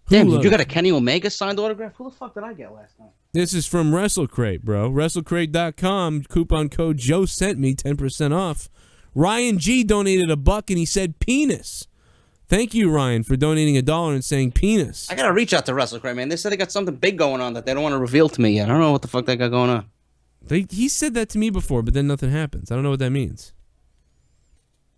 Damn, you got a Kenny Omega signed autograph? Who the fuck did I get last night? This is from WrestleCrate, bro. WrestleCrate.com. Coupon code Joe sent me 10% off. Ryan G donated $1 and he said penis. Thank you, Ryan, for donating $1 and saying penis. I gotta reach out to WrestleCrate, man. They said they got something big going on that they don't want to reveal to me yet. I don't know what the fuck they got going on. He said that to me before, but then nothing happens. I don't know what that means.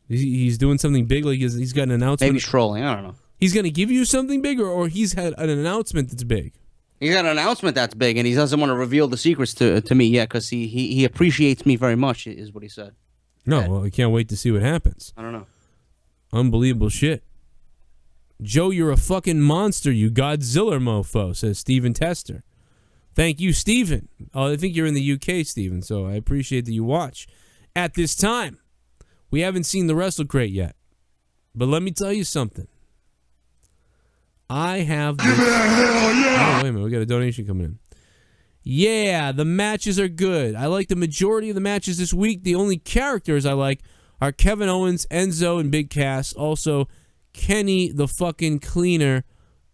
He's doing something big, like he's got an announcement. Maybe he's trolling. I don't know. He's going to give you something big, or he's had an announcement that's big? He's got an announcement that's big, and he doesn't want to reveal the secrets to me yet because he appreciates me very much, is what he said. No, well, I can't wait to see what happens. I don't know. Unbelievable shit. Joe, you're a fucking monster, you Godzilla mofo, says Steven Tester. Thank you, Steven. I think you're in the UK, Steven, so I appreciate that you watch. At this time, we haven't seen the Wrestle Crate yet. But let me tell you something. I have... Oh, wait a minute. We got a donation coming in. Yeah, the matches are good. I like the majority of the matches this week. The only characters I like are Kevin Owens, Enzo, and Big Cass. Also, Kenny the fucking Cleaner,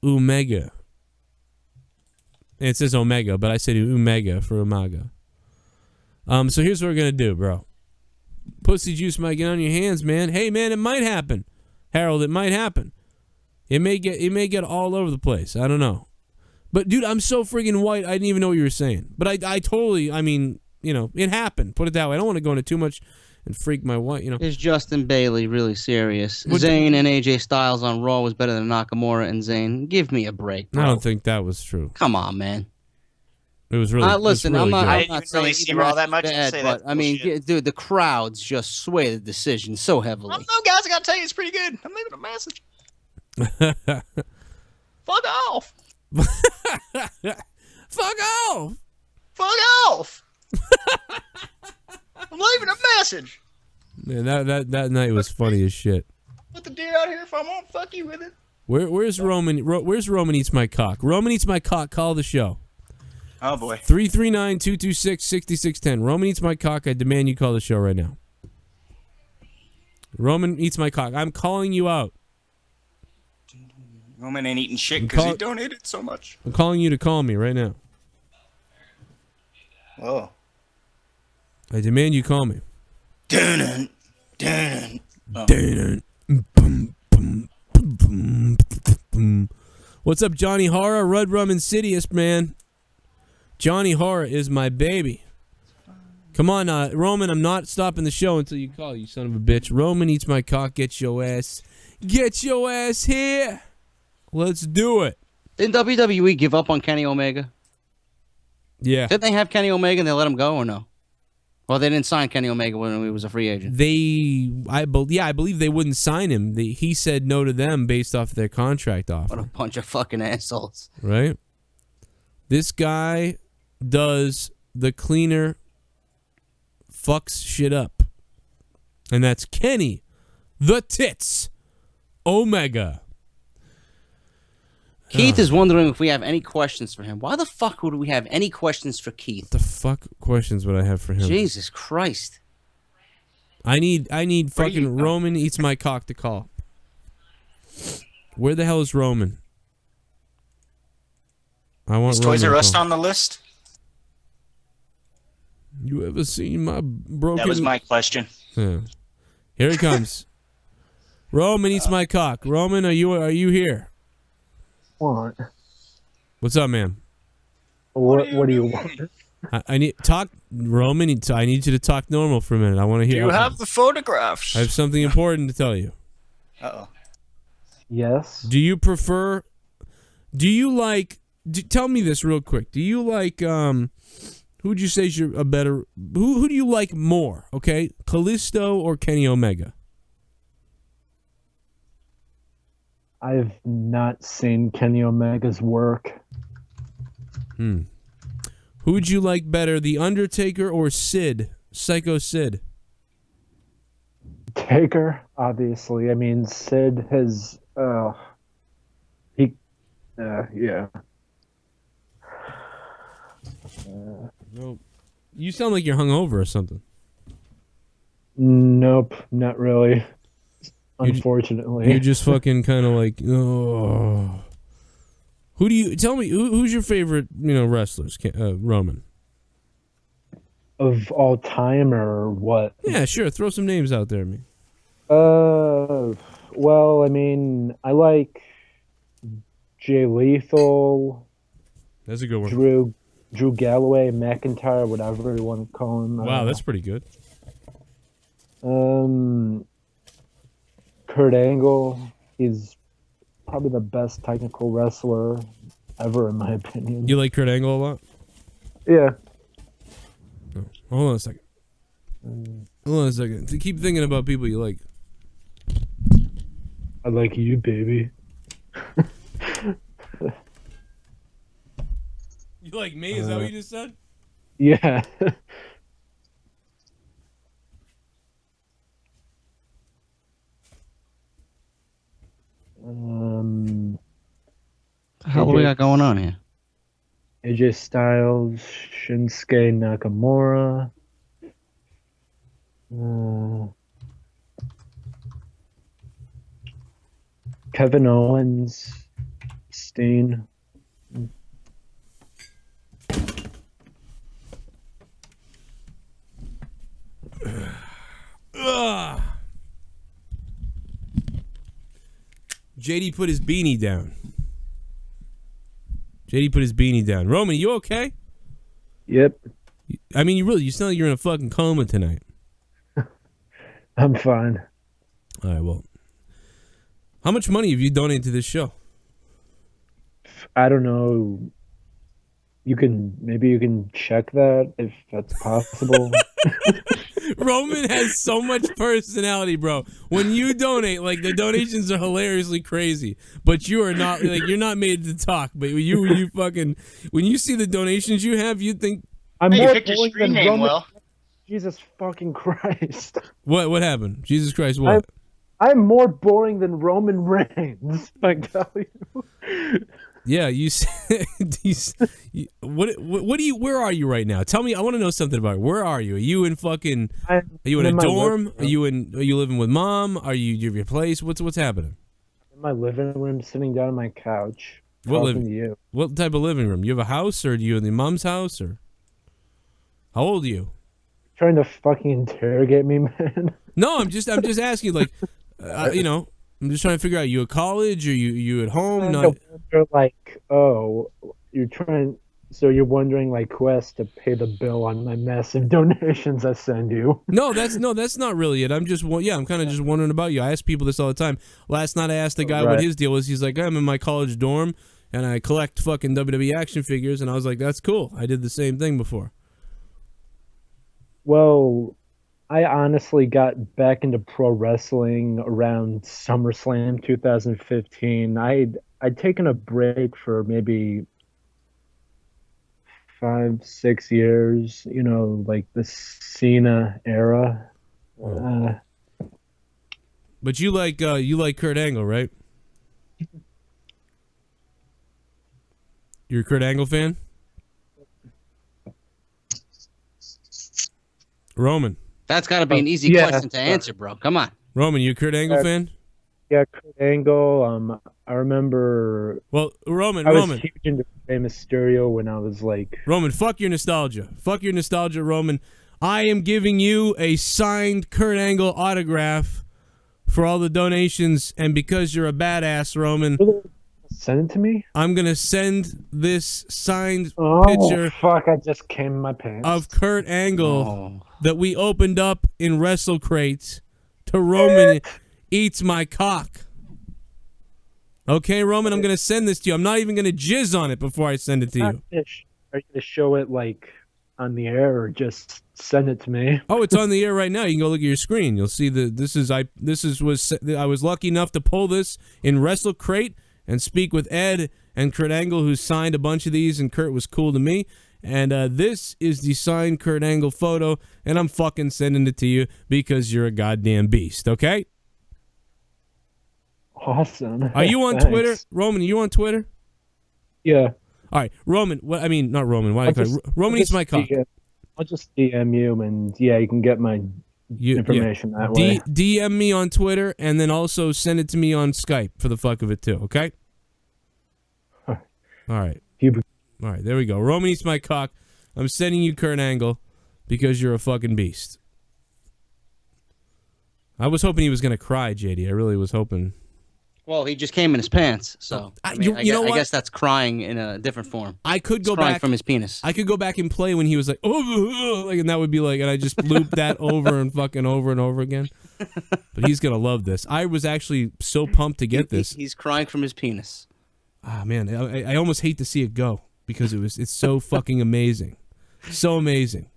Omega. And it says Omega, but I said Omega for Umaga. So here's what we're going to do, bro. Pussy juice might get on your hands, man. Hey, man, it might happen. Harold, it might happen. It may get all over the place. I don't know. But, dude, I'm so friggin' white, I didn't even know what you were saying. But I totally, I mean, you know, it happened. Put it that way. I don't want to go into too much and freak my wife, you know. Is Justin Bailey really serious? Zayn and AJ Styles on Raw was better than Nakamura and Zayn. Give me a break, bro. I don't think that was true. Come on, man. It was really listen, it was really I'm good. not saying really see Raw that much. bad, Say but that's I mean, dude, the crowds just sway the decision so heavily. I don't know, guys. I gotta tell you, it's pretty good. I'm leaving a message. Fuck off. Fuck off. Fuck off. I'm leaving a message. Man, that night was funny as shit. Put the deer out here if I won't fuck you with it. Where's Roman? Where's Roman Eats My Cock? Roman Eats My Cock. Call the show. Oh boy. 339-226-6610. Roman Eats My Cock. I demand you call the show right now. Roman Eats My Cock. I'm calling you out. Roman ain't eating shit because he donated so much. I'm calling you to call me right now. Oh. I demand you call me. Dun, dun. Oh. What's up, Johnny Horror? Red Rum Insidious, man. Johnny Horror is my baby. Come on, Roman, I'm not stopping the show until you call, you son of a bitch. Roman Eats My Cock. Get your ass here. Let's do it. Didn't WWE give up on Kenny Omega? Yeah. Didn't they have Kenny Omega and they let him go or no? Well, they didn't sign Kenny Omega when he was a free agent. I believe they wouldn't sign him. He said no to them based off their contract offer. What a bunch of fucking assholes. Right? This guy does the cleaner fucks shit up. And that's Kenny the Tits Omega. Keith is wondering if we have any questions for him. Why the fuck would we have any questions for Keith? What the fuck questions would I have for him? Jesus Christ. I need fucking Roman Eats My Cock to call. Where the hell is Roman? I want Is Roman Toys R Us call. on the list? You ever seen my broken... That was my question. Yeah. Here he comes. Roman Eats My Cock. Roman, are you here? What? What's up, man? What do you want? I need talk Roman. I need you to talk normal for a minute. I want to hear. Do you have the photographs? I have something important to tell you. Uh-oh. Yes. Do you prefer? Do you like? Tell me this real quick. Do you like? Who would you say is a better? Who do you like more? Okay, Kalisto or Kenny Omega? I've not seen Kenny Omega's work. Who would you like better, The Undertaker or Sid? Psycho Sid. Taker, obviously. I mean, Sid has, yeah. No, you sound like you're hungover or something. Nope, not really. Unfortunately. You're just fucking kind of like, oh. Who do you tell me? Who's your favorite? Wrestlers? Roman. Of all time or what? Yeah, sure. Throw some names out there, man. Well, I mean, I like Jay Lethal. That's a good one. Drew Galloway, McIntyre, whatever you want to call him. Wow, that's pretty good. Kurt Angle, he's probably the best technical wrestler ever, in my opinion. You like Kurt Angle a lot? Yeah. Oh, hold on a second. Hold on a second. Keep thinking about people you like. I like you, baby. You like me? Is that what you just said? Yeah. How do we got going on here? AJ Styles, Shinsuke Nakamura. Kevin Owens, Steen. Ugh. JD put his beanie down. JD put his beanie down. Roman, you okay? Yep. I mean, you sound like you're in a fucking coma tonight. I'm fine. All right, well. How much money have you donated to this show? I don't know. Maybe you can check that if that's possible. Roman has so much personality, bro. When you donate, like the donations are hilariously crazy, but you are not like you're not made to talk. But you fucking when you see the donations you have, you think I'm Hey, you more picked your boring screen than name Roman- well. Jesus fucking Christ. what happened? Jesus Christ, what? I'm more boring than Roman Reigns. I tell you. Yeah, you said what do you? Where are you right now? Tell me. I want to know something about it. Where are you? Are you in fucking? Are you in a in my dorm? living Are you living with mom? Are you your place? What's happening? In my living room, sitting down on my couch, What talking to you. What type of living room? You have a house, or do you in your mom's house, or how old are you? Trying to fucking interrogate me, man. No, I'm just asking. Like, I'm just trying to figure out. You at college, or you at home? Not. You're like, oh, so you're wondering like who has to pay the bill on my massive donations I send you? No, that's not really it. I'm kind of just wondering about you. I ask people this all the time. Last night I asked the guy what Right. his deal was. He's like, I'm in my college dorm and I collect fucking WWE action figures, and I was like, that's cool. I did the same thing before. Well, I honestly got back into pro wrestling around SummerSlam 2015. I'd taken a break for maybe 5-6 years, like the Cena era. But you like Kurt Angle, right? You're a Kurt Angle fan? Roman. That's got to be an easy question to answer, bro. Come on. Roman, you a Kurt Angle fan? Yeah, Kurt Angle. I remember. Well, Roman. I was huge into Rey Mysterio when I was like. Roman, fuck your nostalgia. Fuck your nostalgia, Roman. I am giving you a signed Kurt Angle autograph for all the donations, and because you're a badass, Roman. Send it to me? I'm going to send this signed Oh, picture fuck, I just came in my pants. of Kurt Angle that we opened up in Wrestle Crate to Roman Eats My Cock. Okay, Roman, I'm going to send this to you. I'm not even going to jizz on it before I send it to you. Are you going to show it like on the air or just send it to me? Oh, it's on the air right now. You can go look at your screen. You'll see I was lucky enough to pull this in Wrestle Crate and speak with Ed and Kurt Angle, who signed a bunch of these, and Kurt was cool to me. And this is the signed Kurt Angle photo, and I'm fucking sending it to you because you're a goddamn beast, okay? Awesome. Are you on Thanks. Twitter? Roman, are you on Twitter? Yeah. All right, Roman. Not Roman. Why do I call it? Roman Eats My Cock. I'll just DM you, and yeah, you can get my information that way. DM me on Twitter, and then also send it to me on Skype for the fuck of it too, okay? All right. All right, there we go. Roman Eats My Cock. I'm sending you Kurt Angle because you're a fucking beast. I was hoping he was going to cry, JD. I really was hoping. Well, he just came in his pants, so I guess that's crying in a different form. I could go crying back from his penis. I could go back and play when he was like, and that would be like, and I just looped that over and fucking over and over again. But he's gonna love this. I was actually so pumped to get this. He's crying from his penis. Ah, man, I almost hate to see it go because it's so fucking amazing, so amazing.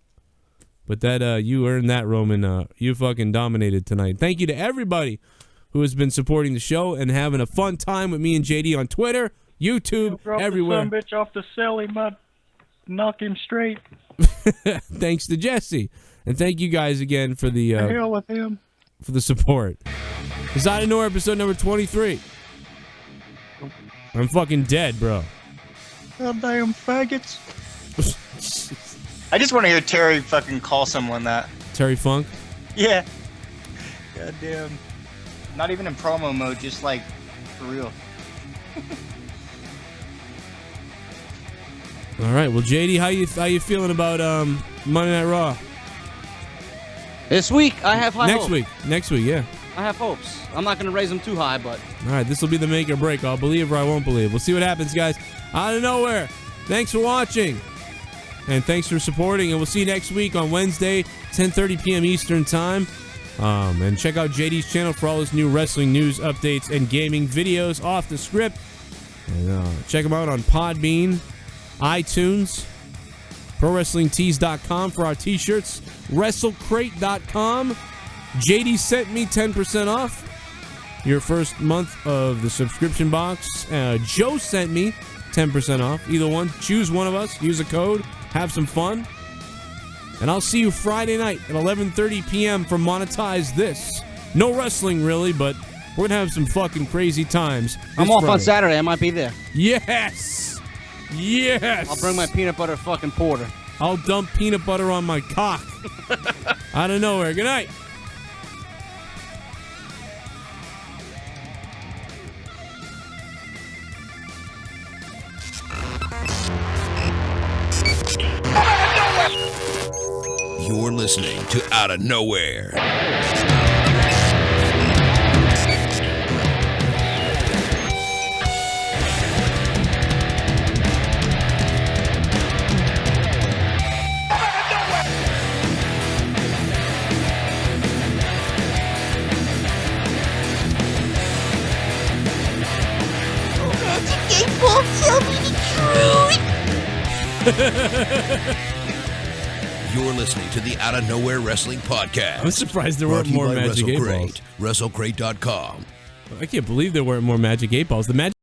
But that you earned that, Roman. You fucking dominated tonight. Thank you to everybody who has been supporting the show and having a fun time with me and JD on Twitter, YouTube, everywhere. Son bitch off the celly, mud. knock him straight. Thanks to Jesse. And thank you guys again for the The hell with him. for the support. It's Out of Nowhere, episode number 23. I'm fucking dead, bro. Goddamn faggots. I just want to hear Terry fucking call someone that. Terry Funk? Yeah. Goddamn. Not even in promo mode, just like for real. All right. Well, JD, how you feeling about Monday Night Raw? This week, I have high hopes. Next week, yeah. I have hopes. I'm not going to raise them too high, but... All right, this will be the make or break. I'll believe or I won't believe. We'll see what happens, guys. Out of Nowhere. Thanks for watching. And thanks for supporting. And we'll see you next week on Wednesday, 10:30 p.m. Eastern Time. And check out JD's channel for all his new wrestling news, updates, and gaming videos off the script. And check him out on Podbean, iTunes, ProWrestlingTees.com for our t-shirts, WrestleCrate.com. JD sent me 10% off your first month of the subscription box. Joe sent me 10% off. Either one. Choose one of us. Use a code. Have some fun. And I'll see you Friday night at 11:30 p.m. for Monetize This. No wrestling, really, but we're going to have some fucking crazy times. I'm off Friday. on Saturday. I might be there. Yes! Yes! I'll bring my peanut butter fucking porter. I'll dump peanut butter on my cock. Out of nowhere. Good night. You're listening to Out of Nowhere. You're listening to the Out of Nowhere Wrestling Podcast. I'm surprised there weren't more Magic 8 Balls. WrestleCrate.com. I can't believe there weren't more Magic 8 Balls. The Magic